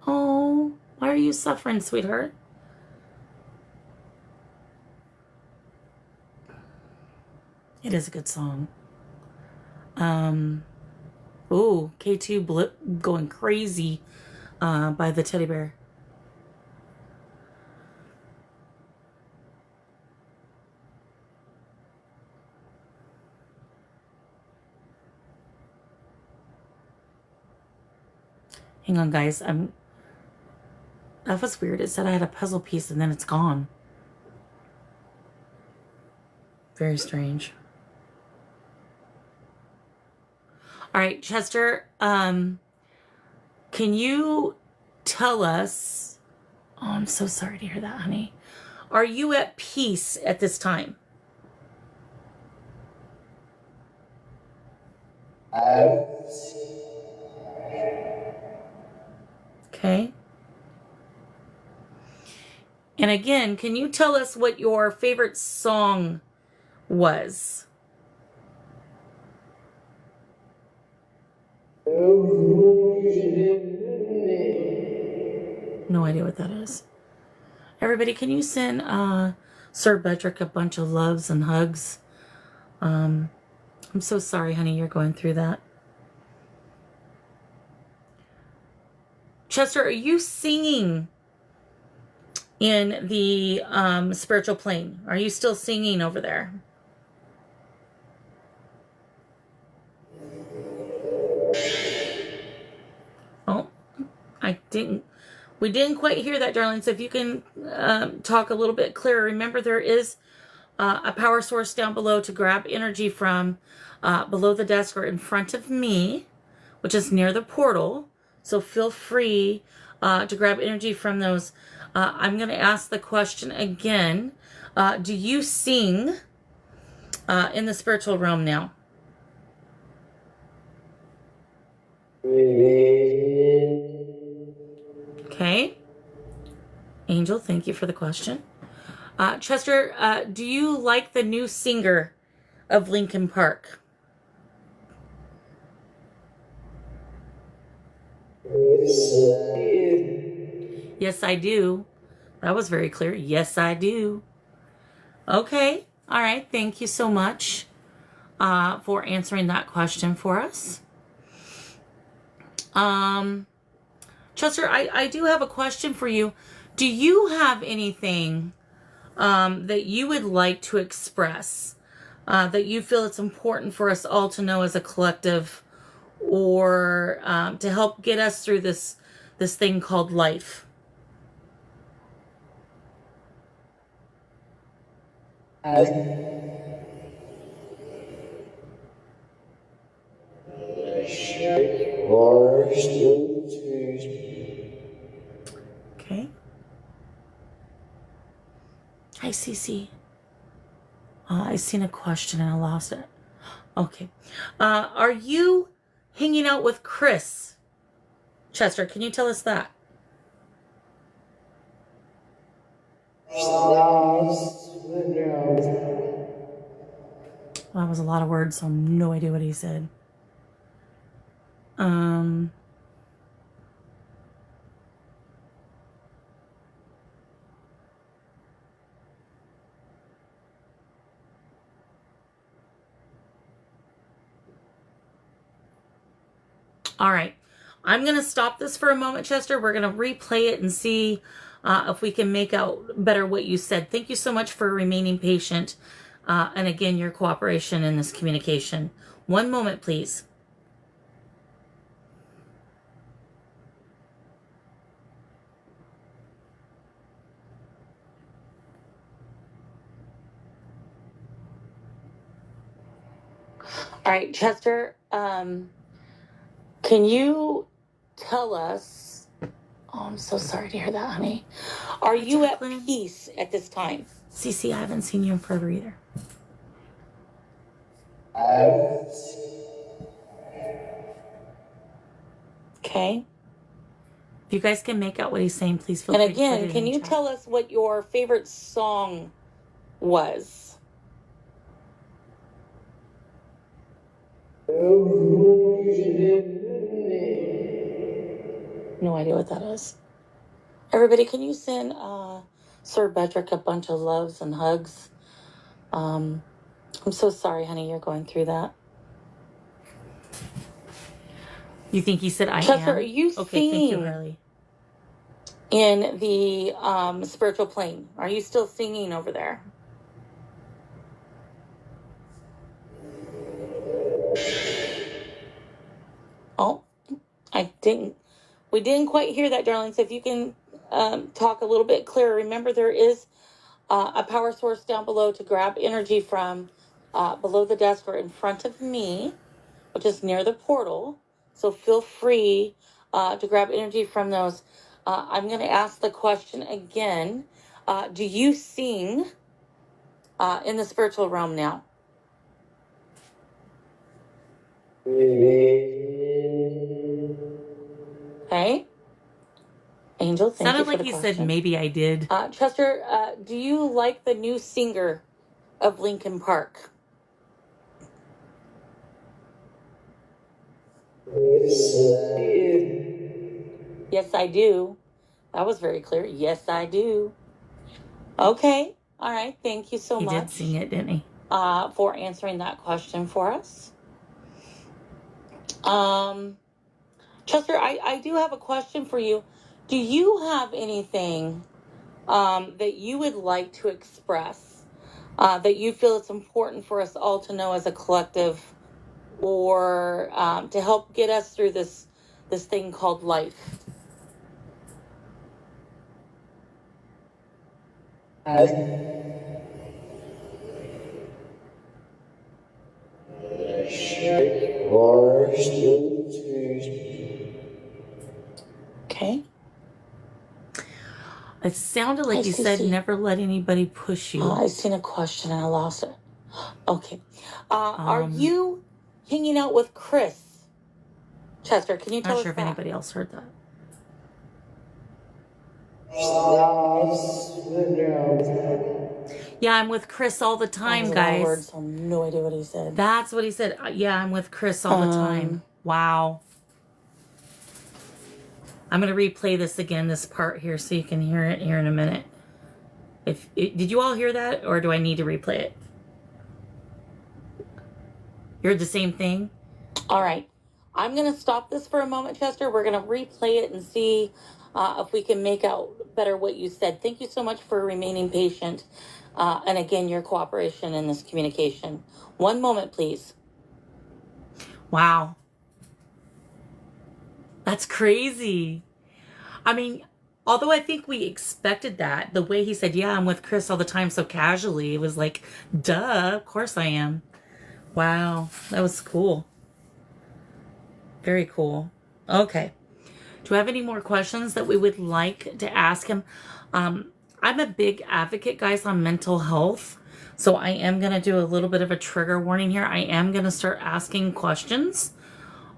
B: Oh, why are you suffering, sweetheart? It is a good song. Oh, K2 Blip going crazy by the teddy bear. Hang on, guys. That was weird. It said I had a puzzle piece and then it's gone. Very strange. All right, Chester, can you tell us... Oh, I'm so sorry to hear that, honey. Are you at peace at this time? Okay. And again, can you tell us what your favorite song was? No idea what that is. Everybody, can you send Sir Bedrick a bunch of loves and hugs? I'm so sorry, honey, you're going through that. Chester, are you singing in the spiritual plane? Are you still singing over there? Oh, we didn't quite hear that, darling. So if you can talk a little bit clearer. Remember, there is a power source down below to grab energy from below the desk or in front of me, which is near the portal. So feel free to grab energy from those. I'm going to ask the question again. Do you sing in the spiritual realm now? Okay. Angel, thank you for the question. Chester, do you like the new singer of Linkin Park? Yes, I do. That was very clear. Yes, I do. Okay. All right. Thank you so much for answering that question for us. Chester, I do have a question for you. Do you have anything that you would like to express that you feel it's important for us all to know as a collective, or to help get us through this thing called life? Okay. Hi, Cece. I seen a question and I lost it. Okay. Are you hanging out with Chris? Chester, can you tell us that? That was a lot of words, so I have no idea what he said. All right. I'm going to stop this for a moment, Chester. We're going to replay it and see if we can make out better what you said. Thank you so much for remaining patient. And again, your cooperation in this communication. One moment, please.
H: All right, Chester, can you tell us? Oh, I'm so sorry to hear that, honey. Are you at peace at this time?
B: Cece, I haven't seen you in forever either.
H: Okay.
B: If you guys can make out what he's saying, please feel free to put it in the chat.
H: And again, can you tell us what your favorite song was? No idea what that is. Everybody, can you send Sir Bedrick a bunch of loves and hugs? I'm so sorry, honey, you're going through that.
B: You think he said I
H: Chester,
B: am?
H: are you
B: okay, thank you,
H: singing
B: Harley.
H: in the spiritual plane? Are you still singing over there? Oh, we didn't quite hear that, darling. So if you can talk a little bit clearer. Remember, there is a power source down below to grab energy from below the desk or in front of me, which is near the portal. So feel free to grab energy from those. I'm going to ask the question again. Do you sing in the spiritual realm now? Okay. Angel, thank
B: Sounded
H: you for
B: like
H: the
B: he
H: question.
B: said maybe I did.
H: Chester, do you like the new singer of Linkin Park? Yes, I do. That was very clear. Yes, I do. Okay. All right. Thank you so much.
B: He did sing it, didn't he?
H: For answering that question for us. Chester, I do have a question for you. Do you have anything that you would like to express that you feel it's important for us all to know as a collective, or to help get us through this thing called life? Okay.
B: It sounded like you said never let anybody push you.
H: I seen a question and I lost it. Okay. Are you hanging out with Chris? Chester, can you tell us
B: Not sure if
H: that?
B: anybody else heard that. Yeah, I'm with Chris all the time, guys.
H: Words, I have no idea what he said.
B: That's what he said. Yeah, I'm with Chris all the time. Wow. I'm going to replay this again, this part here, so you can hear it here in a minute. Did you all hear that, or do I need to replay it? You heard the same thing?
H: All right. I'm going to stop this for a moment, Chester. We're going to replay it and see if we can make out better what you said. Thank you so much for remaining patient. And again, your cooperation in this communication. One moment, please.
B: Wow. That's crazy. I mean, although I think we expected that, the way he said, yeah, I'm with Chris all the time so casually, it was like, duh, of course I am. Wow, that was cool. Very cool. Okay. Do we have any more questions that we would like to ask him? I'm a big advocate, guys, on mental health. So I am going to do a little bit of a trigger warning here. I am going to start asking questions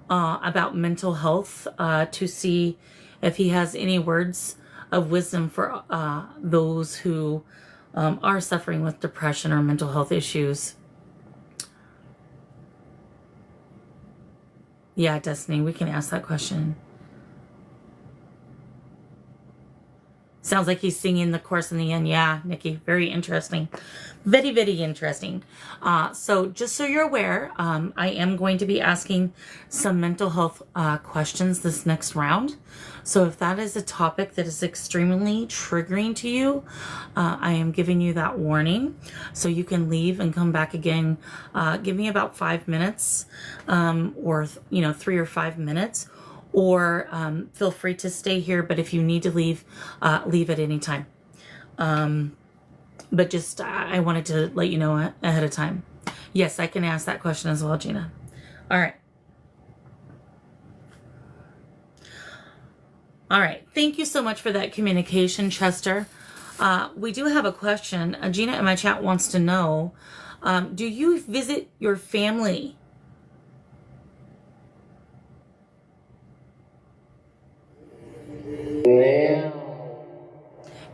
B: about mental health to see if he has any words of wisdom for those who are suffering with depression or mental health issues. Yeah, Destiny, we can ask that question. Sounds like he's singing the chorus in the end. Yeah, Nikki, very interesting. Very, very interesting. So just so you're aware, I am going to be asking some mental health questions this next round. So if that is a topic that is extremely triggering to you, I am giving you that warning. So you can leave and come back again. Give me about 5 minutes, or 3 or 5 minutes. Or feel free to stay here, but if you need to leave, leave at any time. But just, I wanted to let you know ahead of time. Yes, I can ask that question as well, Gina. All right. All right. Thank you so much for that communication, Chester. We do have a question. Gina in my chat wants to know, do you visit your family?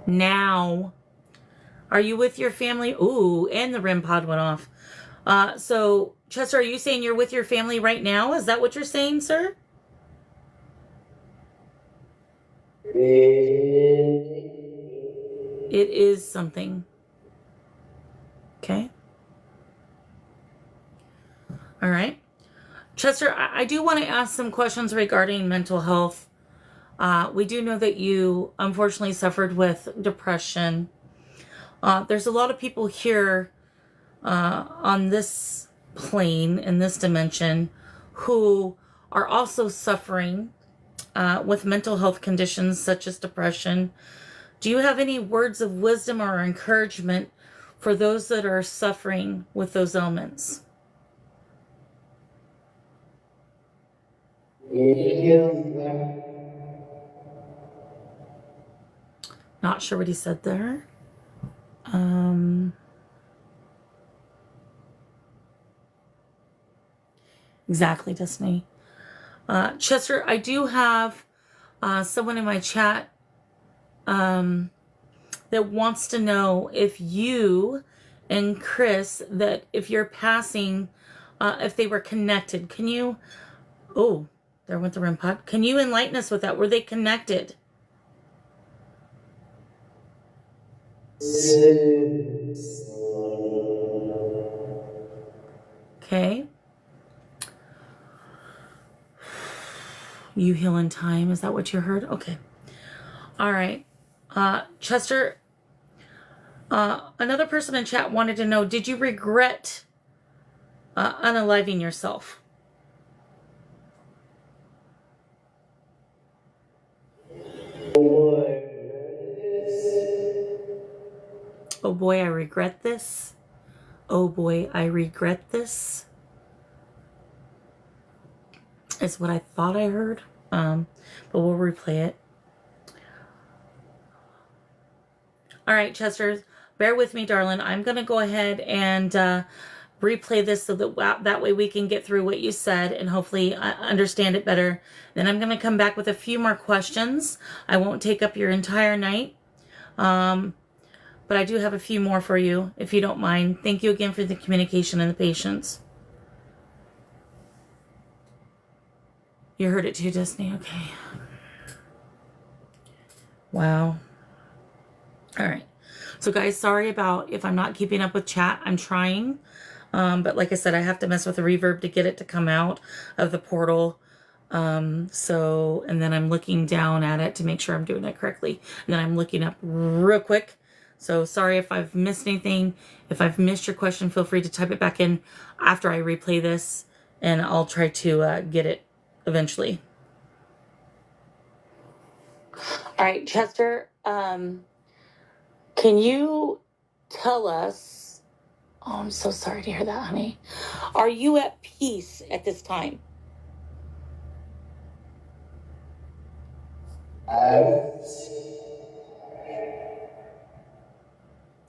B: Now, are you with your family? Ooh, and the REM pod went off. So, Chester, are you saying you're with your family right now? Is that what you're saying, sir? It is something. Okay. All right. Chester, I do want to ask some questions regarding mental health. We do know that you unfortunately suffered with depression. There's a lot of people here on this plane, in this dimension, who are also suffering with mental health conditions such as depression. Do you have any words of wisdom or encouragement for those that are suffering with those ailments? Not sure what he said there. Exactly, Destiny. Chester, I do have someone in my chat that wants to know if you and Chris, that if you're passing, if they were connected. Can you, oh, there went the REM pod. Can you enlighten us with that? Were they connected? Okay. You heal in time. Is that what you heard? Okay. All right. Chester, another person in chat wanted to know, did you regret unaliving yourself? Oh boy, I regret this. Oh boy, I regret this. Is what I thought I heard. But we'll replay it. All right, Chester, bear with me, darling. I'm going to go ahead and replay this so that way we can get through what you said and hopefully understand it better. Then I'm going to come back with a few more questions. I won't take up your entire night. But I do have a few more for you, if you don't mind. Thank you again for the communication and the patience. You heard it too, Destiny? Okay. Wow. All right. So guys, sorry about if I'm not keeping up with chat. I'm trying. But like I said, I have to mess with the reverb to get it to come out of the portal. And then I'm looking down at it to make sure I'm doing it correctly. And then I'm looking up real quick. So sorry if I've missed anything. If I've missed your question, feel free to type it back in after I replay this, and I'll try to get it eventually. All right, Chester, can you tell us, oh, I'm so sorry to hear that, honey. Are you at peace at this time?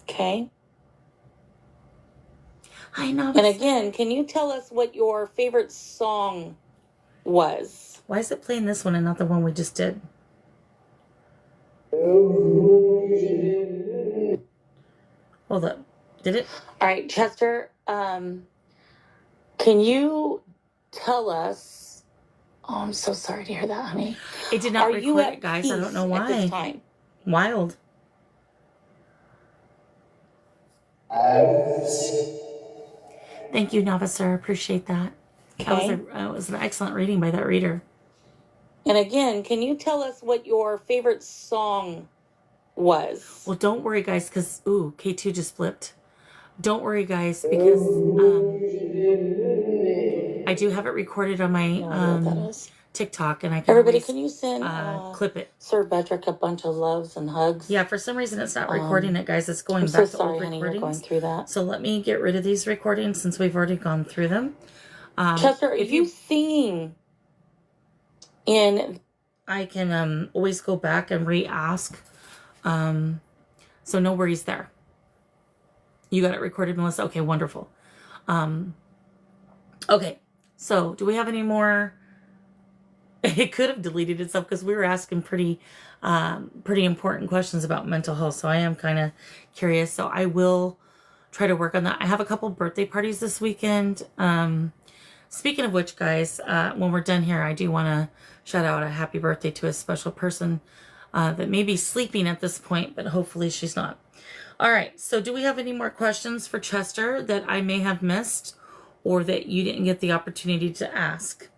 B: Okay. I know. And again, can you tell us what your favorite song was? Why is it playing this one and not the one we just did? Hold up. Did it?
H: All right, Chester, can you tell us? Oh, I'm so sorry to hear that, honey.
B: It did not
H: Are you
B: record
H: at
B: it, guys. I don't know
H: peace at this
B: why.
H: time?
B: Wild. Thank you, Nava Sir. Appreciate that.
H: Okay.
B: That was an excellent reading by that reader.
H: And again, can you tell us what your favorite song was?
B: Well, don't worry, guys, because, ooh, K2 just flipped. Don't worry, guys, because I do have it recorded on my TikTok, and I can
H: Everybody,
B: always,
H: can you send
B: clip it.
H: Sir Bedrick a bunch of loves and hugs?
B: Yeah, for some reason it's not recording it, guys. It's going
H: I'm
B: back
H: so
B: to
H: sorry,
B: old
H: honey,
B: recordings.
H: you're going through that.
B: So let me get rid of these recordings since we've already gone through them.
H: Chester, are you singing in?
B: I can always go back and re-ask. So no worries there. You got it recorded, Melissa? Okay, wonderful. Okay, so do we have any more? It could have deleted itself because we were asking pretty important questions about mental health. So I am kind of curious. So I will try to work on that. I have a couple birthday parties this weekend. Speaking of which, guys, when we're done here, I do want to shout out a happy birthday to a special person that may be sleeping at this point, but hopefully she's not. All right, so do we have any more questions for Chester that I may have missed or that you didn't get the opportunity to ask?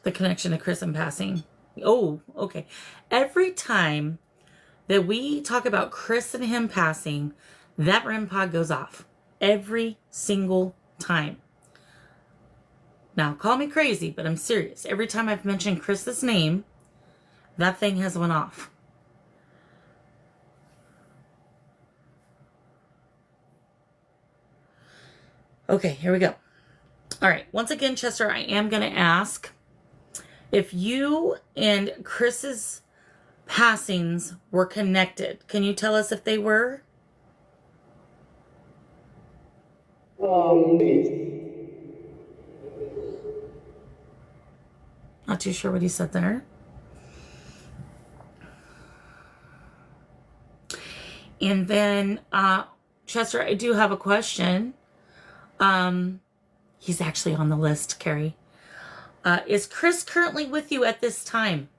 B: The connection to Chris and passing. Oh, okay. Every time that we talk about Chris and him passing, that REM pod goes off. Every single time. Now, call me crazy, but I'm serious. Every time I've mentioned Chris's name, that thing has went off. Okay, here we go. All right. Once again, Chester, I am going to ask if you and Chris's passings were connected. Can you tell us if they were? Not too sure what he said there. And then, Chester, I do have a question. He's actually on the list, Carrie. Is Chris currently with you at this time?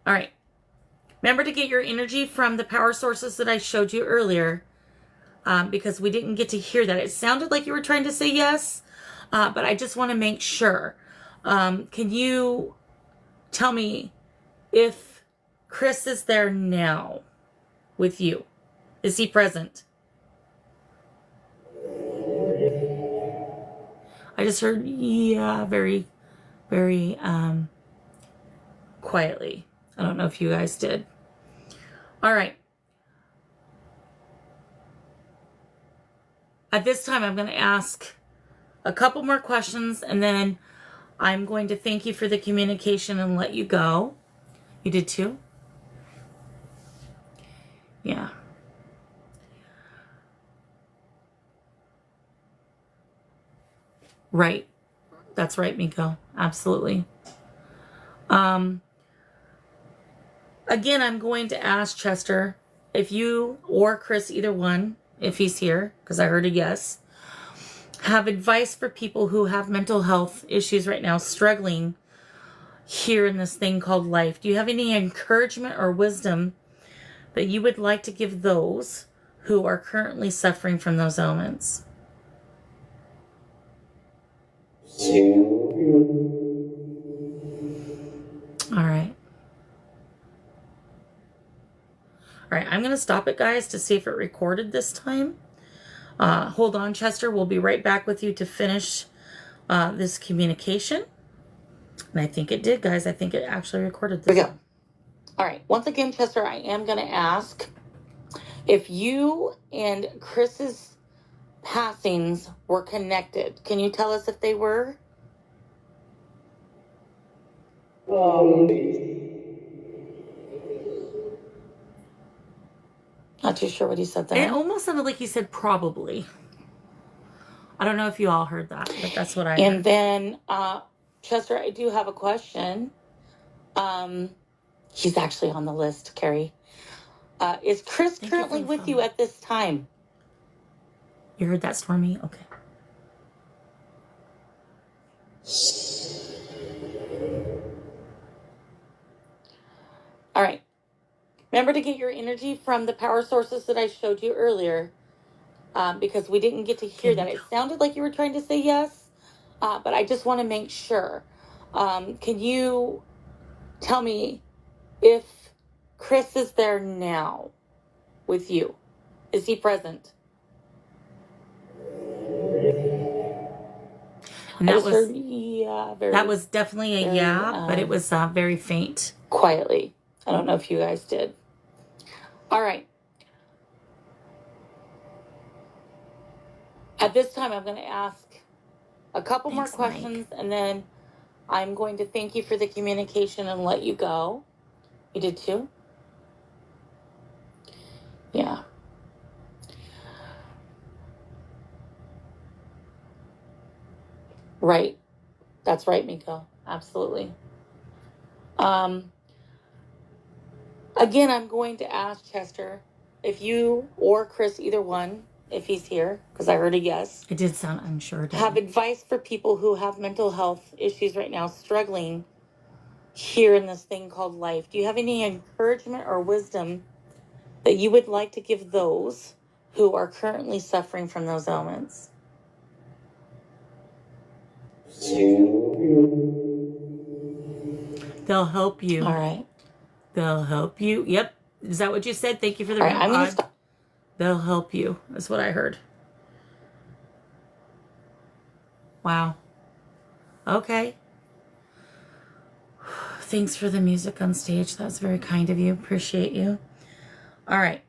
B: All right. Remember to get your energy from the power sources that I showed you earlier, because we didn't get to hear that. It sounded like you were trying to say yes, but I just want to make sure. Can you tell me if Chris is there now with you? Is he present? I just heard, yeah, very, very quietly. I don't know if you guys did. All right. At this time, I'm going to ask a couple more questions, and then I'm going to thank you for the communication and let you go. You did too? Yeah. Right. That's right, Miko. Absolutely. Again, I'm going to ask Chester if you or Chris, either one, if he's here, because I heard a yes, have advice for people who have mental health issues right now, struggling here in this thing called life. Do you have any encouragement or wisdom that you would like to give those who are currently suffering from those ailments? All right. All right, I'm going to stop it, guys, to see if it recorded this time. Hold on, Chester. We'll be right back with you to finish this communication. And I think it did, guys. I think it actually recorded this.
H: Here we go. All right. Once again, Chester, I am going to ask if you and Chris's passings were connected. Can you tell us if they were? Not too sure what he said
B: It
H: there.
B: almost sounded like he said probably. I don't know if you all heard that, but that's what I
H: And
B: heard.
H: then, Chester, I do have a question. He's actually on the list, Carrie. Is Chris
B: Thank you
H: currently
B: for the
H: with you
B: phone.
H: at this time?
B: You heard that, Stormy? Okay.
H: All right. Remember to get your energy from the power sources that I showed you earlier, because we didn't get to hear that. It sounded like you were trying to say yes, but I just want to make sure. Can you tell me if Chris is there now with you? Is he present?
B: And that was
H: heard, yeah,
B: that was definitely a
H: very,
B: yeah, but it was very faint.
H: quietly. I don't know if you guys did. All right. At this time, I'm going to ask a couple more
B: Thanks, Mike.
H: questions, and then I'm going to thank you for the communication and let you go. You did too? Yeah. Right. That's right, Miko. Absolutely. Again, I'm going to ask Chester if you or Chris, either one, if he's here, because I heard a yes,
B: It did sound unsure. didn't
H: have
B: it?
H: advice for people who have mental health issues right now, struggling here in this thing called life. Do you have any encouragement or wisdom that you would like to give those who are currently suffering from those ailments?
B: They'll help you.
H: All right.
B: They'll help you. Yep. Is that what you said? Thank you for the
H: All right,
B: REM
H: I'm going to
B: pod.
H: stop.
B: They'll help you. That's what I heard. Wow. Okay. Thanks for the music on stage. That's very kind of you. Appreciate you. All right.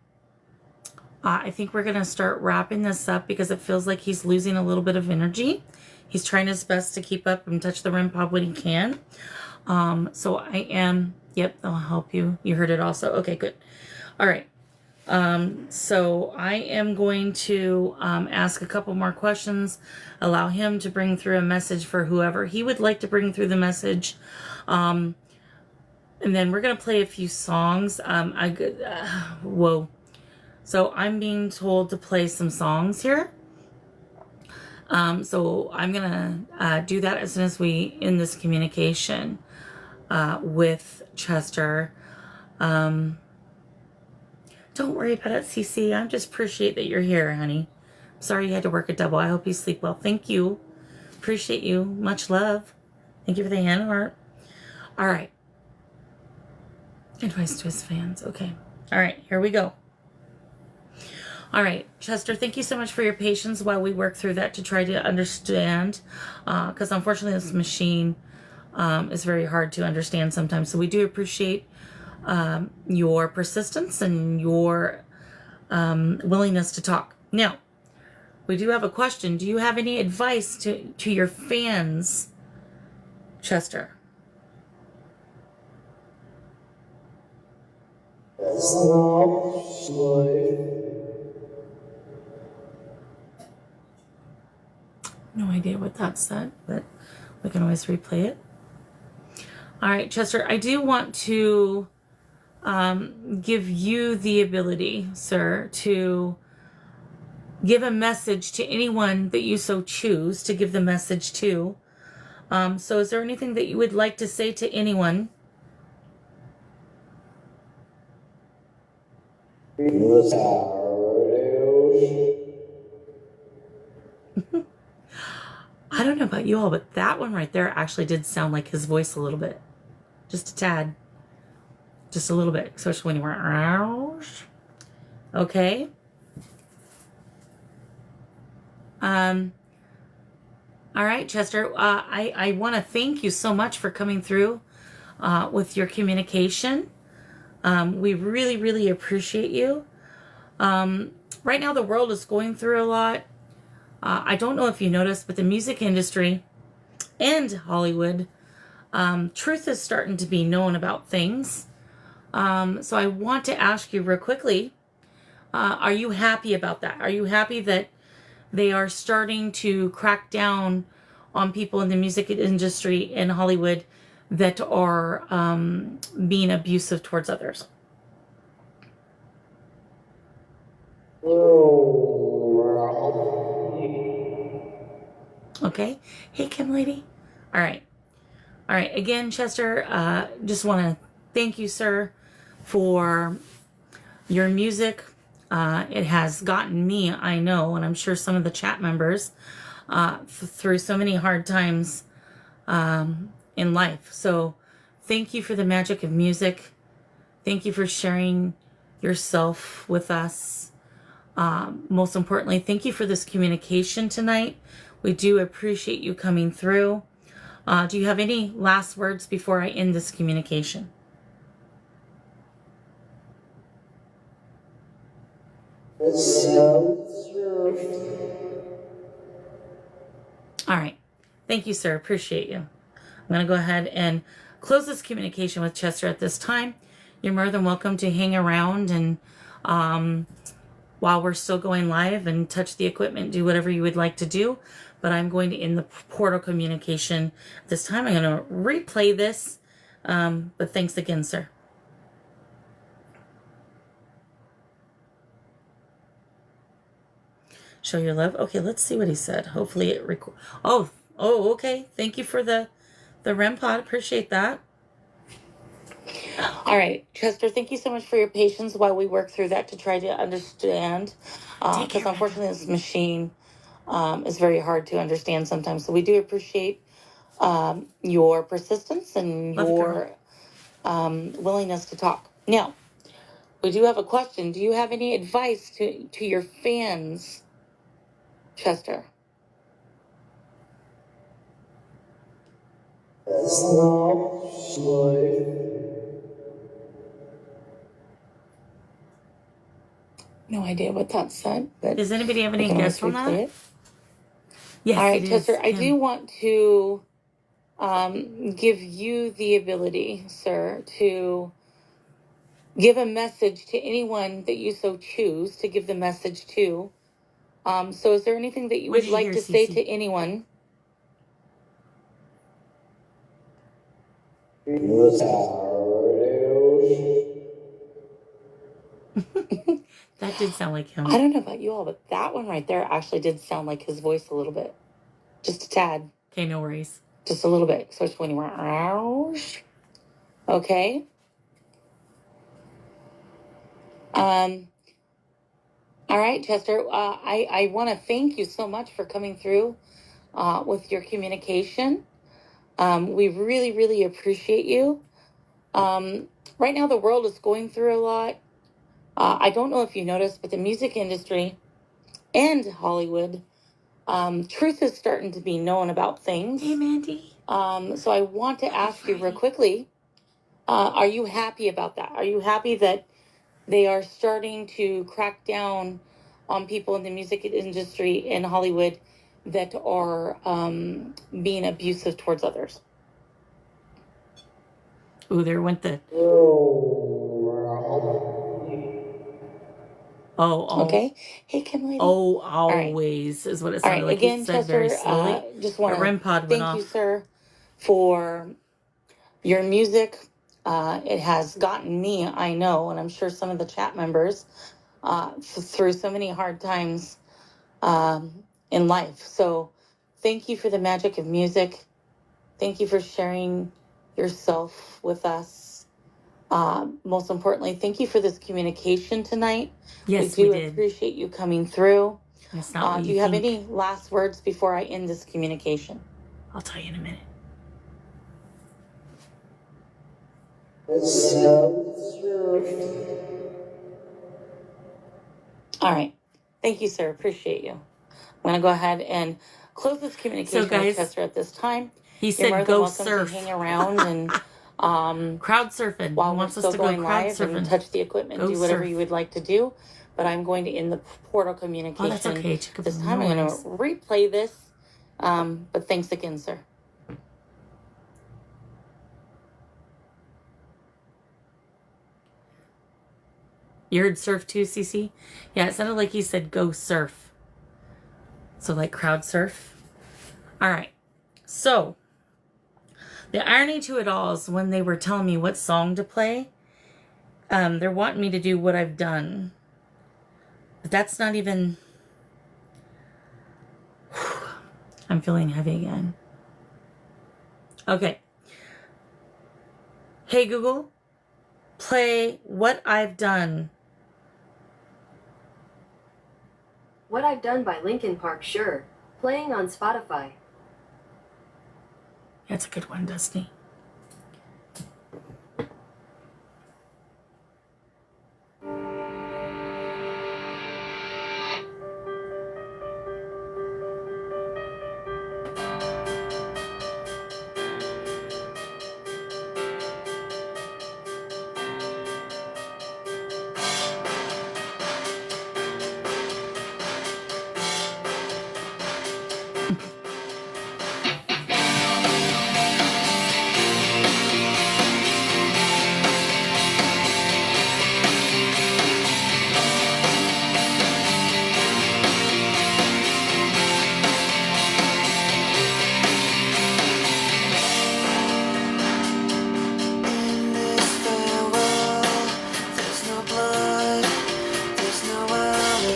B: I think we're going to start wrapping this up because it feels like he's losing a little bit of energy. He's trying his best to keep up and touch the REM pod when he can. So I am, yep, they'll help you. You heard it also. Okay, good. All right. So I am going to ask a couple more questions, allow him to bring through a message for whoever he would like to bring through the message. And then we're going to play a few songs. Whoa. So I'm being told to play some songs here. So I'm going to do that as soon as we end this communication with Chester. Don't worry about it, CC. I just appreciate that you're here, honey. Sorry you had to work a double. I hope you sleep well. Thank you. Appreciate you. Much love. Thank you for the hand art. All right. Advice to his fans. Okay. All right. Here we go. All right, Chester, thank you so much for your patience while we work through that to try to understand, because unfortunately this machine is very hard to understand sometimes. So we do appreciate your persistence and your willingness to talk. Now, we do have a question. Do you have any advice to your fans, Chester? No idea what that said, but we can always replay it. All right, Chester, I do want to give you the ability, sir, to give a message to anyone that you so choose to give the message to. So is there anything that you would like to say to anyone? I don't know about you all, but that one right there actually did sound like his voice a little bit. Just a tad. Just a little bit. Especially when you went, okay. All right, Chester. I want to thank you so much for coming through with your communication. We really, really appreciate you. Right now, the world is going through a lot. I don't know if you noticed, but the music industry and Hollywood truth is starting to be known about things. So I want to ask you real quickly, are you happy about that? Are you happy that they are starting to crack down on people in the music industry in Hollywood that are being abusive towards others? Okay. Hey, Kim lady. All right. All right. Again, Chester, just want to thank you, sir, for your music. It has gotten me, I know, and I'm sure some of the chat members, through so many hard times in life. So thank you for the magic of music. Thank you for sharing yourself with us. Most importantly, thank you for this communication tonight. We do appreciate you coming through. Do you have any last words before I end this communication? All right. Thank you, sir. Appreciate you. I'm going to go ahead and close this communication with Chester at this time. You're more than welcome to hang around and while we're still going live and touch the equipment, do whatever you would like to do. But I'm going to end the portal communication this time. I'm going to replay this. But thanks again, sir. Show your love. Okay, let's see what he said. Hopefully it Oh, okay. Thank you for the REM pod. Appreciate that. All right, Chester, thank you so much for your patience while we work through that to try to understand. Because unfortunately, this machine is very hard to understand sometimes. So we do appreciate your persistence and your willingness to talk. Now, we do have a question. Do you have any advice to your fans, Chester? No idea what that said. But does anybody have any guess on that?
H: It.
B: Yes.
H: All right, Chester, I do want to give you the ability, sir, to give a message to anyone that you so choose to give the message to. So is there anything that you would like to say to anyone?
B: That did sound like him.
H: I don't know about you all, but that one right there actually did sound like his voice a little bit. Just a tad.
B: Okay, no worries.
H: Just a little bit. So it's when you went, okay. All right, Chester. I want to thank you so much for coming through with your communication. We really, really appreciate you. Right now, the world is going through a lot. I don't know if you noticed, but the music industry and Hollywood, truth is starting to be known about things.
B: Hey, Mandy.
H: So I want to ask you real quickly, are you happy about that? Are you happy that they are starting to crack down on people in the music industry in Hollywood that are being abusive towards others?
B: Ooh, there went the... Oh.
H: Okay. Hey, Kim lady.
B: Oh, always right. Is what it sounded like.
H: Again,
B: it said
H: Chester,
B: very slowly.
H: Just want
B: REM pod
H: to
B: went
H: thank
B: off.
H: you, sir, for your music. It has gotten me, I know, and I'm sure some of the chat members, through so many hard times in life. So thank you for the magic of music. Thank you for sharing yourself with us. Most importantly, thank you for this communication tonight.
B: Yes,
H: we
B: we
H: do
B: did.
H: Appreciate you coming through.
B: That's not what
H: do you have any last words before I end this communication?
B: I'll tell you in a minute.
H: All right. Thank you, sir. Appreciate you. I'm going to go ahead and close this communication with Chester at this time.
B: He said go surf.
H: To hang around and
B: crowd surfing.
H: While
B: he
H: we're
B: wants
H: still
B: us to
H: going
B: go crowd
H: live
B: surfing.
H: And touch the equipment, do whatever you would like to do. But I'm going to end the portal communication.
B: Oh, that's okay.
H: This time I'm going to replay this. But thanks again, sir.
B: You heard surf too, Cece? Yeah, it sounded like he said go surf. So like crowd surf. All right. So the irony to it all is when they were telling me what song to play, they're wanting me to do What I've Done. But that's not even... I'm feeling heavy again. Okay. Hey Google, play What I've Done.
E: What I've Done by Linkin Park, sure. Playing on Spotify.
B: That's a good one, Dusty.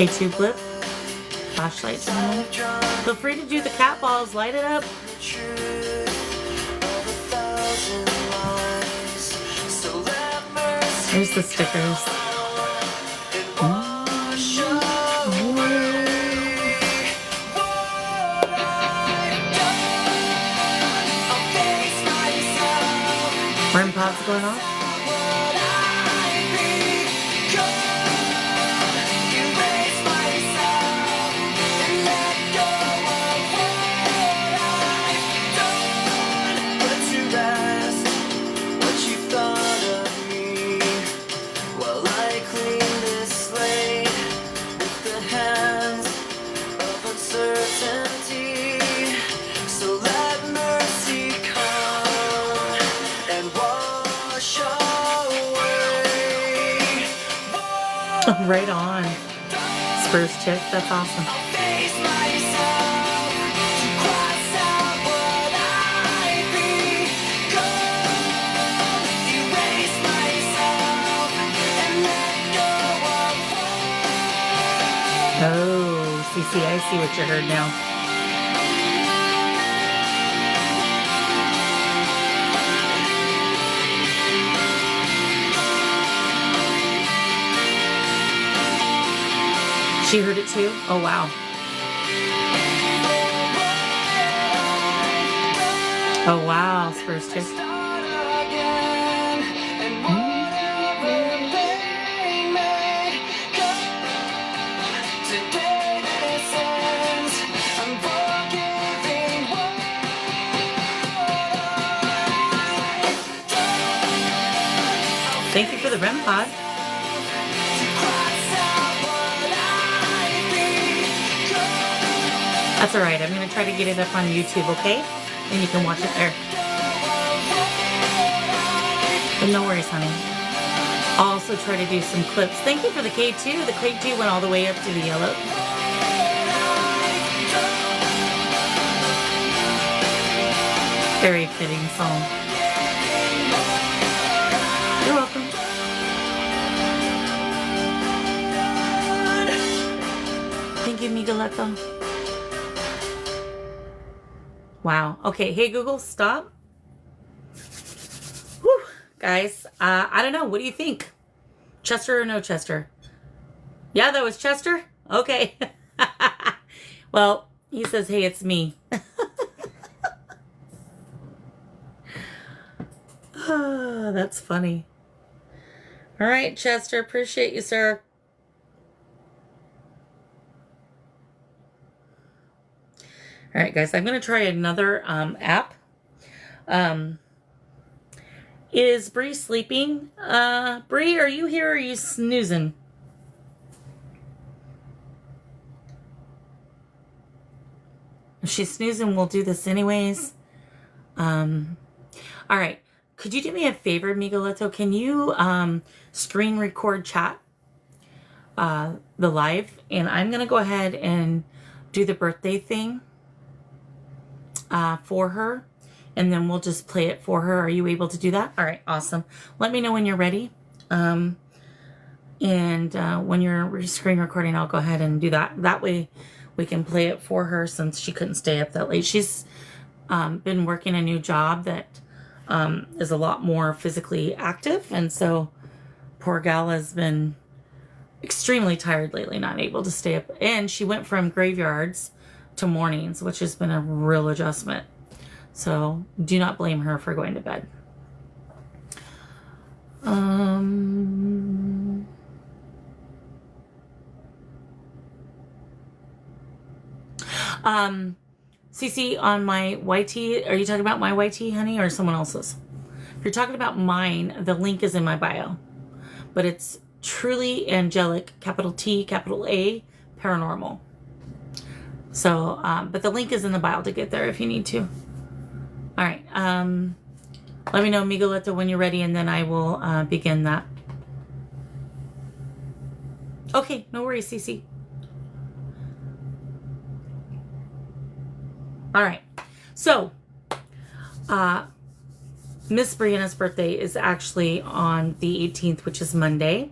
B: K2 blip. Flashlights on. Feel free to do the cat balls. Light it up. There's the stickers. REM pods going off. Right on. Spurs chick, that's awesome. Oh, CC, I see what you heard now. She heard it too? Oh, wow. Oh, wow. Spurs chick. Thank you for the REM pod. That's all right. I'm going to try to get it up on YouTube, okay? And you can watch it there. But no worries, honey. I'll also try to do some clips. Thank you for the K2. The K2 went all the way up to the yellow. Very fitting song. You're welcome. Thank you, Migueleto. Wow. Okay. Hey, Google, stop. Whew. Guys, I don't know. What do you think? Chester or no Chester? Yeah, that was Chester? Okay. Well, he says, hey, it's me. Oh, that's funny. All right, Chester. Appreciate you, sir. All right, guys, I'm going to try another app. Is Bree sleeping? Bree, are you here or are you snoozing? If she's snoozing, we'll do this anyways. All right. Could you do me a favor, Migueleto? Can you screen record chat the live, and I'm going to go ahead and do the birthday thing for her, and then we'll just play it for her. Are you able to do that? All right, awesome. Let me know when you're ready. And when you're screen recording, I'll go ahead and do that. That way we can play it for her since she couldn't stay up that late. She's been working a new job that is a lot more physically active, and so poor gal has been extremely tired lately, not able to stay up. And she went from graveyards to mornings, which has been a real adjustment. So do not blame her for going to bed. Cece, on my YT, are you talking about my YT, honey, or someone else's? If you're talking about mine, the link is in my bio. But it's Truly Angelic, capital T, capital A, Paranormal. So, but the link is in the bio to get there if you need to. All right. Let me know, Miguelito, when you're ready, and then I will begin that. Okay, no worries, Cece. All right. So, Miss Brianna's birthday is actually on the 18th, which is Monday.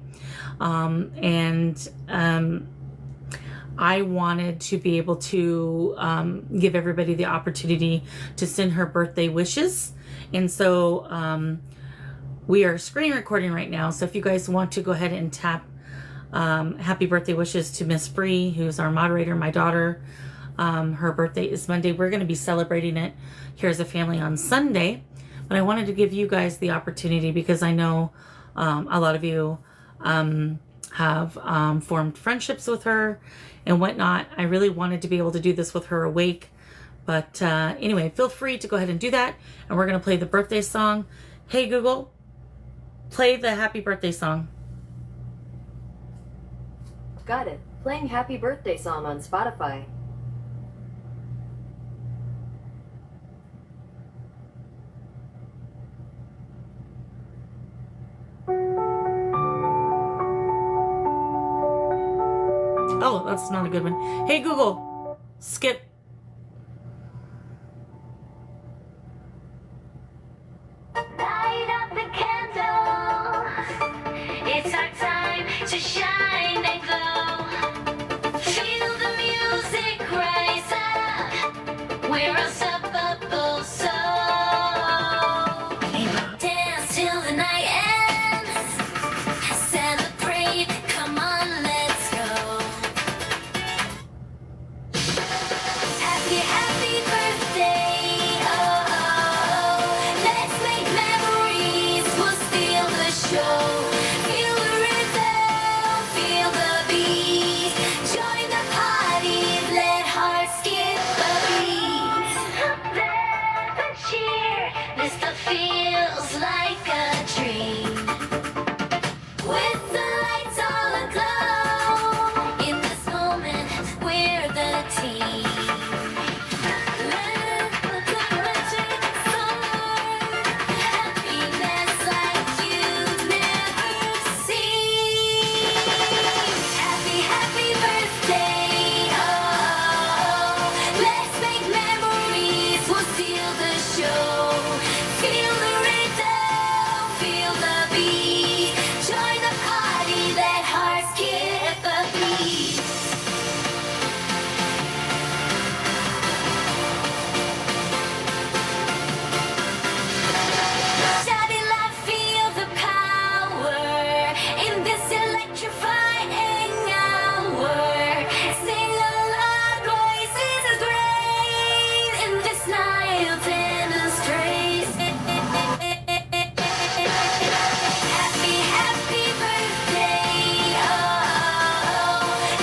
B: I wanted to be able to give everybody the opportunity to send her birthday wishes. And so we are screen recording right now. So if you guys want to go ahead and tap happy birthday wishes to Miss Bree, who's our moderator, my daughter. Her birthday is Monday. We're going to be celebrating it here as a family on Sunday. But I wanted to give you guys the opportunity because I know a lot of you have formed friendships with her and whatnot. I really wanted to be able to do this with her awake. But anyway, feel free to go ahead and do that. And we're going to play the birthday song. Hey, Google, play the happy birthday song.
E: Got it. Playing Happy Birthday song on Spotify.
B: Oh, that's not a good one. Hey, Google, skip.
I: Light up the candle. It's our time to shine and glow. Feel the music rise up. We're unstoppable, so dance till the night ends. Celebrate, come on, let's go. Happy birthday, oh, oh, oh. Let's make memories, we'll steal the show. Feel the rhythm, feel the beat. Join the party, let hearts skip a beat. Let the cheer, this stuff feels like a dream. With the lights all aglow, in this moment, we're the team. Let the magic soar, happiness like you've never seen. Happy birthday, oh, let's make memories, we'll steal the show. Feel the rhythm, feel the beat. Join the party, let hearts skip a beat. Shout it loud, feel the power in this electrifying hour. Sing along, voices is great in this night of demonstrates. Happy birthday, oh,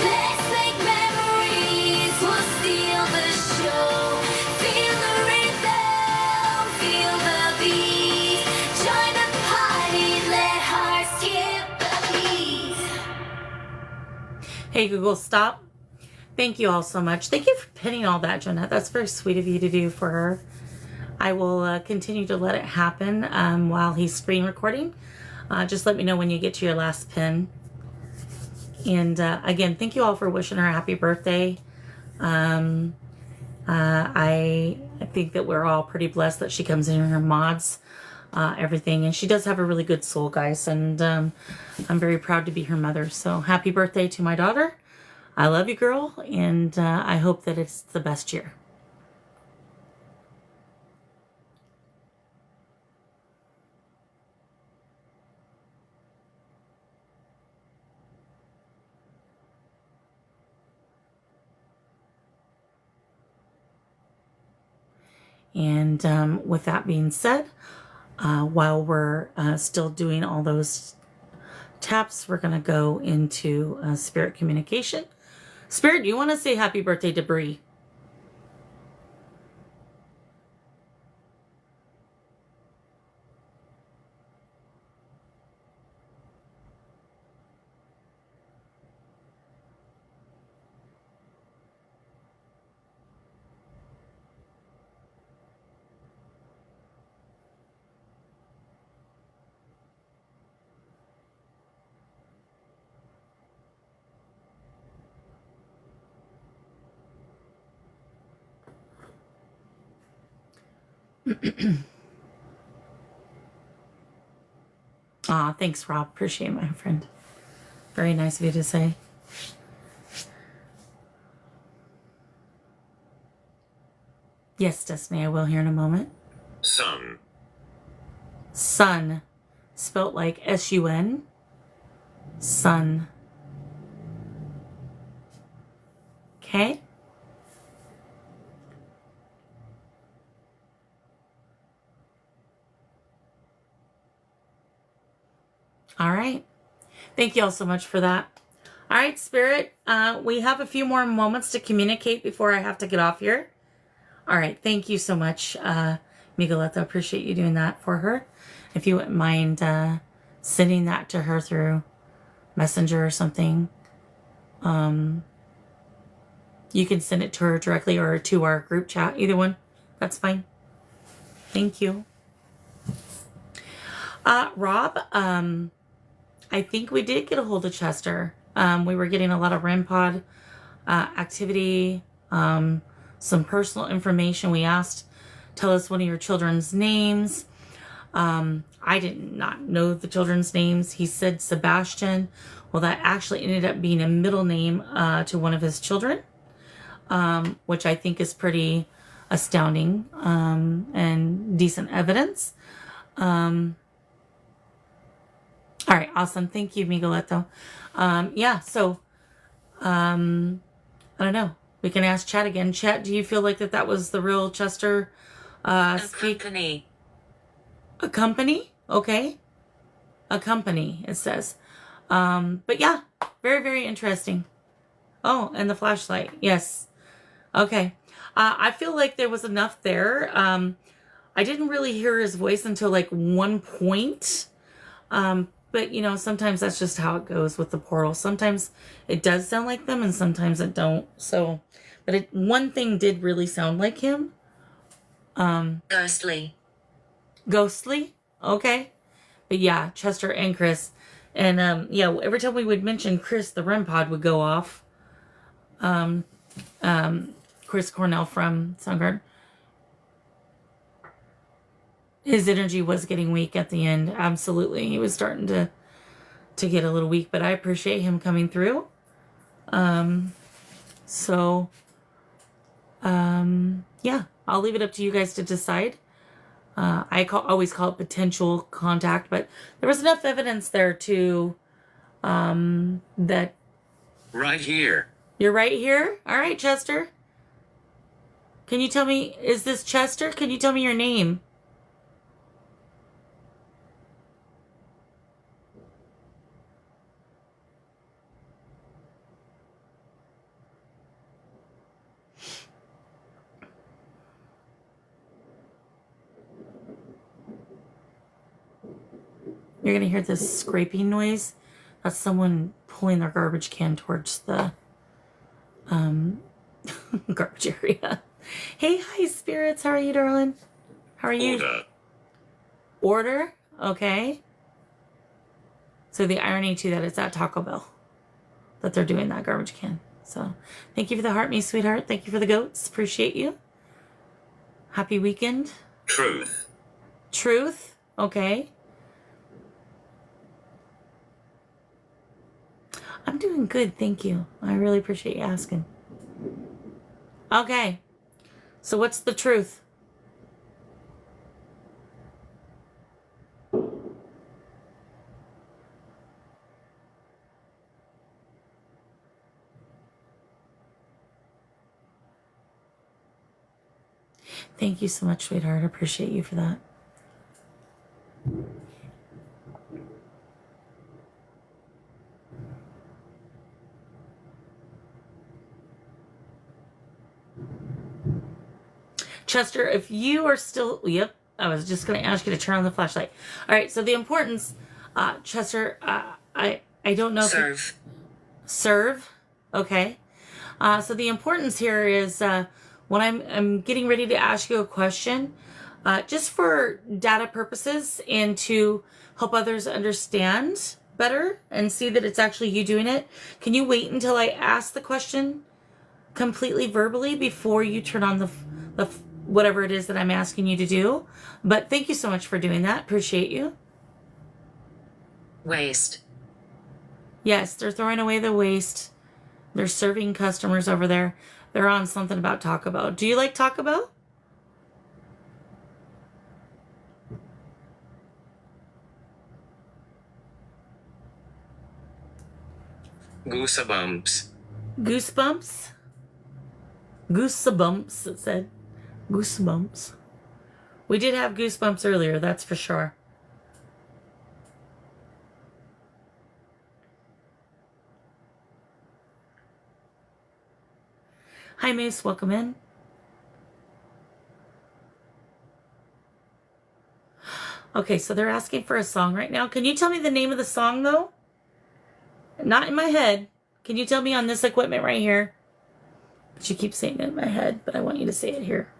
I: let's make memories, we'll steal the show. Feel the rhythm, feel the beat. Join the party, let hearts skip a beat.
B: Hey, Google, stop. Thank you all so much. Thank you for pinning all that, Jeanette. That's very sweet of you to do for her. I will continue to let it happen while he's screen recording. Just let me know when you get to your last pin. And again, thank you all for wishing her a happy birthday. I think that we're all pretty blessed that she comes in her mods, everything. And she does have a really good soul, guys. And I'm very proud to be her mother. So happy birthday to my daughter. I love you, girl. And I hope that it's the best year. And with that being said, while we're still doing all those taps, we're going to go into spirit communication. Spirit, do you want to say happy birthday to Bree? Aw, thanks, Rob. Appreciate it, my friend. Very nice of you to say. Yes, Destiny, I will here in a moment.
J: Sun.
B: Sun. Spelt like S-U-N. Sun. Okay? All right. Thank you all so much for that. All right, Spirit. We have a few more moments to communicate before I have to get off here. All right. Thank you so much, Miguelito. Appreciate you doing that for her. If you wouldn't mind sending that to her through Messenger or something. You can send it to her directly or to our group chat. Either one. That's fine. Thank you. Rob, I think we did get a hold of Chester. We were getting a lot of REM pod activity, some personal information. We asked, tell us one of your children's names. I did not know the children's names. He said Sebastian. Well, that actually ended up being a middle name to one of his children, which I think is pretty astounding and decent evidence. All right, awesome. Thank you, Miguelito. Yeah, so, I don't know. We can ask Chat again. Chat, do you feel like that was the real Chester? A company. A company? Okay. A company, it says. But yeah, very, very interesting. Oh, and the flashlight. Yes. Okay. I feel like there was enough there. I didn't really hear his voice until like one point. But, you know, sometimes that's just how it goes with the portal. Sometimes it does sound like them and sometimes it don't. So, but one thing did really sound like him.
K: Ghostly.
B: Ghostly? Okay. But yeah, Chester and Chris. And, yeah, every time we would mention Chris, the REM pod would go off. Chris Cornell from Soundgarden. His energy was getting weak at the end. Absolutely. He was starting to get a little weak, but I appreciate him coming through. Yeah, I'll leave it up to you guys to decide. I always call it potential contact, but there was enough evidence there to, that.
J: Right here.
B: You're right here? All right, Chester. Can you tell me, is this Chester? Can you tell me your name? You're going to hear this scraping noise. That's someone pulling their garbage can towards the garbage area. Hey, hi, spirits. How are you, darling? How are you? Order? Okay. So the irony to that is at Taco Bell. that they're doing that garbage can. So thank you for the heart, me sweetheart. Thank you for the goats. Appreciate you. Happy weekend.
J: Truth.
B: Truth. Okay. I'm doing good. Thank you. I really appreciate you asking. Okay. So what's the truth? Thank you so much, sweetheart. I appreciate you for that. Chester, if you are still... Yep, I was just going to ask you to turn on the flashlight. All right, so the importance... Chester, I don't know if...
J: Serve.
B: Serve? Okay. So the importance here is... when I'm getting ready to ask you a question, just for data purposes and to help others understand better and see that it's actually you doing it, can you wait until I ask the question completely verbally before you turn on the whatever it is that I'm asking you to do? But thank you so much for doing that. Appreciate you.
J: Waste.
B: Yes, they're throwing away the waste. They're serving customers over there. They're on something about Taco Bell. Do you like Taco Bell?
J: Goosebumps.
B: Goosebumps? Goosebumps, it said. Goosebumps. We did have goosebumps earlier, that's for sure. Hi, Mace. Welcome in. Okay, so they're asking for a song right now. Can you tell me the name of the song, though? Not in my head. Can you tell me on this equipment right here? She keeps saying it in my head, but I want you to say it here.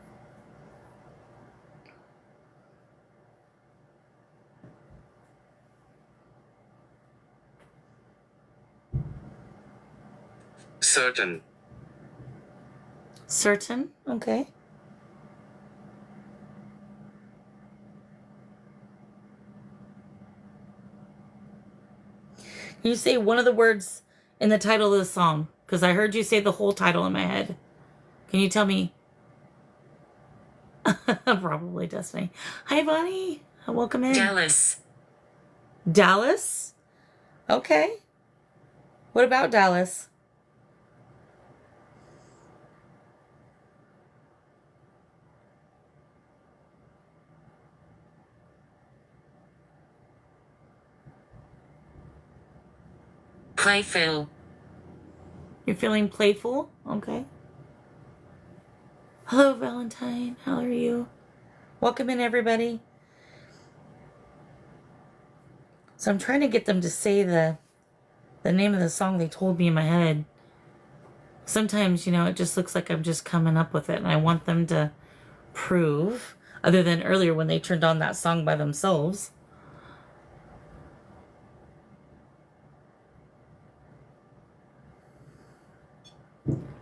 J: Certain.
B: Certain? Okay. Can you say one of the words in the title of the song? Because I heard you say the whole title in my head. Can you tell me? Probably Destiny. Hi, Bonnie. Welcome in.
J: Dallas.
B: Dallas? Okay. What about Dallas?
J: Playful.
B: You're feeling playful? Okay. Hello, Valentine. How are you? Welcome in, everybody. So I'm trying to get them to say the name of the song they told me in my head. Sometimes, you know, it just looks like I'm just coming up with it, and I want them to prove, other than earlier when they turned on that song by themselves.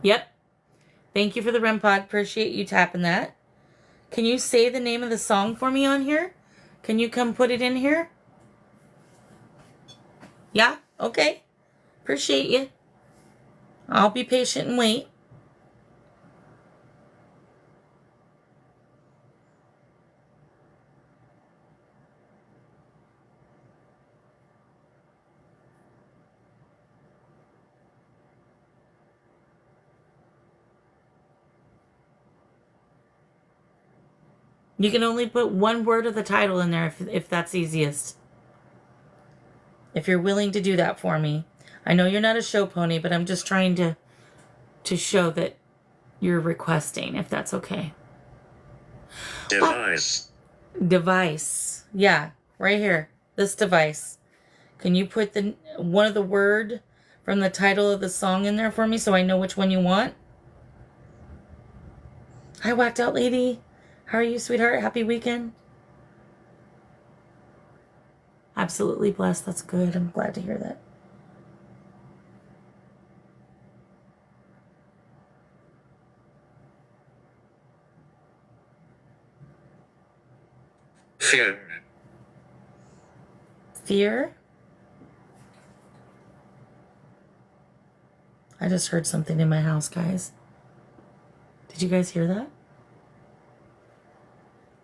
B: Yep. Thank you for the REM pod. Appreciate you tapping that. Can you say the name of the song for me on here? Can you come put it in here? Yeah? Okay. Appreciate you. I'll be patient and wait. You can only put one word of the title in there if that's easiest. If you're willing to do that for me. I know you're not a show pony, but I'm just trying to show that you're requesting, if that's okay.
J: Device.
B: Device. Yeah, right here. This device. Can you put one of the word from the title of the song in there for me so I know which one you want? Hi, Whacked Out Lady. How are you, sweetheart? Happy weekend? Absolutely blessed. That's good. I'm glad to hear that.
J: Fear.
B: Fear? I just heard something in my house, guys. Did you guys hear that?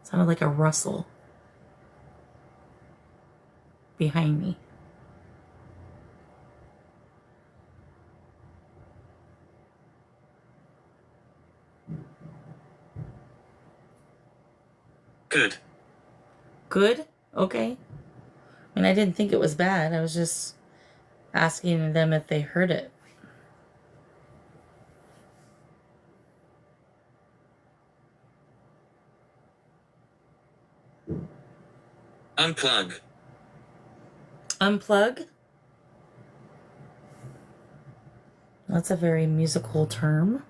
B: It sounded like a rustle behind me.
J: Good.
B: Good? Okay. I mean, I didn't think it was bad. I was just asking them if they heard it.
J: Unplug.
B: Unplug? That's a very musical term.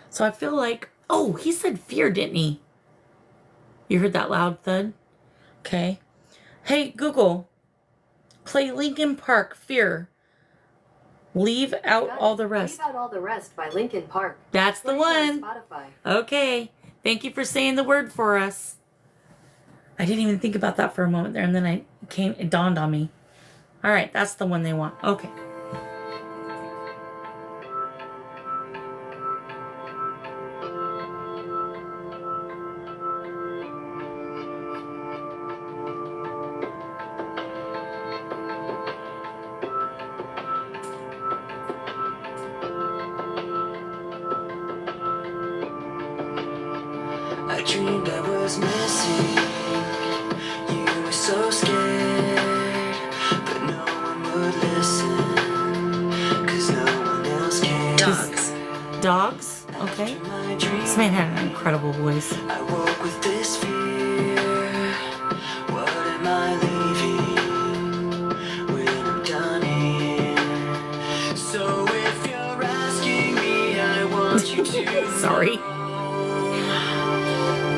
B: So I feel like, oh, he said fear, didn't he? You heard that loud thud? Okay. Hey, Google, play Linkin Park, Fear. Leave out all the rest.
E: Leave Out All the Rest by Linkin Park.
B: That's the one.
E: Spotify.
B: Okay. Thank you for saying the word for us. I didn't even think about that for a moment there, and then it dawned on me. All right, that's the one they want. Okay.
F: I dreamed I was missing. You were so scared, but no one would listen, 'cause no one else cared.
J: Dogs.
B: Dogs? Okay. This man had an incredible voice.
F: I woke with this fear. What am I leaving when I'm done here? So if you're asking me, I want you to
B: Sorry.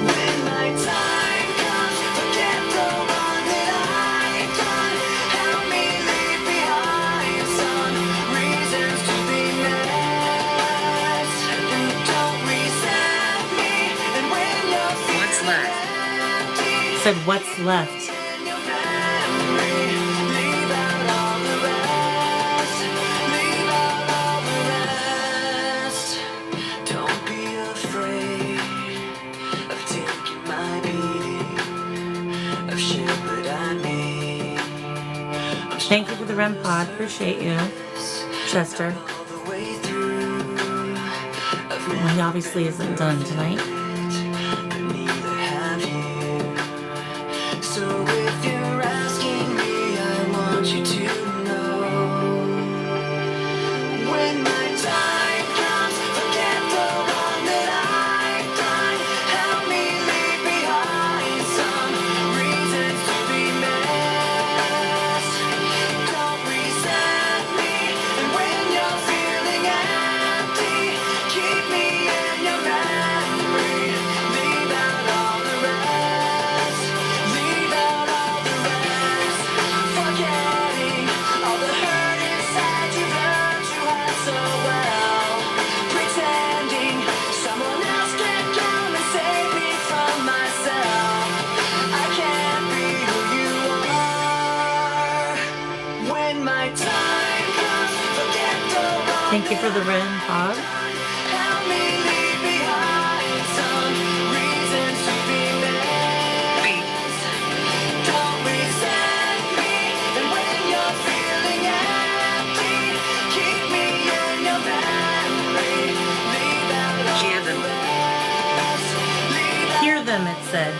F: when my time comes, forget the one that I've done. Help me leave behind some reasons to be mad. Don't resent me, and when you're
J: What's left?
B: Said what's left.
F: in your memory, leave out all the rest. Leave out all the rest. Don't be afraid of taking my beating, of shit that I made.
B: Thank you for the REM pod. Appreciate you, Chester.
F: All the way through. I've
B: Well, he obviously isn't done tonight.
F: but neither have you. So if you're asking me, I want you to know. When my time comes, forget the one that I've done. Help me leave behind some reasons to be missed. Don't resent me, and when you're feeling empty, keep me in your memory. Leave out all the rest. Leave out all the rest. Forgetting all the hurt inside you learned you had so well. Pretending someone else can come and save me from myself. I can't be who you are. When my time comes, forget the one.
B: Thank you for the REM pod.
F: Help me leave behind some reasons to be missed. Don't resent me, and when you're feeling empty, keep me in your memory. Leave out all
J: Hear them.
F: the rest. Leave out
B: Hear them, it said.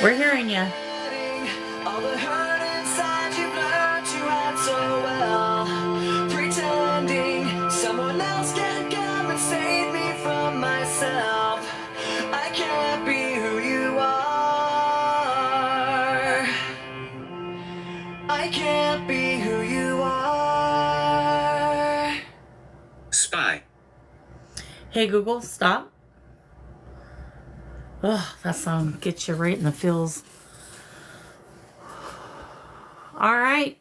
B: We're hearing you.
F: all the hurt inside you've learned you had so well. Pretending someone else can come and save me from myself. I can't be who you are. I can't be who you are.
J: Spy.
B: Hey, Google, stop. Oh, that song gets you right in the feels. All right.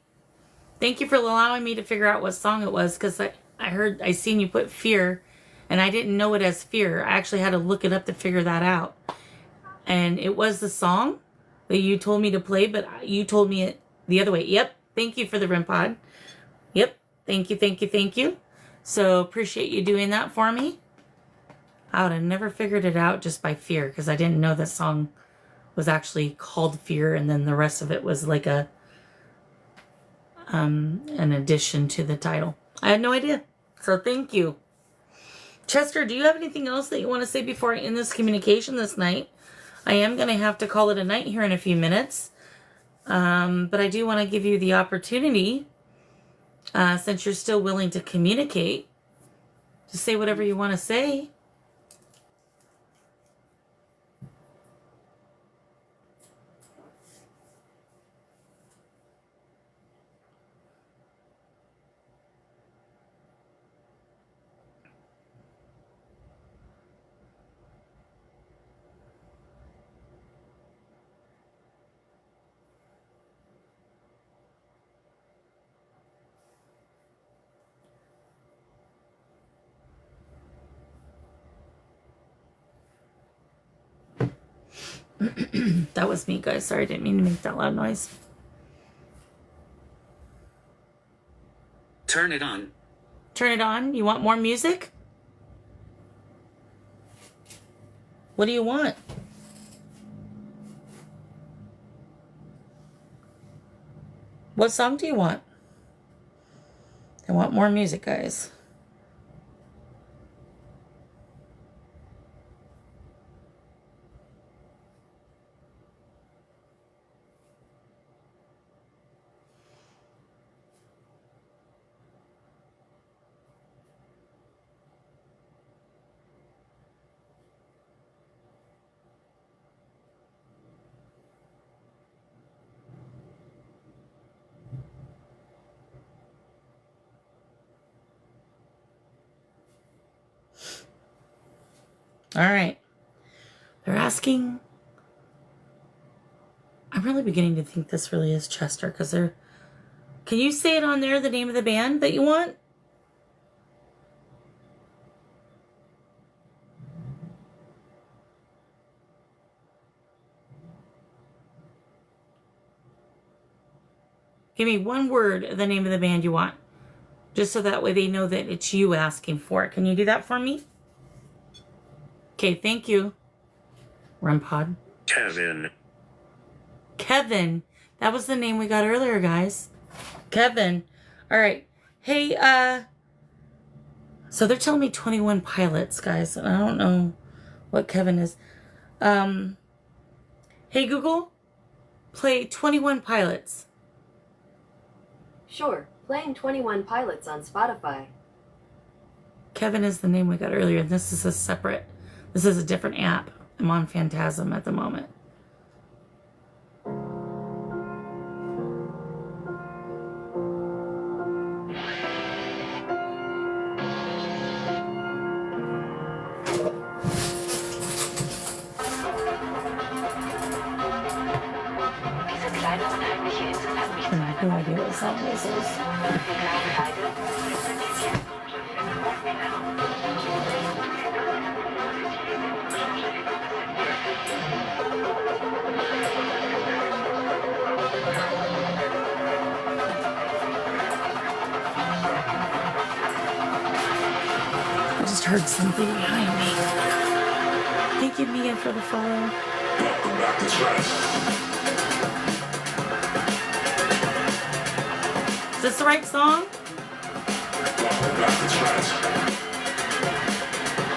B: Thank you for allowing me to figure out what song it was, because I seen you put fear, and I didn't know it as fear. I actually had to look it up to figure that out. And it was the song that you told me to play, but you told me it the other way. Yep. Thank you for the REM pod. Yep. Thank you, thank you, thank you. So appreciate you doing that for me. I would have never figured it out just by fear, because I didn't know that song was actually called Fear, and then the rest of it was like an addition to the title. I had no idea. So thank you. Chester, do you have anything else that you want to say before I end this communication this night? I am going to have to call it a night here in a few minutes. But I do want to give you the opportunity, since you're still willing to communicate, to say whatever you want to say. That was me, guys. Sorry, I didn't mean to make that loud noise.
J: Turn it on.
B: Turn it on. You want more music? What do you want? What song do you want? I want more music, guys. All right. They're asking. I'm really beginning to think this really is Chester, because they're. Can you say it on there, the name of the band that you want? Give me one word of the name of the band you want, just so that way they know that it's you asking for it. Can you do that for me? Okay, thank you. REM pod.
J: Kevin.
B: Kevin. That was the name we got earlier, guys. Kevin. All right. Hey, so they're telling me 21 Pilots, guys. And I don't know what Kevin is. Hey, Google, play 21 Pilots.
E: Sure, playing 21 Pilots on Spotify.
B: Kevin is the name we got earlier. This is a different app. I'm on Phantasm at the moment. I have no idea what song this is. I just heard something behind me. Thank you, Megan, for the follow.
C: Welcome back to Trash.
B: Is this the right song?
C: Welcome back to Trash.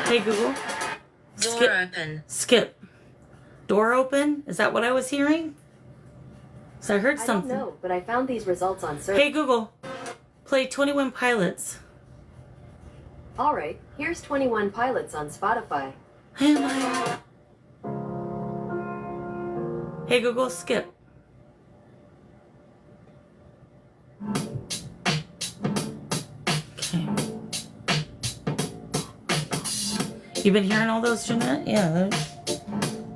B: Hey, Google.
H: Door open.
B: Skip. Door open? Is that what I was hearing? So I heard
E: I
B: something.
E: don't know, but I found these results on search.
B: Hey, Google. Play 21 Pilots.
E: Alright, here's 21 Pilots on Spotify.
B: Hey, Google, skip. Okay. You've been hearing all those, Jeanette? Yeah.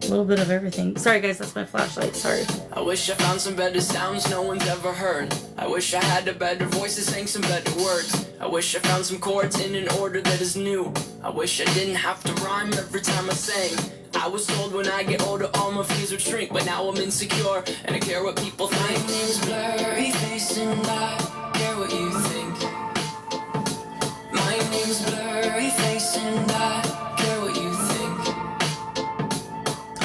B: little bit of everything. Sorry guys, that's my flashlight, sorry.
F: I wish I found some better sounds no one's ever heard. I wish I had a better voice that sang some better words. I wish I found some chords in an order that is new. I wish I didn't have to rhyme every time I sang. I was told when I get older all my fears would shrink, but now I'm insecure and I care what people think. My name's Blurry Face and I care what you think. My name's Blurry Face and I care what you think.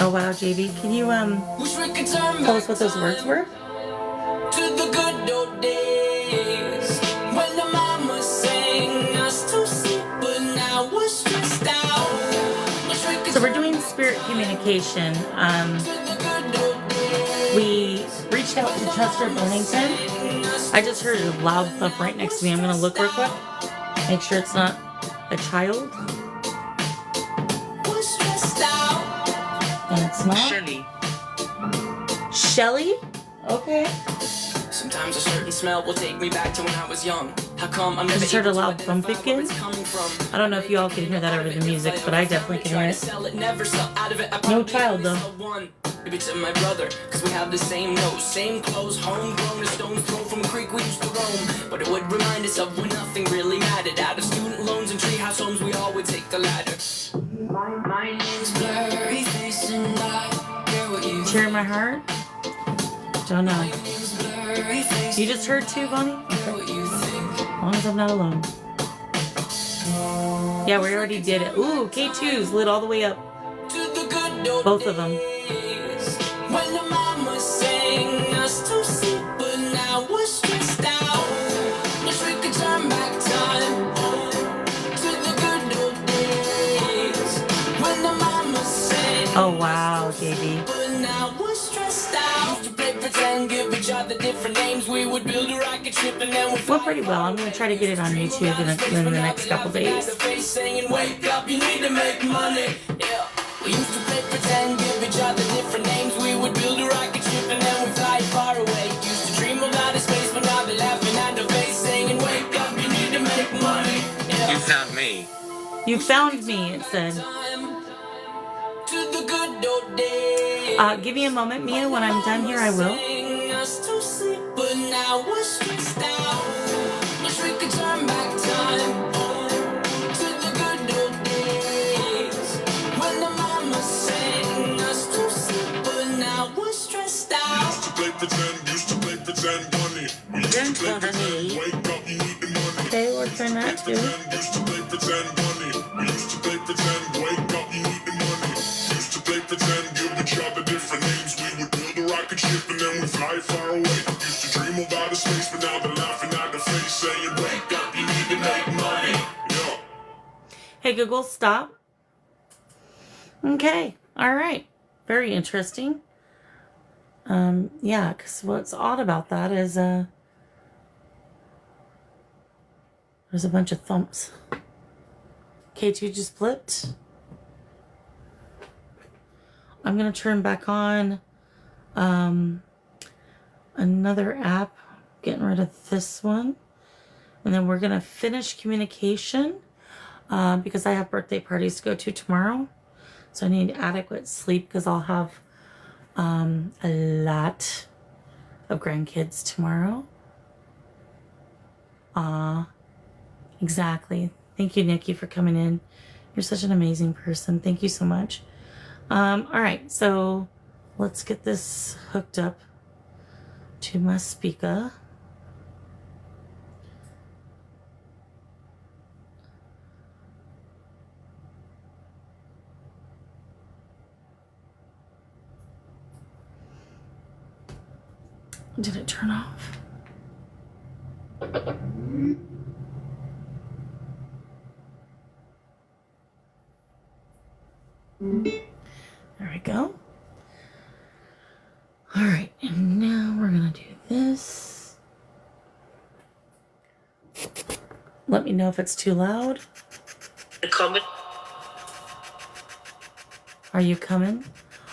B: Oh wow, JB, can you tell us what those words were?
F: To the good old days when the mama sang us to sleep, but now we're stressed out.
B: So we're doing spirit communication. We reached out to Chester Bennington. I just heard a loud thump right next to me. I'm gonna look real quick. Make sure it's not a child. And it's not.
J: Shelly.
B: Shelly? Okay.
F: Sometimes a certain smell will take me back to when I was young. How come I'm
B: I
F: never
B: just heard a
F: able to
B: loud thump
F: identify where
B: again.
F: it's coming from?
B: I don't know if you all can hear that over the music, but I definitely can hear it. No child though.
F: Maybe to my brother, cause we have the same nose, same clothes, homegrown, a stone's throw from a creek we used to roam. But it would remind us of when nothing really mattered. Out of student loans and treehouse homes, we all would take the ladder. My name's Blurry Face and I care what you
B: Tear in my heart? Don't know.
F: name's Blurry Face.
B: You just heard too, Bonnie?
F: Care what you think.
B: As long as I'm not alone. Yeah, we already did it. Ooh, K2's lit all the way up.
F: To the good old
B: Both of them.
F: days when the mama sang us to sleep, but now we're stressed out. Wish we could turn back time to the good old days when the mama sang.
B: Oh wow, JB.
F: But now we're stressed out. Used to play pretend, give each other different names. We would build a rocket ship and then we'd
B: Went pretty well. I'm gonna try to get it on YouTube in the next couple days.
F: saying, wake up, you need to make money. Yeah. We used to play pretend, give each other different names. We would build a rocket ship and then we'd fly far away. Used to dream about space, but now they're laughing at the face, saying, wake up, you need to make money. Yeah.
J: You found me.
B: You found me, it said.
F: To the good old days.
B: Give me a moment, Mia. When I'm done here, I will.
F: Sang us to sleep, but now we're stressed out. Wish we could turn back time to the good old days when the mama sang us to sleep, but now we're stressed out.
C: Used to play pretend, bunny. We used to play pretend, wake up, you need the money.
B: Okay, we'll turn that too.
C: Used to play pretend, bunny. We used to play pretend, wake up, you need the money. Used to play pretend, give each other different names. We would build a rocket ship and then we'd fly far away. Used to dream about space, but now they're laughing at the face, saying, wake up, you need to make money. Yeah.
B: Hey Google, stop. Okay, all right. Very interesting. Yeah, because what's odd about that is there's a bunch of thumps. K2 just flipped. I'm gonna turn back on another app, getting rid of this one, and then we're gonna finish communication because I have birthday parties to go to tomorrow, so I need adequate sleep because I'll have a lot of grandkids tomorrow. Exactly. Thank you, Nikki, for coming in. You're such an amazing person. Thank you so much. All right, so let's get this hooked up to my speaker. Did it turn off? There we go. All right, and now we're gonna do this. Let me know if it's too loud. Are you coming?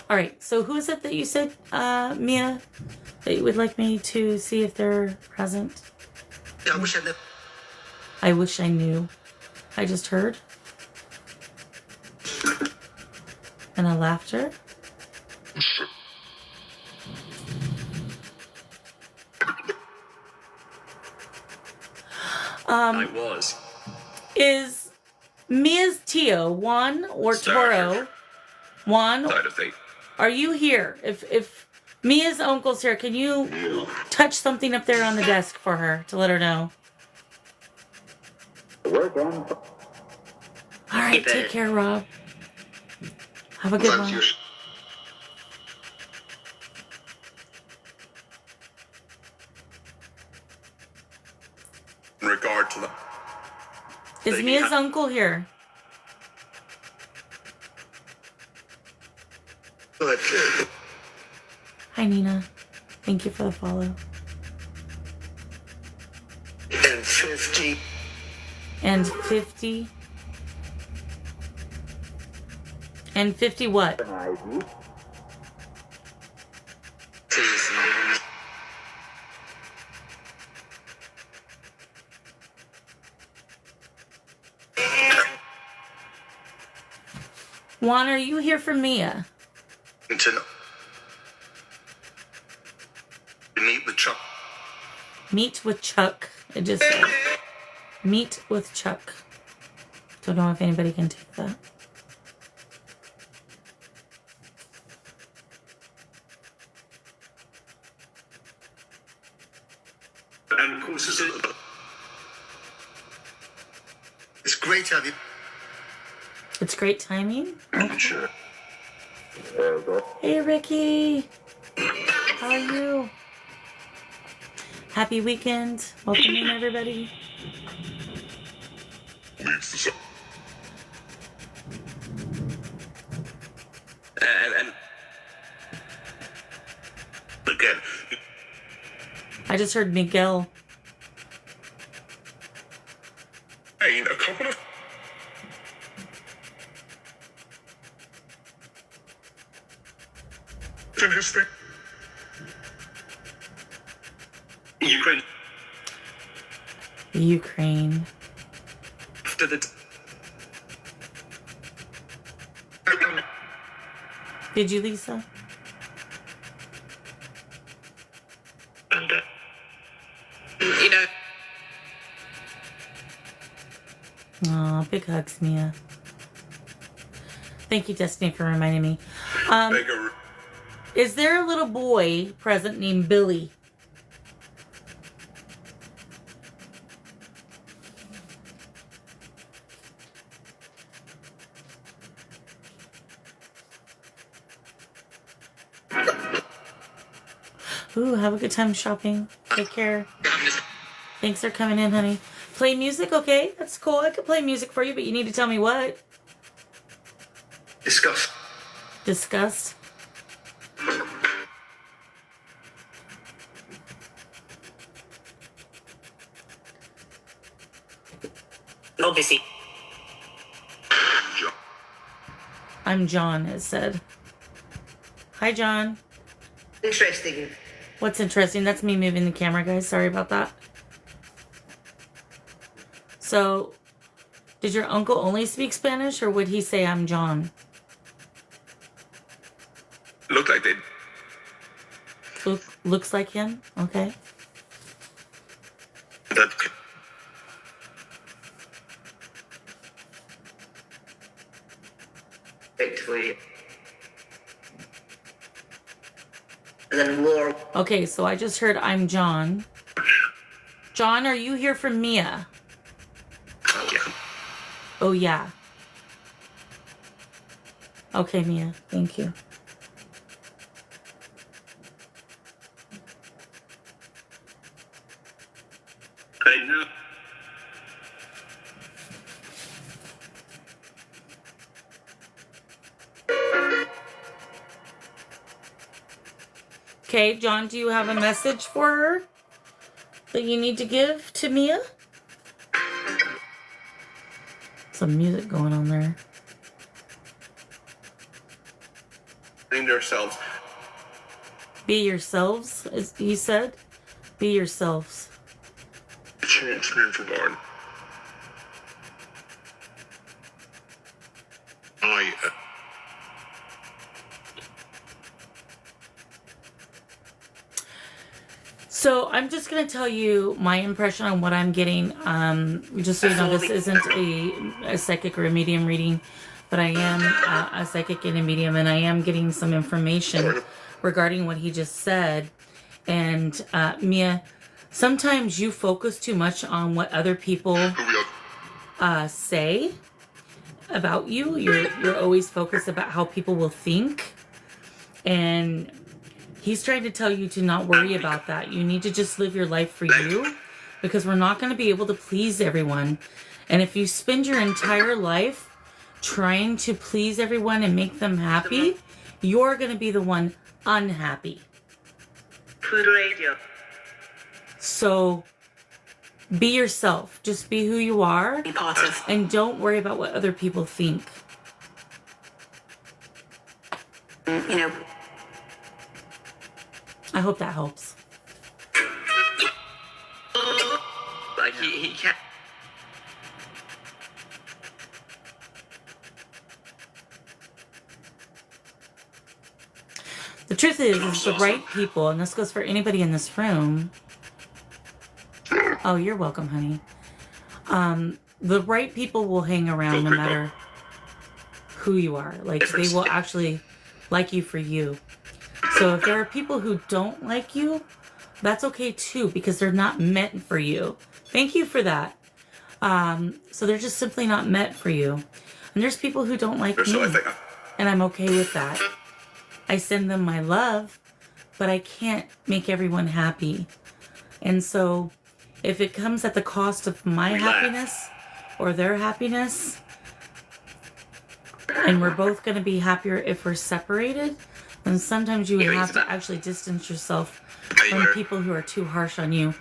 B: All right, so who is it that you said, Mia, that you would like me to see if they're present? I wish I knew. I just heard. And a laughter.
J: I was.
B: Is Mia's Tio Juan or Toro? Juan,
J: Side of thing.
B: are you here? If Mia's uncle's here, can you touch something up there on the desk for her to let her know? All right, take care, Rob. Have a good one.
C: In regard to the
B: Is Mia's uncle here? Hi, Nina. Thank you for the follow.
C: and 50
B: And 50. And 50 what? Juan, are you here for Mia?
C: to meet with Chuck.
B: Meet with Chuck. It just says meet with Chuck. Don't know if anybody can take that.
C: And of course, it's great to have you.
B: It's great timing. Okay.
C: Sure.
B: Hey, Ricky. How are you? Happy weekend. Welcome in, everybody.
C: And again,
B: I just heard Miguel.
C: a couple of in his thing. Ukraine.
B: Ukraine.
C: After the
B: Did you, Lisa?
C: and you know,
B: Aw, big hugs, Mia. Thank you, Destiny, for reminding me.
C: bigger.
B: Is there a little boy present named Billy? Ooh, have a good time shopping. Take care. Thanks for coming in, honey. Play music, okay? That's cool. I could play music for you, but you need to tell me what.
C: Discuss.
B: Disgust.
A: Obviously.
B: I'm John, it said. Hi, John.
A: Interesting.
B: What's interesting? That's me moving the camera, guys. Sorry about that. So, did your uncle only speak Spanish, or would he say I'm John?
C: Look like they.
B: Looks like him? Okay.
C: That.
A: Effectively. And then war.
B: Okay, so I just heard I'm John. John, are you here for Mia?
C: Yeah.
B: Oh, yeah. Okay, Mia. Thank you.
C: I know.
B: Okay, John, do you have a message for her that you need to give to Mia? Some music going on there.
C: Name yourselves.
B: Be yourselves, as he said. Be yourselves.
C: Chance name for Barn.
B: So I'm just going to tell you my impression on what I'm getting. Just so you know, this isn't a psychic or a medium reading, but I am a psychic and a medium, and I am getting some information regarding what he just said. And Mia, sometimes you focus too much on what other people say about you. You're always focused about how people will think, and he's trying to tell you to not worry about that. You need to just live your life for you, because we're not going to be able to please everyone. And if you spend your entire life trying to please everyone and make them happy, you're going to be the one unhappy.
A: Food radio.
B: So be yourself. Just be who you are.
A: Be part of.
B: And don't worry about what other people think.
A: You know.
B: I hope that helps.
A: Like he can't.
B: The truth is the right people, and this goes for anybody in this room. Oh, you're welcome, honey. The right people will hang around no matter who you are. Like, they will actually like you for you. So if there are people who don't like you, that's okay too, because they're not meant for you. Thank you for that. So they're just simply not meant for you. And there's people who don't like me, and I'm okay with that. I send them my love, but I can't make everyone happy. And so if it comes at the cost of my happiness or their happiness, and we're both going to be happier if we're separated, then sometimes you would have to actually distance yourself from people who are too harsh on you,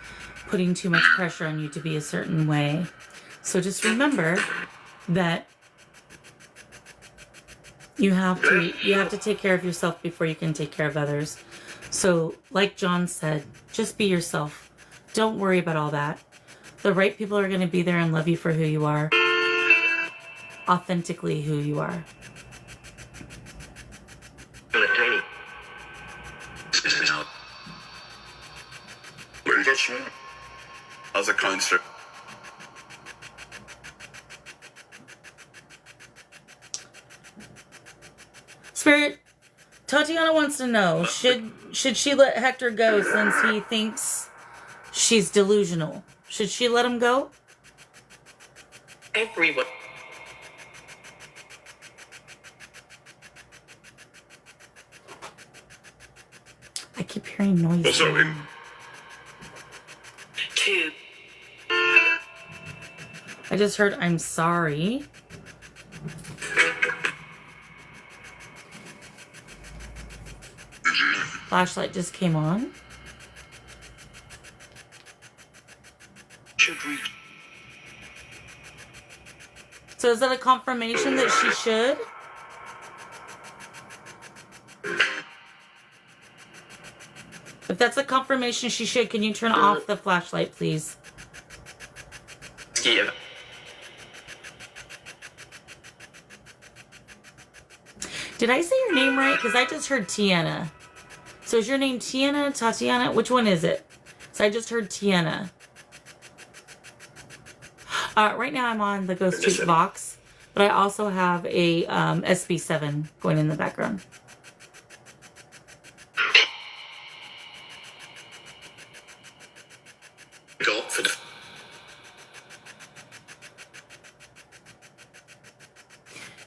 B: putting too much pressure on you to be a certain way. So just remember that you have to take care of yourself before you can take care of others. So like John said, just be yourself. Don't worry about all that. The right people are going to be there and love you for who you are. Authentically who you are.
C: As a counselor.
B: Spirit, Tatiana wants to know, should she let Hector go since he thinks she's delusional? Should she let him go?
A: Everyone.
B: I keep hearing noises.
A: Two.
B: I just heard, I'm sorry. Flashlight just came on.
A: Should we?
B: So is that a confirmation that she should? If that's a confirmation she should, can you turn off the flashlight, please?
A: Yeah.
B: Did I say your name right? Because I just heard Tiana. So is your name Tiana, Tatiana? Which one is it? So I just heard Tiana. Right now I'm on the Ghost Tube Vox, but I also have a SB7 going in the background.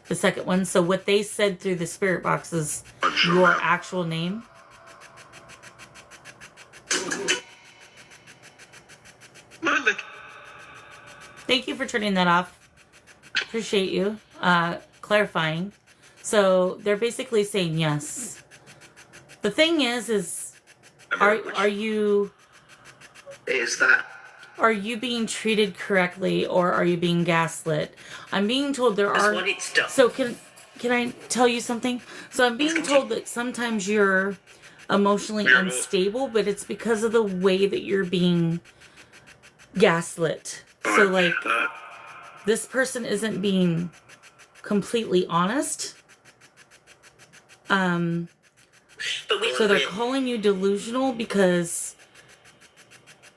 B: The second one. So what they said through the spirit box is your actual name. Thank you for turning that off. Appreciate you clarifying. So they're basically saying yes. The thing is are you are you being treated correctly, or are you being gaslit? I'm being told there are. So can I tell you something? So I'm being told that sometimes you're emotionally unstable, but it's because of the way that you're being gaslit. So like, this person isn't being completely honest. So they're calling you delusional because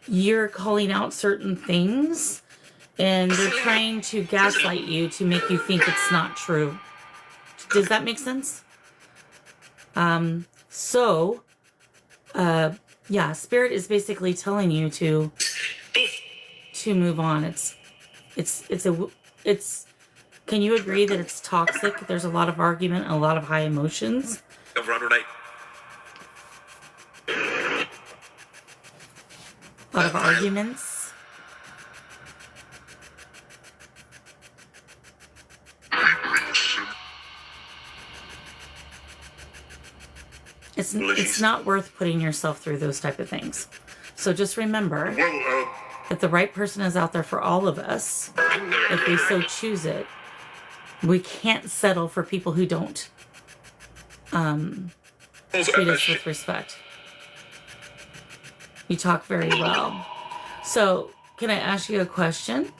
B: you're calling out certain things and they're trying to gaslight you to make you think it's not true. Does that make sense? Yeah, Spirit is basically telling you to move on. Can you agree that it's toxic? There's a lot of argument and a lot of high emotions. A lot of arguments. It's not worth putting yourself through those type of things. So just remember that the right person is out there for all of us, if we so choose it. We can't settle for people who don't treat us with respect. You talk very well. So, can I ask you a question?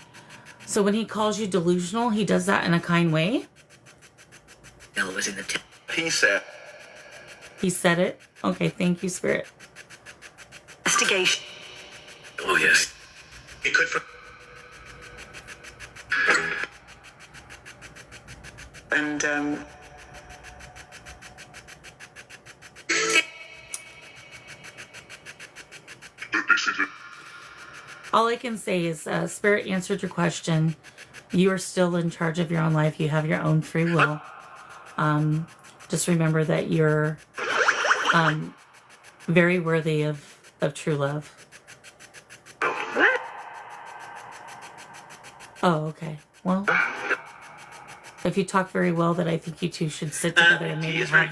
B: So when he calls you delusional, he does that in a kind way?
A: No, it was in the
K: He said.
B: He said it? Okay, thank you, Spirit.
A: investigation.
K: Oh, yes. He could.
A: And,
B: all I can say is Spirit answered your question. You are still in charge of your own life. You have your own free will. Just remember that you're very worthy of true love. Oh, okay. Well, if you talk very well, then I think you two should sit together and maybe have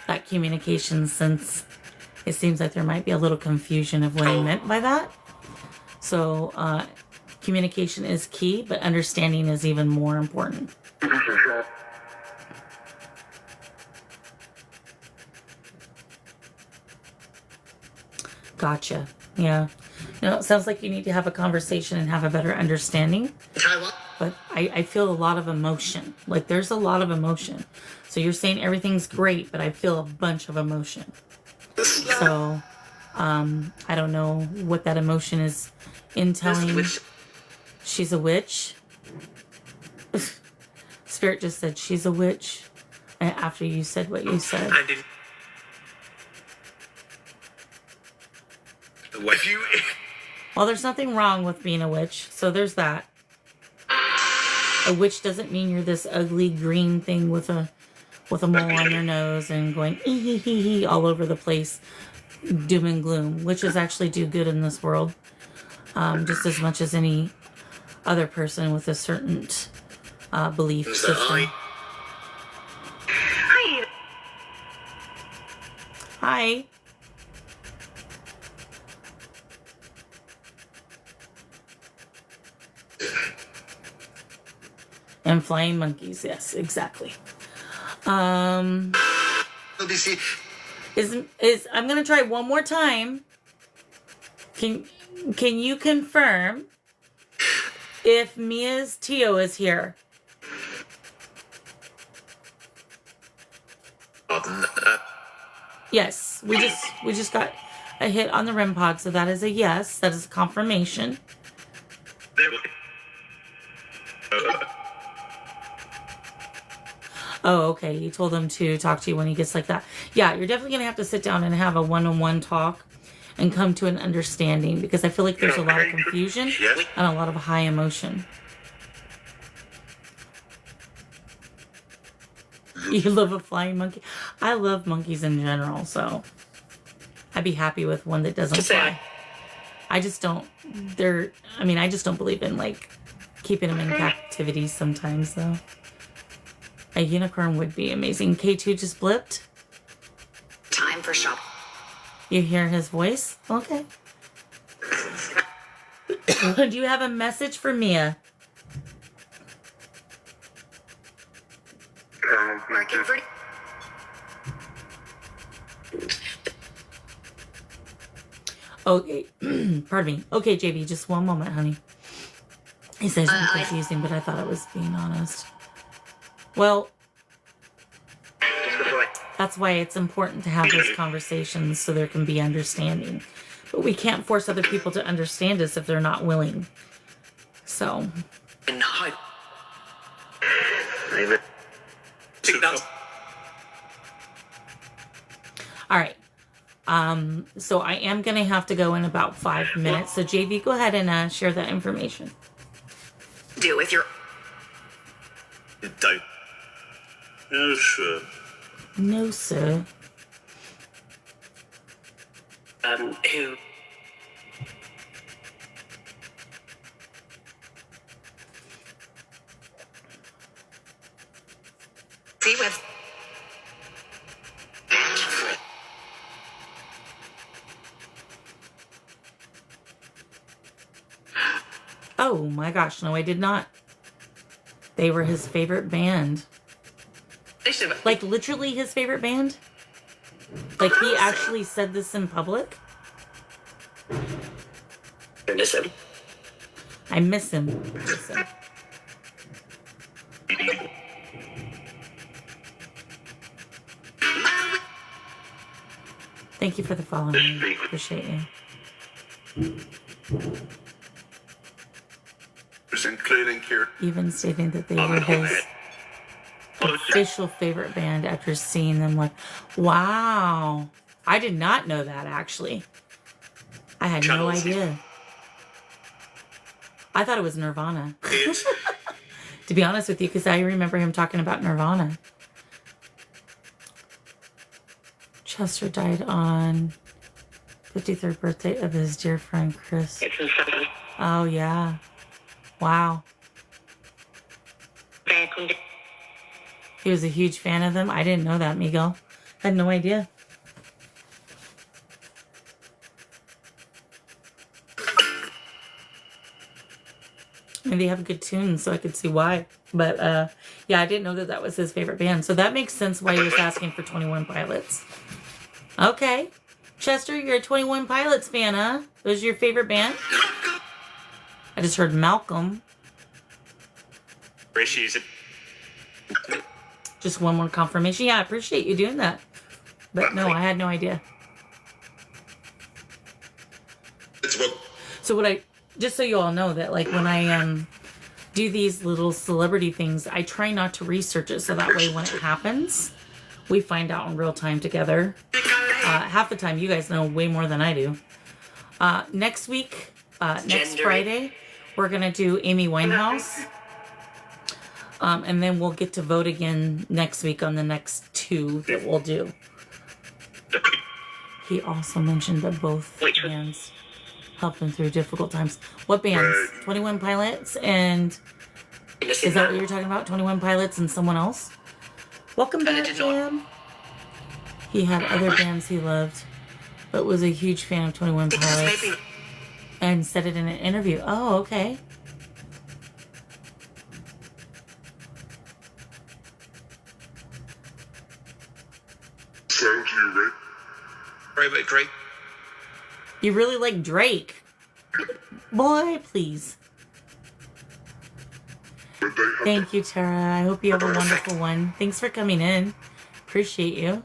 B: that communication, since it seems like there might be a little confusion of what he meant by that. So communication is key, but understanding is even more important. Gotcha. Yeah. It sounds like you need to have a conversation and have a better understanding. But I feel a lot of emotion. Like, there's a lot of emotion. So you're saying everything's great, but I feel a bunch of emotion. So, I don't know what that emotion is in telling. She's a witch. Spirit just said she's a witch after you said what you said.
K: I didn't.
B: Well, there's nothing wrong with being a witch, so there's that. A witch doesn't mean you're this ugly green thing with a mole on your nose and going ee all over the place, doom and gloom. Witches actually do good in this world, just as much as any other person with a certain belief system. Hi. And flying monkeys, yes, exactly. Is I'm gonna try one more time. Can you confirm if Mia's Tio is here? Yes, we just got a hit on the REM pod, so that is a yes. That is a confirmation. Oh, okay. You told him to talk to you when he gets like that. Yeah, you're definitely going to have to sit down and have a one-on-one talk and come to an understanding, because I feel like there's a lot of confusion and a lot of high emotion. You love a flying monkey? I love monkeys in general, so I'd be happy with one that doesn't fly. I just don't believe in, like, keeping them in captivity sometimes, though. A unicorn would be amazing. K2 just blipped.
A: Time for shop.
B: You hear his voice? Okay. Do you have a message for Mia?
A: Working for...
B: Okay. Pardon me. Okay, JB, just one moment, honey. He says I'm confusing, but I thought I was being honest. Well, that's why it's important to have those conversations so there can be understanding. But we can't force other people to understand us if they're not willing. So.
A: In high.
B: All right. So I am going to have to go in about 5 minutes. So JV, go ahead and share that information.
A: Do with your.
K: Don't. No, sir.
B: No, sir.
A: Who? See with.
B: Oh my gosh, no, I did not. They were his favorite band. Like literally his favorite band? Like he actually said this in public?
A: Miss him.
B: I miss him. Miss him. Thank you for the following. Appreciate you.
K: Including here.
B: Even stating that they were his official favorite band after seeing them. Like, wow. I did not know that, actually. I had no idea. I thought it was Nirvana. To be honest with you, because I remember him talking about Nirvana. Chester died on 53rd birthday of his dear friend Chris. Oh, yeah. Wow. He was a huge fan of them. I didn't know that, Miguel. Had no idea. And they have good tunes, so I could see why. But, yeah, I didn't know that that was his favorite band. So that makes sense why he was asking for 21 Pilots. Okay. Chester, you're a 21 Pilots fan, huh? Those your favorite band? I just heard Malcolm.
K: Appreciate it.
B: Just one more confirmation. Yeah, I appreciate you doing that. But no, I had no idea. So what I, just so you all know that like when I do these little celebrity things, I try not to research it so that way when it happens, we find out in real time together. Half the time you guys know way more than I do. Next week, next Friday, we're going to do Amy Winehouse. And then we'll get to vote again next week on the next two that we'll do. He also mentioned that both bands helped him through difficult times. What bands? 21 Pilots and... Is that what you're talking about? 21 Pilots and someone else? Welcome back, Jam. He had other bands he loved, but was a huge fan of 21 Pilots. And said it in an interview. Oh, okay.
C: Thank you, Rick.
K: Right, Drake.
B: You really like Drake? Boy, please. Thank you, Tara. I hope you have a wonderful one. Thanks for coming in. Appreciate you.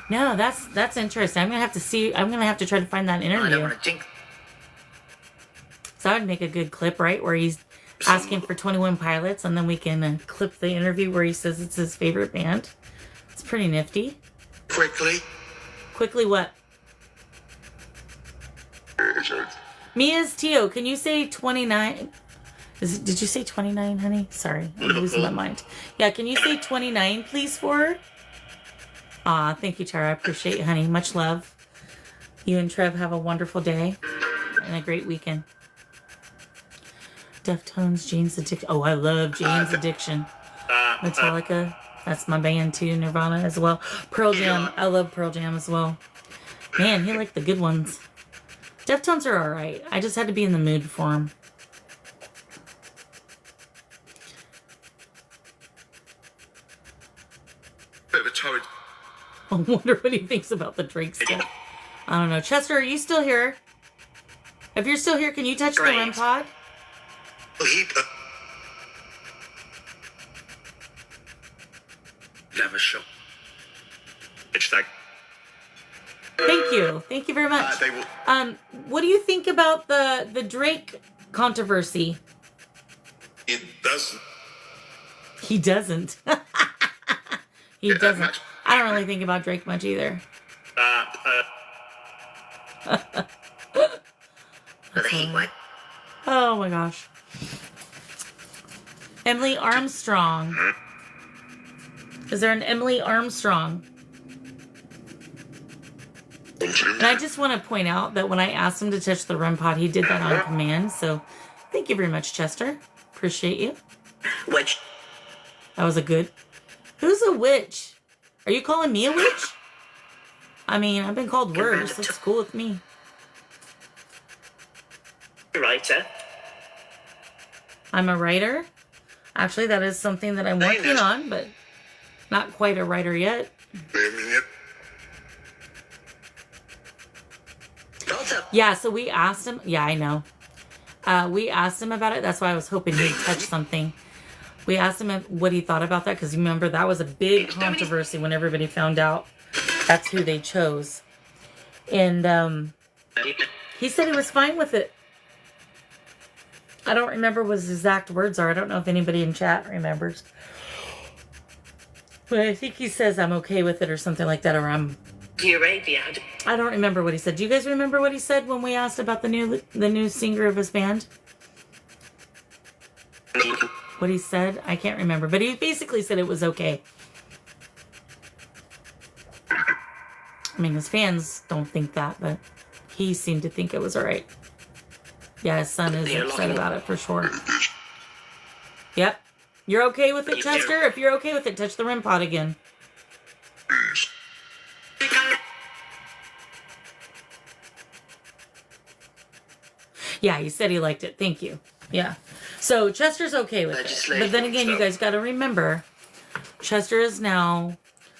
B: No, that's interesting. I'm gonna have to see. I'm gonna have to try to find that interview. So I'd make a good clip, right, where he's asking for 21 Pilots, and then we can clip the interview where he says it's his favorite band. It's pretty nifty. Quickly, what? Mia's Tio, can you say 29? Did you say 29, honey? Sorry, I'm losing my mind. Yeah, can you say 29, please, for her? Aw, thank you, Tara. I appreciate you, honey. Much love. You and Trev have a wonderful day and a great weekend. Deftones, Jane's Addiction. Oh, I love Jane's Addiction. Metallica, that's my band too. Nirvana as well. Pearl Jam, I love Pearl Jam as well. Man, he liked the good ones. Deftones are alright. I just had to be in the mood for them.
K: Bit of a torrid.
B: I wonder what he thinks about the Drake stuff. I don't know. Chester, are you still here? If you're still here, can you touch the REM pod?
K: have a show. It's like
B: Thank you very much.
K: they will.
B: What do you think about the Drake controversy?
K: It doesn't.
B: He doesn't. He doesn't. I don't really think about Drake much either. Oh my gosh. Emily Armstrong. Is there an Emily Armstrong? And I just want to point out that when I asked him to touch the REM pod, he did that on command. So thank you very much, Chester. Appreciate you.
A: Which?
B: That was a good. Who's a witch? Are you calling me a witch? I mean, I've been called worse. That's cool with me.
A: Writer.
B: I'm a writer. Actually, that is something that I'm working on, but not quite a writer yet. Yeah, so we asked him. Yeah, I know. We asked him about it. That's why I was hoping he'd touch something. We asked him what he thought about that, because remember, that was a big controversy when everybody found out that's who they chose. And he said he was fine with it. I don't remember what his exact words are. I don't know if anybody in chat remembers. But I think he says I'm okay with it or something like that, or I'm...
A: Arabia.
B: I don't remember what he said. Do you guys remember what he said when we asked about the new singer of his band? What he said? I can't remember. But he basically said it was okay. I mean, his fans don't think that, but he seemed to think it was alright. Yeah, his son is upset about it for sure. Yep. You're okay with it, Chester? If you're okay with it, touch the REM pod again. Yeah, he said he liked it. Thank you. Yeah. So Chester's okay with it. But then again, you guys got to remember, Chester is now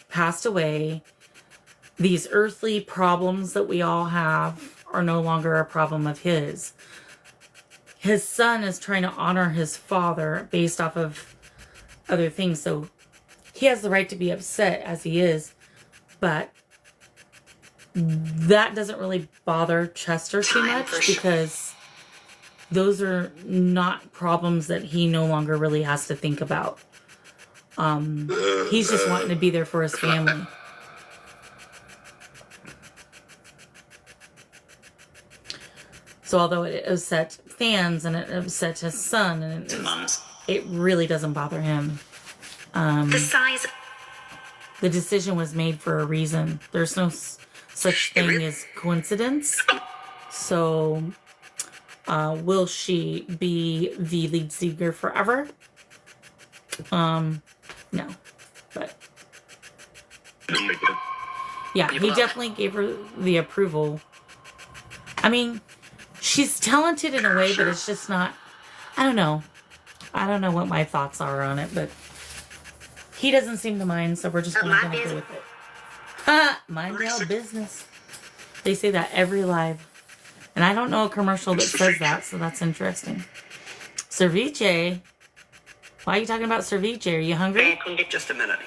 B: passed away. These earthly problems that we all have are no longer a problem of his. His son is trying to honor his father based off of other things. So he has the right to be upset as he is. But that doesn't really bother Chester too much, because those are not problems that he no longer really has to think about. He's just wanting to be there for his family. So although it upset fans and it upset his son, and it really doesn't bother him. The decision was made for a reason. There's no such thing as coincidence. So, will she be the lead singer forever? No. But yeah, he definitely gave her the approval. I mean, she's talented in a way, but it's just not, I don't know. I don't know what my thoughts are on it, but he doesn't seem to mind, so we're just going to go with it. Mind your own business. They say that every live. And I don't know a commercial that says that, so that's interesting. Ceviche. Why are you talking about ceviche? Are you hungry?
A: Just a minute.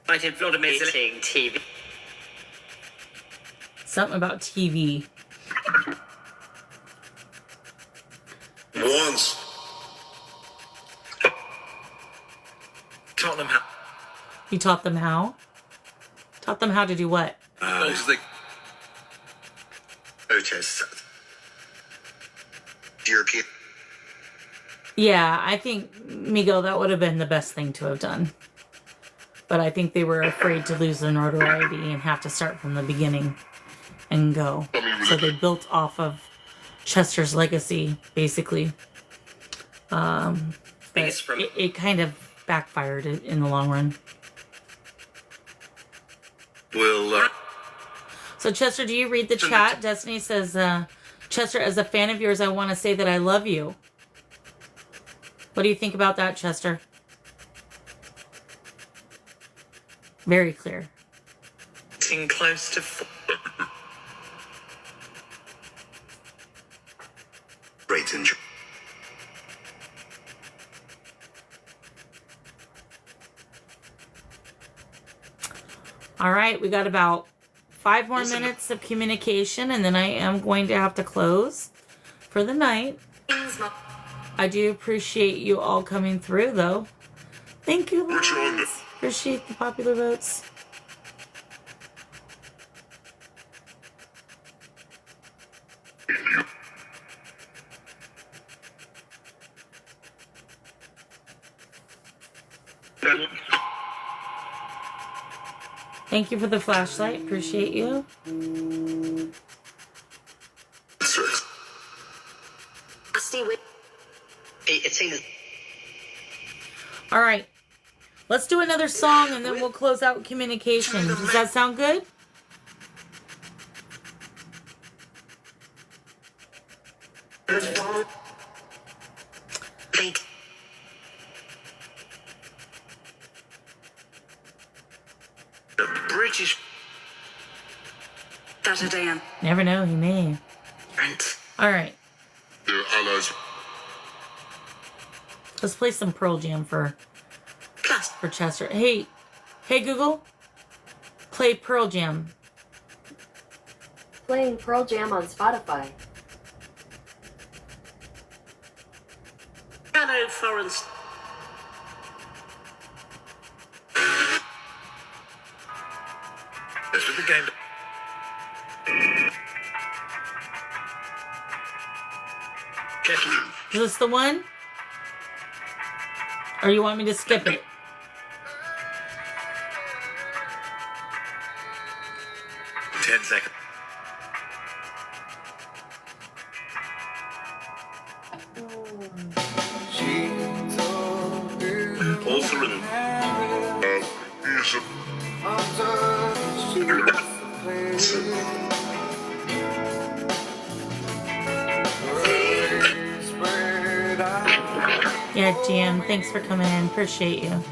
A: I did Vladimir seeing TV.
B: Something about TV.
K: Once. Taught them how.
B: You taught them how? Taught them how to do what?
K: European.
B: Yeah, I think, Miguel, that would have been the best thing to have done. But I think they were afraid to lose their notoriety and have to start from the beginning and go. So they built off of Chester's legacy, basically. But it kind of backfired in the long run.
K: Well,
B: So Chester, do you read the chat? Destiny says, Chester, as a fan of yours, I want to say that I love you. What do you think about that, Chester? Very clear.
A: Getting close to...
K: Great injury.
B: All right, we got about 5 more minutes of communication, and then I am going to have to close for the night. I do appreciate you all coming through, though. Thank you, Lawrence. Appreciate the popular votes. Thank you for the flashlight. Appreciate you. All right. Let's do another song and then we'll close out communication. Does that sound good?
A: The British. Saturday.
B: Never know, he may. All right.
C: Their allies.
B: Let's play some Pearl Jam for Chester. Hey Google, play Pearl Jam.
E: Playing Pearl Jam on Spotify.
A: Piano foreign.
K: This was the game.
B: Is this the one? Or you want me to skip it?
K: Seconds.
C: Authoring.
B: Yeah, GM, thanks for coming in. Appreciate you.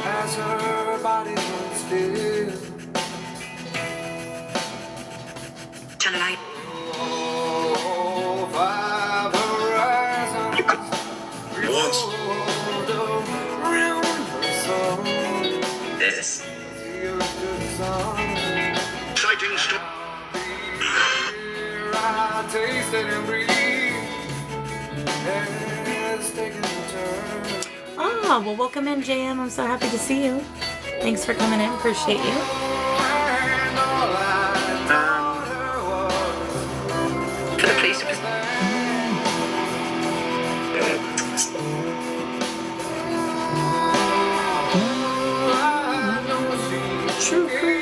F: As her body was still.
A: Channel 8.
F: Oh, five horizons.
K: Once.
A: This.
K: Sighting stop.
F: I tasted and breathed. It's taking a turn.
B: Oh, well, welcome in, JM. I'm so happy to see you. Thanks for coming in. Appreciate you.
F: And all I told her was
A: For the police.
B: True for you.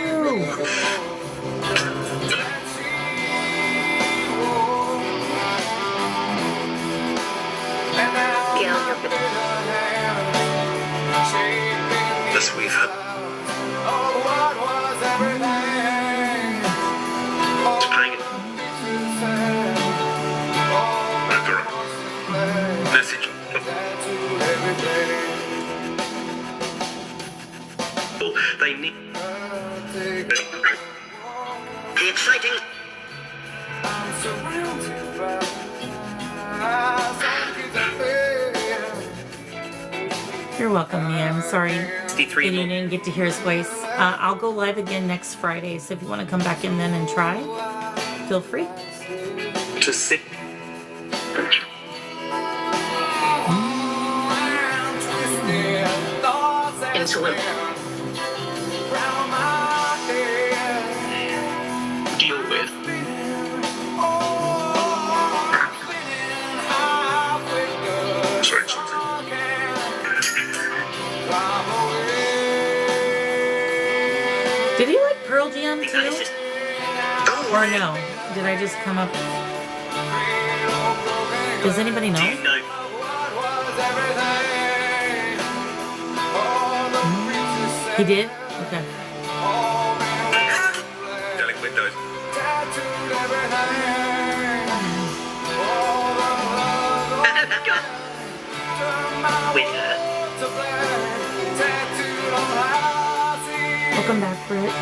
K: This we've had. Spring. Message. They need. The exciting.
B: You're welcome, Mia. I'm sorry
A: 63
B: that you didn't get to hear his voice. I'll go live again next Friday, so if you want to come back in then and try, feel free.
A: To sit. Into it. Deal with.
K: Sorry, something.
B: Did he like Pearl Jam too? Or no? Did I just come up? Does anybody know?
A: Do you know?
B: He did? Okay.
K: Selling windows.
A: With her.
B: Welcome back, Britt.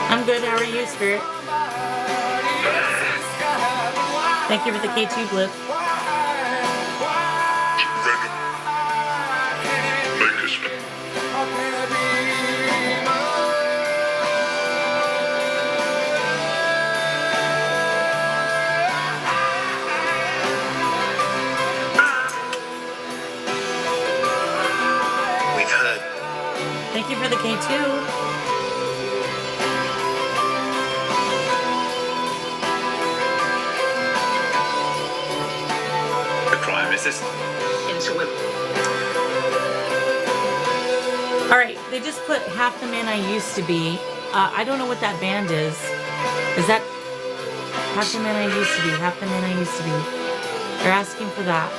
B: I'm good. How are you, Spirit? Thank you for the K2 blip.
A: We've heard.
B: Thank you for the K2.
A: Crime resistant. Into it.
B: All right, they just put Half the Man I Used to Be. I don't know what that band is. Is that Half the Man I Used to Be? Half the Man I Used to Be. They're asking for that.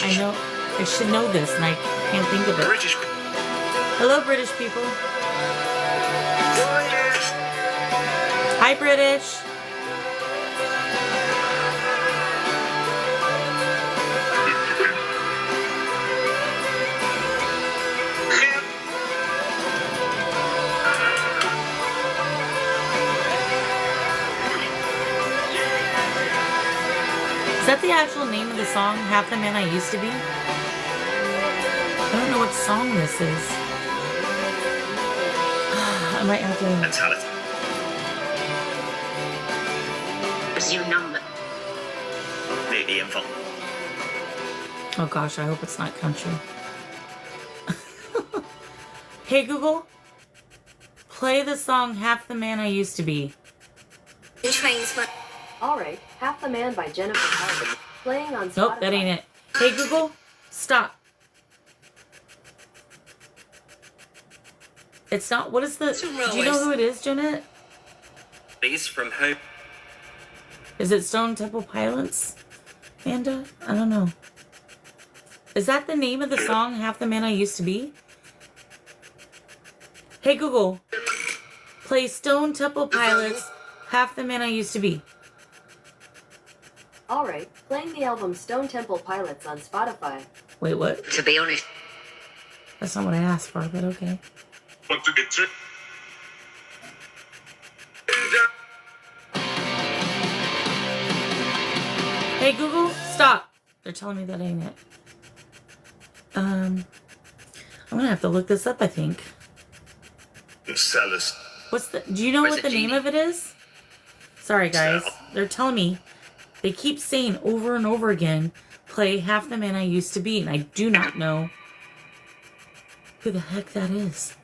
B: I know. I should know this, and I can't think of it.
A: British.
B: Hello, British people. Hi, British. Is that the actual name of the song, Half the Man I Used to Be? I don't know what song this is. I might have to...
A: Mentality. Resume number. Near the info.
B: Oh gosh, I hope it's not country. Hey Google, play the song Half the Man I Used to Be.
E: Alright, Half the Man by Jennifer Hardin. Playing on Spotify.
B: Nope, that ain't it. Hey Google, stop. It's not, what is the, do you know who it is, Jeanette?
A: These from who?
B: Is it Stone Temple Pilots? Amanda? I don't know. Is that the name of the song, Half the Man I Used to Be? Hey Google, play Stone Temple Pilots, Half the Man I Used to Be.
E: Alright, playing the album Stone Temple Pilots on Spotify.
B: Wait, what?
A: To be honest.
B: That's not what I asked for, but okay.
C: Want to get to?
B: Hey Google, stop. They're telling me that ain't it. I'm gonna have to look this up, I think.
C: Sellers.
B: What's the, do you know what the name of it is? Sorry guys, they're telling me, they keep saying over and over again, play Half the Man I Used to Be, and I do not know who the heck that is.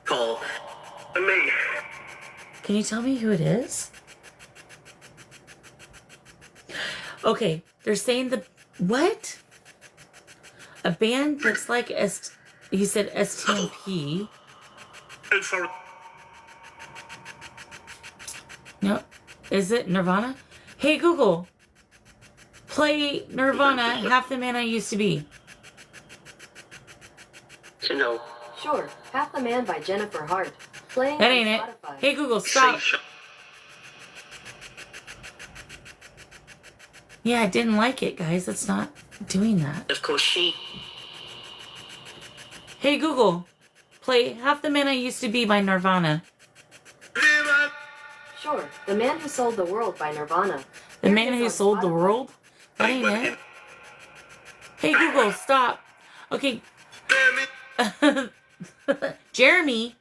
A: Call me.
B: Can you tell me who it is? Okay, they're saying the, what? A band that's like he said STMP. No, is it Nirvana? Hey Google, play Nirvana, Half the Man I Used to Be.
A: No.
E: Sure, Half the Man by Jennifer Hart. Playing
B: That
E: on
B: ain't it.
E: Spotify.
B: Hey Google, stop. Yeah, I didn't like it, guys. It's not doing that.
A: Of course she.
B: Hey Google, play Half the Man I Used to Be by Nirvana.
E: Sure, The Man Who Sold the World by Nirvana.
B: The
E: Here
B: Man
E: it is
B: Who
E: on
B: Sold the
E: Spotify.
B: World? That ain't it. Hey Google, stop. Okay. Jeremy.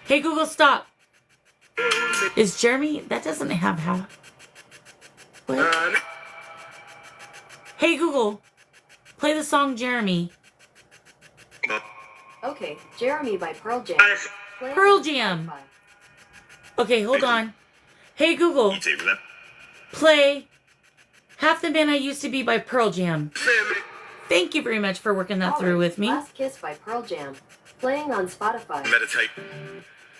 B: Hey Google, stop. Is Jeremy, that doesn't have how. What? Hey Google, play the song Jeremy.
E: Okay, Jeremy by Pearl Jam. Playing
B: Pearl
E: on
B: Jam.
E: Spotify.
B: Okay, hold on. Hey Google,
C: You take that.
B: play Half the Man I Used to Be by Pearl Jam. Thank you very much for working that through with me.
E: Last Kiss by Pearl Jam. Playing on Spotify.
C: Meditate.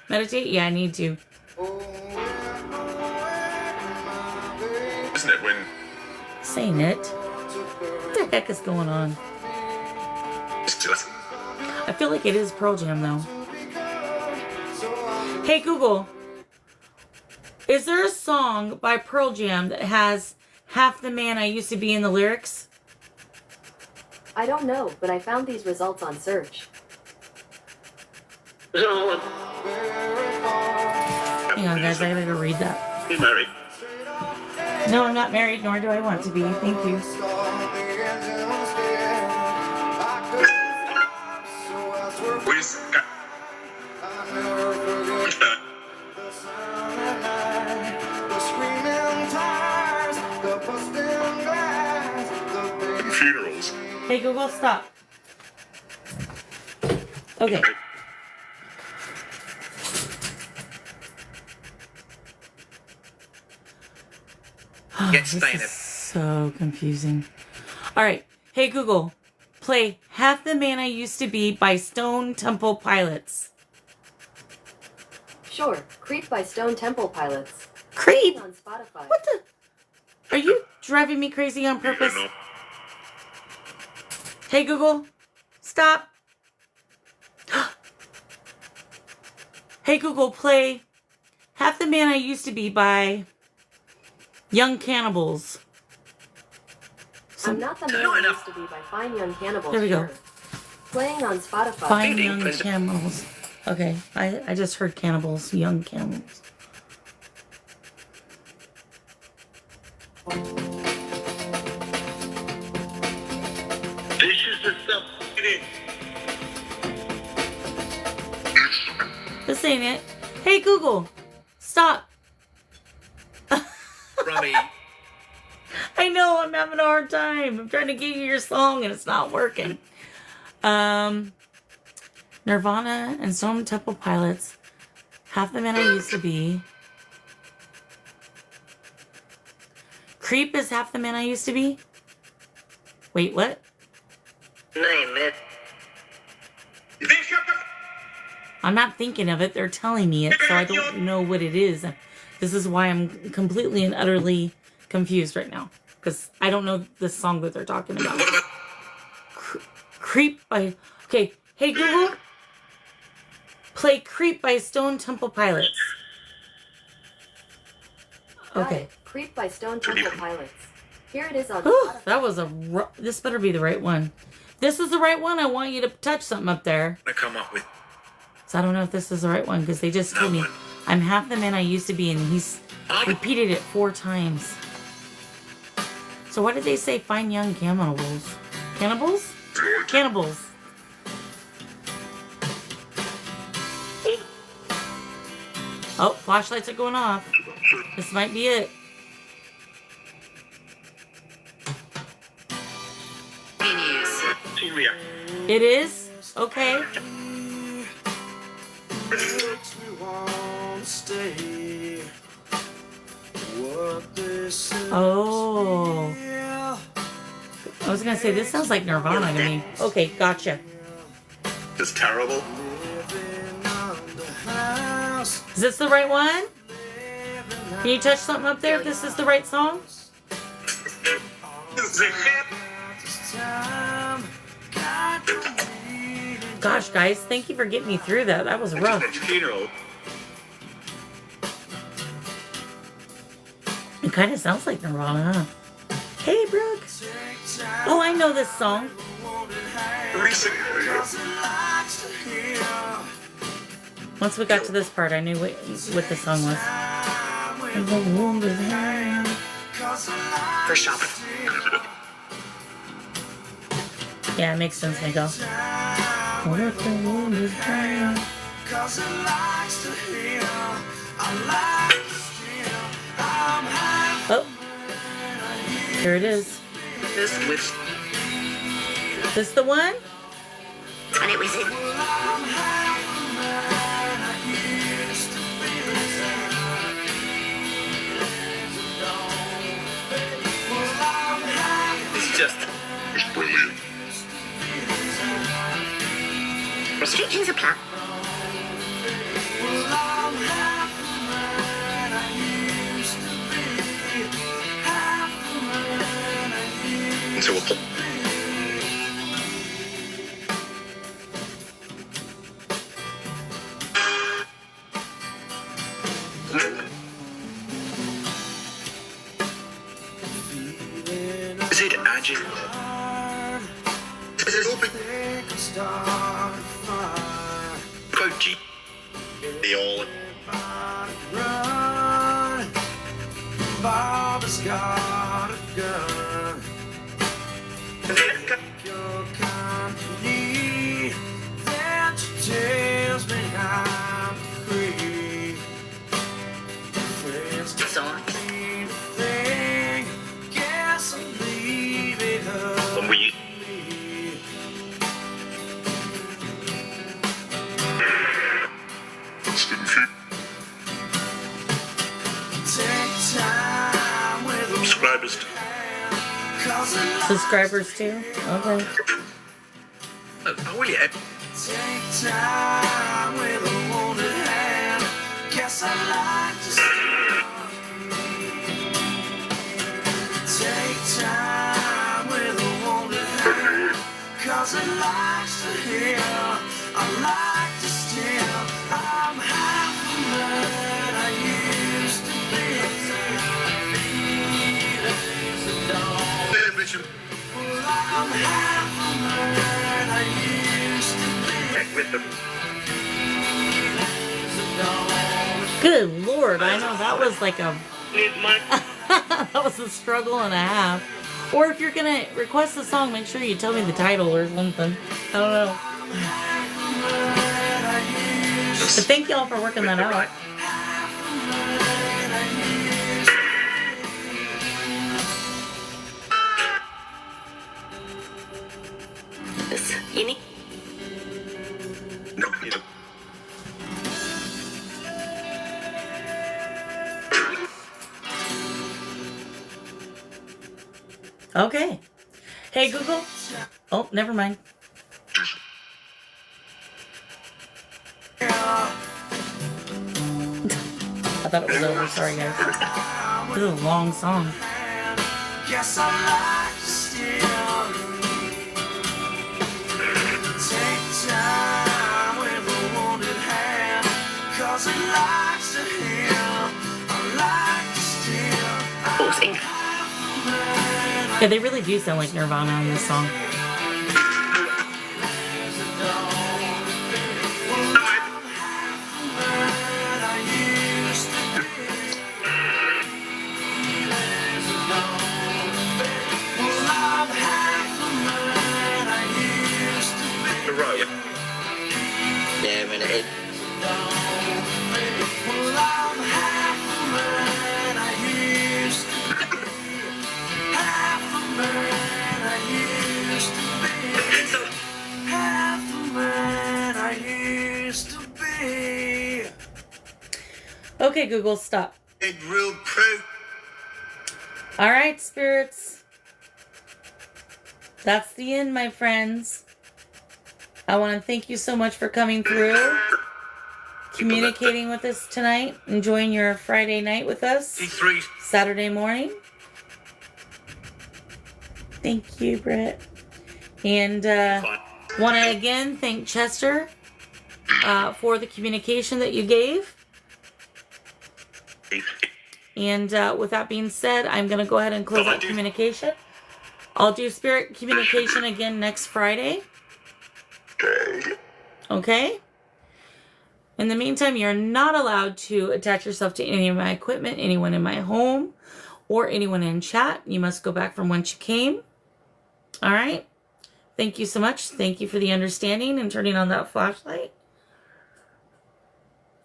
B: Meditate? Yeah, I need to.
C: Isn't it when
B: Saying it. What the heck is going on? I feel like it is Pearl Jam though. Hey Google, is there a song by Pearl Jam that has Half the Man I Used to Be in the lyrics?
E: I don't know, but I found these results on search.
A: So,
B: Hang on, guys. I gotta go read that.
K: You married?
B: No, I'm not married, nor do I want to be. Thank you.
K: Where's funerals?
B: Hey, Google, stop. Okay.
A: Get
B: This
A: Steiner.
B: is so confusing. All right. Hey, Google, play Half the Man I Used to Be by Stone Temple Pilots.
E: Sure, Creep by Stone Temple Pilots.
B: Creep?
E: On Spotify.
B: What the? Are you driving me crazy on purpose?
K: No.
B: Hey, Google, stop. Hey, Google, play Half the Man I Used to Be by Young Cannibals.
E: I'm Not the Man I Used to Be by Fine Young Cannibals.
B: There we go.
E: Sure. Playing on Spotify.
B: Fine Young Cannibals. Okay, I just heard cannibals, young cannibals.
K: This is the stuff.
B: This ain't it. Hey, Google, stop.
A: Robbie.
B: I know, I'm having a hard time. I'm trying to give you your song and it's not working. Nirvana and Stone Temple Pilots. Half the Man I Used to Be. Creep is Half the Man I Used to Be? Wait, what?
A: Name it.
B: I'm not thinking of it. They're telling me it, so I don't know what it is. This is why I'm completely and utterly confused right now. Because I don't know the song that they're talking about. Creep by... Okay, hey Google. Play Creep by Stone Temple Pilots. Okay.
E: Creep by Stone Temple Pilots. Here it is on
B: Whew,
E: Spotify.
B: that was this better be the right one. This is the right one. I want you to touch something up there.
A: I come up with.
B: So I don't know if this is the right one because they just told me I'm half the man I used to be, and he's repeated it 4 times. So what did they say? Fine young cannibals. Cannibals? Cannibals. Oh, flashlights are going off. This might be it. It is? Okay. Oh. I was gonna say, this sounds like Nirvana to me. Okay, gotcha.
K: It's terrible.
B: Is this the right one? Can you touch something up there if this is the right song? Gosh, guys, thank you for getting me through that. That was rough.
K: Funeral.
B: It kind of sounds like Nirvana, huh? Hey, Brooke. Oh, I know this song. Once we got to this part, I knew what the song was.
A: For shopping.
B: Yeah, it makes sense, Miguel. Oh, here it is.
A: This with.
B: This the one?
A: And it was it. It's just.
K: It's brilliant.
A: Restrictions apply.
K: Until we'll pull. Is it agile? Coachy. The all.
F: Run. Bob's got a gun. Your company that tells me I'm free. Friends
A: Song.
F: thing. Guess I'll leave it up.
K: When we
F: Take time with
K: subscribers.
B: Subscribers too? Okay.
K: Oh, will you?
F: Take time with a wounded hand. Guess I like to take time with a wounded hand. Cause it likes to hear. I like to steal. I'm half the man I used to be. Well, I'm half the man I used to be.
K: With them.
B: Good Lord, I know that was like a
K: Need my
B: that was a struggle and a half. Or if you're gonna request a song, make sure you tell me the title or something. I don't know. But thank y'all for working that out.
A: This. You need.
K: no, you know.
B: Okay. Hey Google. Oh, never mind. I thought it was over. Sorry, guys. This is a long song.
F: Guess I like to steal. Take time with a wounded hand. Cause it likes to heal. I like to steal.
A: Pausing.
B: Yeah, they really do sound like Nirvana in this song.
K: The row.
A: Yeah, a minute.
B: Okay, Google, stop.
K: Big real pro.
B: All right, spirits. That's the end, my friends. I want to thank you so much for coming through, communicating with us tonight, enjoying your Friday night with us,
K: E3.
B: Saturday morning. Thank you, Britt. And want to again thank Chester for the communication that you gave. And with that being said, I'm going to go ahead and close out communication. I'll do spirit communication again next Friday. Okay? In the meantime, you're not allowed to attach yourself to any of my equipment, anyone in my home, or anyone in chat. You must go back from whence you came. All right? Thank you so much. Thank you for the understanding and turning on that flashlight.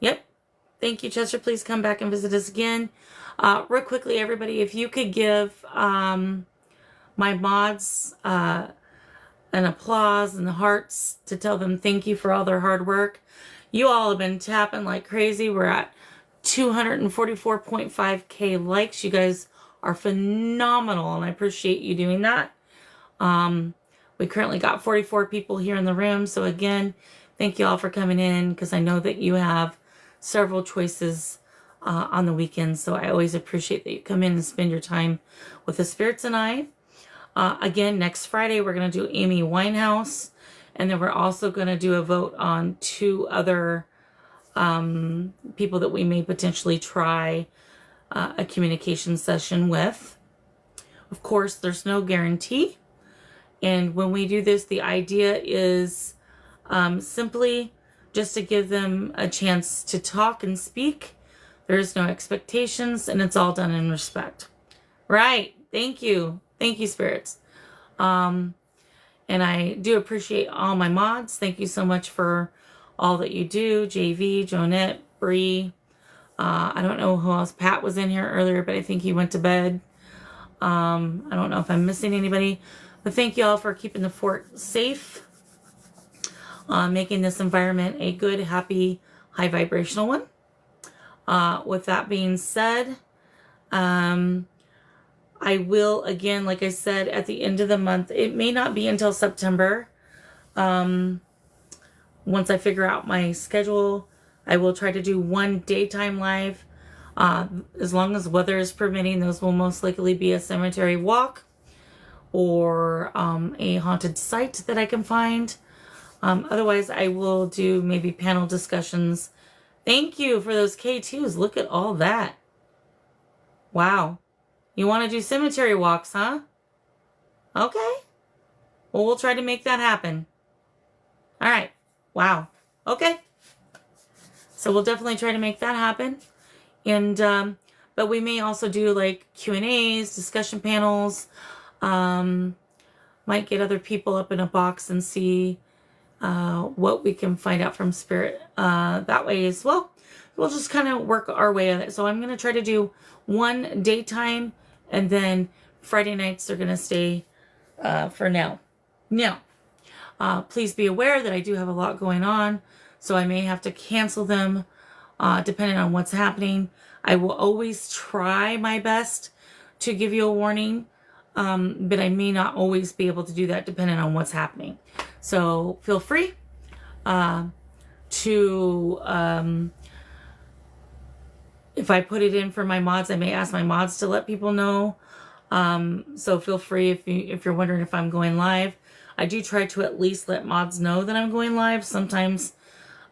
B: Yep. Thank you, Chester. Please come back and visit us again. Real quickly, everybody, if you could give my mods an applause and the hearts to tell them thank you for all their hard work. You all have been tapping like crazy. We're at 244.5K likes. You guys are phenomenal, and I appreciate you doing that. We currently got 44 people here in the room. So again, thank you all for coming in, because I know that you have several choices on the weekends. So I always appreciate that you come in and spend your time with the spirits and I. Again, next Friday, we're going to do Amy Winehouse. And then we're also going to do a vote on 2 other people that we may potentially try a communication session with. Of course, there's no guarantee. And when we do this, the idea is simply just to give them a chance to talk and speak. There's no expectations, and it's all done in respect. Right. Thank you. Thank you, spirits. And I do appreciate all my mods. Thank you so much for all that you do. JV, Jonette, Bree. I don't know who else. Pat was in here earlier, but I think he went to bed. I don't know if I'm missing anybody. But thank you all for keeping the fort safe. Making this environment a good, happy, high vibrational one. With that being said, I will, again, like I said, at the end of the month, it may not be until September. Once I figure out my schedule, I will try to do one daytime live. As long as weather is permitting, those will most likely be a cemetery walk or a haunted site that I can find. Otherwise, I will do maybe panel discussions. Thank you for those K2s. Look at all that. Wow. You want to do cemetery walks, huh? Okay. Well, we'll try to make that happen. All right. Wow. Okay. So we'll definitely try to make that happen. And, but we may also do like Q&As, discussion panels. Might get other people up in a box and see what we can find out from Spirit that way as well. We'll just kind of work our way on it. So I'm going to try to do one daytime, and then Friday nights are going to stay for now. Now, please be aware that I do have a lot going on, so I may have to cancel them depending on what's happening. I will always try my best to give you a warning, but I may not always be able to do that depending on what's happening. So feel free to, if I put it in for my mods, I may ask my mods to let people know. So feel free if you're wondering if I'm going live. I do try to at least let mods know that I'm going live. Sometimes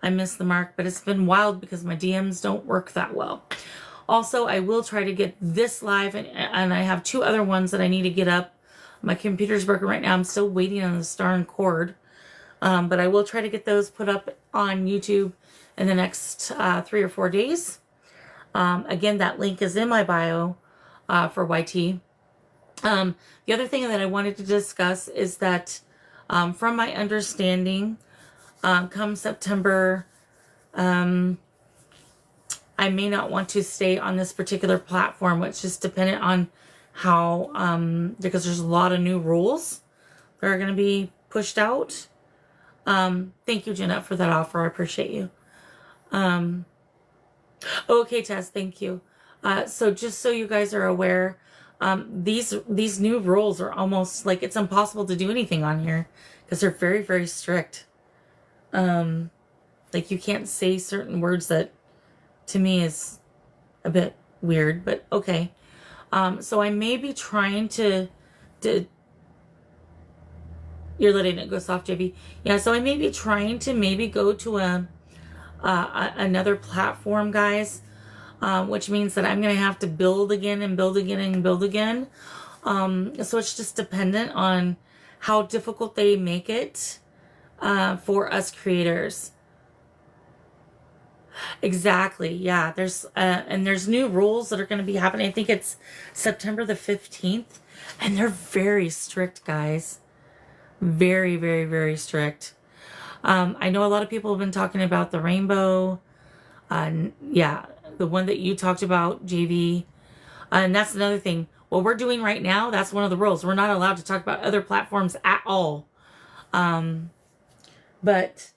B: I miss the mark, but it's been wild because my DMs don't work that well. Also, I will try to get this live, and I have 2 other ones that I need to get up. My computer's broken right now. I'm still waiting on the darn cord. But I will try to get those put up on YouTube in the next 3 or 4 days. Again, that link is in my bio for YT. The other thing that I wanted to discuss is that from my understanding, come September, I may not want to stay on this particular platform, which is dependent on how, because there's a lot of new rules that are going to be pushed out. Thank you, Jeanette, for that offer. I appreciate you. Okay, Tess, thank you. So just so you guys are aware, these new rules are almost like it's impossible to do anything on here because they're very, very strict. Like you can't say certain words that to me is a bit weird, but okay. So I may be trying to you're letting it go soft, JV. Yeah, so I may be trying to maybe go to another platform, guys, which means that I'm going to have to build again and build again and build again. So it's just dependent on how difficult they make it for us creators. Exactly. Yeah. And there's new rules that are going to be happening. I think it's September the 15th, and they're very strict, guys. Very, very, very strict. I know a lot of people have been talking about the rainbow. Yeah, the one that you talked about, JV. And that's another thing. What we're doing right now, that's one of the rules. We're not allowed to talk about other platforms at all. But,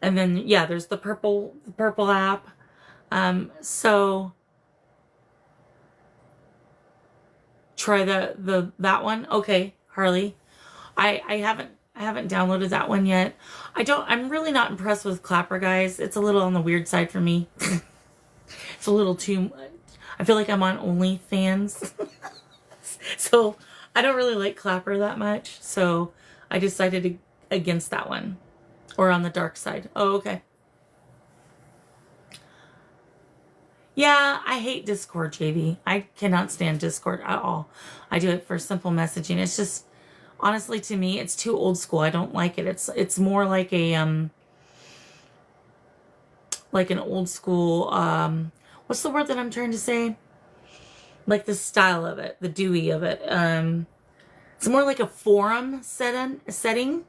B: and then, yeah, there's the purple app. So try that one. Okay, Harley. I haven't downloaded that one yet. I'm really not impressed with Clapper, guys. It's a little on the weird side for me. It's a little too, I feel like I'm on OnlyFans. So I don't really like Clapper that much. So I decided against that one. Or on the dark side. Oh, okay. Yeah, I hate Discord, JV. I cannot stand Discord at all. I do it for simple messaging. It's just honestly, to me, it's too old school. I don't like it. It's more like like an old school, what's the word that I'm trying to say? Like the style of it, the dewy of it. It's more like a forum setting.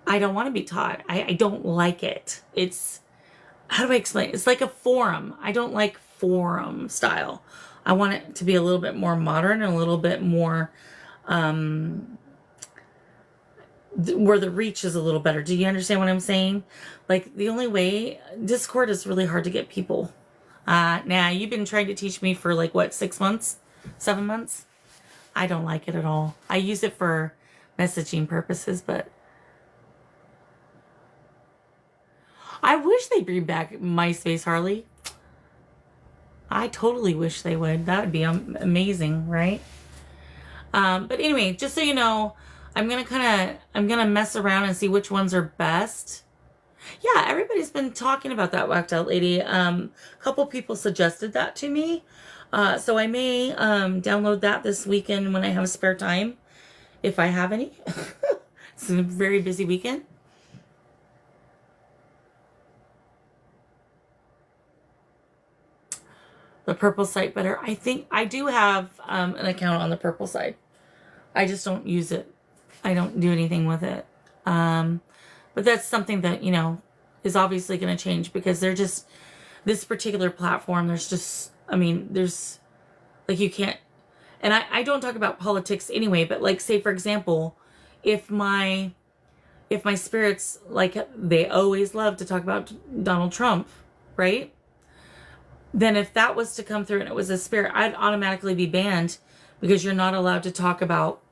B: I don't want to be taught. I don't like it. It's, how do I explain? It's like a forum. I don't like forum style. I want it to be a little bit more modern and a little bit more, where the reach is a little better. Do you understand what I'm saying? Like, the only way, Discord is really hard to get people. Now, you've been trying to teach me for like, what, 6 months? 7 months? I don't like it at all. I use it for messaging purposes, but I wish they'd bring back MySpace, Harley. I totally wish they would. That would be amazing, right? But anyway, just so you know, I'm gonna mess around and see which ones are best. Yeah, everybody's been talking about that Whacked Out Lady. A couple people suggested that to me. So I may download that this weekend when I have spare time, if I have any. It's a very busy weekend. The purple site better. I think I do have an account on the purple side. I just don't use it. I don't do anything with it. But that's something that, you know, is obviously going to change, because they're just, this particular platform, there's just, I mean, there's, like, you can't, and I don't talk about politics anyway, but like, say for example, if my spirits, like, they always love to talk about Donald Trump, right? Then if that was to come through and it was a spirit, I'd automatically be banned, because you're not allowed to talk about,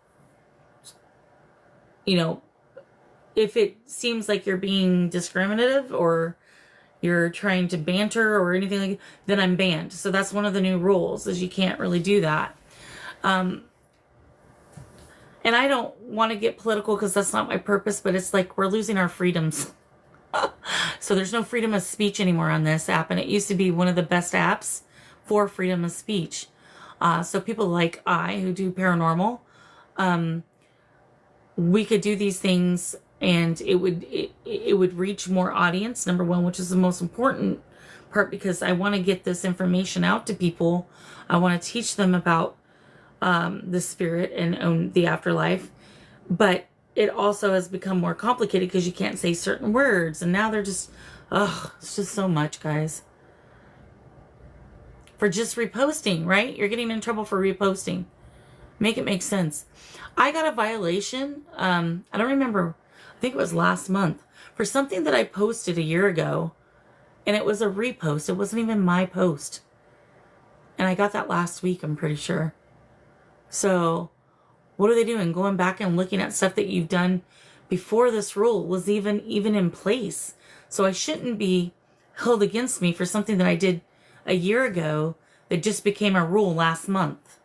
B: you know, if it seems like you're being discriminative or you're trying to banter or anything like that, then I'm banned. So that's one of the new rules, is you can't really do that. And I don't want to get political, because that's not my purpose, but it's like we're losing our freedoms. So there's no freedom of speech anymore on this app, and it used to be one of the best apps for freedom of speech. So people like I, who do paranormal, we could do these things, and it would reach more audience, number one, which is the most important part, because I want to get this information out to people. I want to teach them about the spirit and the afterlife, but it also has become more complicated because you can't say certain words, and now they're just, it's just so much, guys. For just reposting, right? You're getting in trouble for reposting. Make it make sense. I got a violation, I don't remember, I think it was last month, for something that I posted a year ago, and it was a repost. It wasn't even my post. And I got that last week, I'm pretty sure. So what are they doing? Going back and looking at stuff that you've done before this rule was even in place. So I shouldn't be held against me for something that I did a year ago that just became a rule last month.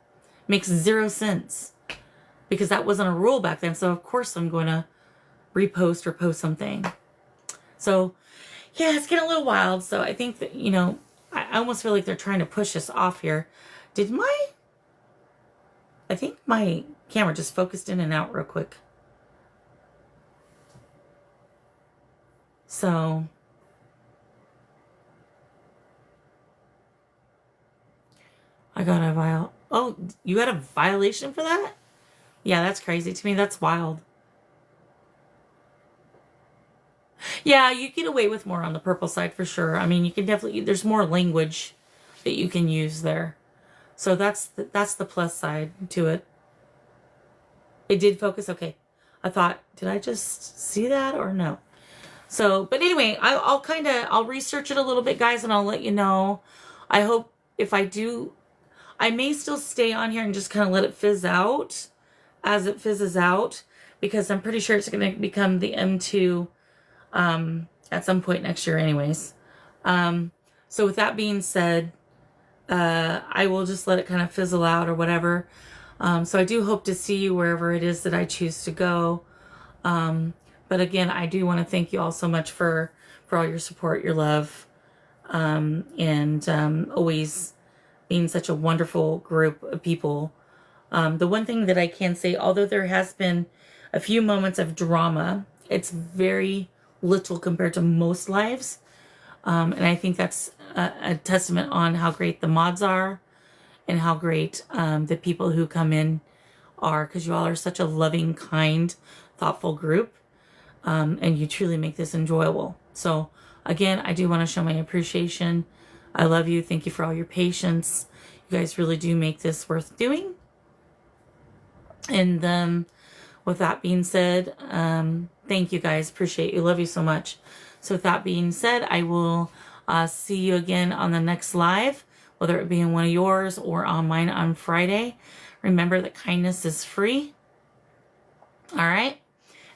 B: Makes 0 sense, because that wasn't a rule back then. So of course I'm going to repost or post something. So yeah, it's getting a little wild. So I think that, you know, I almost feel like they're trying to push us off here. I think my camera just focused in and out real quick. So I got a oh, you got a violation for that? Yeah, that's crazy. To me, that's wild. Yeah, you get away with more on the purple side for sure. I mean, you can definitely, there's more language that you can use there. So that's the plus side to it. It did focus. Okay. I thought, did I just see that or no? So, but anyway, I'll research it a little bit, guys, and I'll let you know. I hope if I do, I may still stay on here and just kind of let it fizz out as it fizzes out, because I'm pretty sure it's going to become the M2 at some point next year anyways. So with that being said, I will just let it kind of fizzle out or whatever. So I do hope to see you wherever it is that I choose to go. But again, I do want to thank you all so much for all your support, your love, and always being such a wonderful group of people The one thing that I can say, although there has been a few moments of drama, it's very little compared to most lives. And I think that's a testament on how great the mods are and how great the people who come in are, because you all are such a loving, kind, thoughtful group. And you truly make this enjoyable. So again, I do want to show my appreciation. I love you. Thank you for all your patience. You guys really do make this worth doing. And with that being said, thank you guys. Appreciate you. Love you so much. So with that being said, I will see you again on the next live, whether it be in one of yours or on mine on Friday. Remember that kindness is free. All right.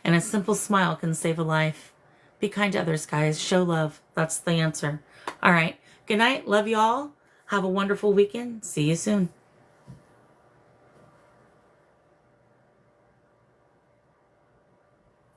B: And a simple smile can save a life. Be kind to others, guys. Show love. That's the answer. All right. Good night. Love you all. Have a wonderful weekend. See you soon.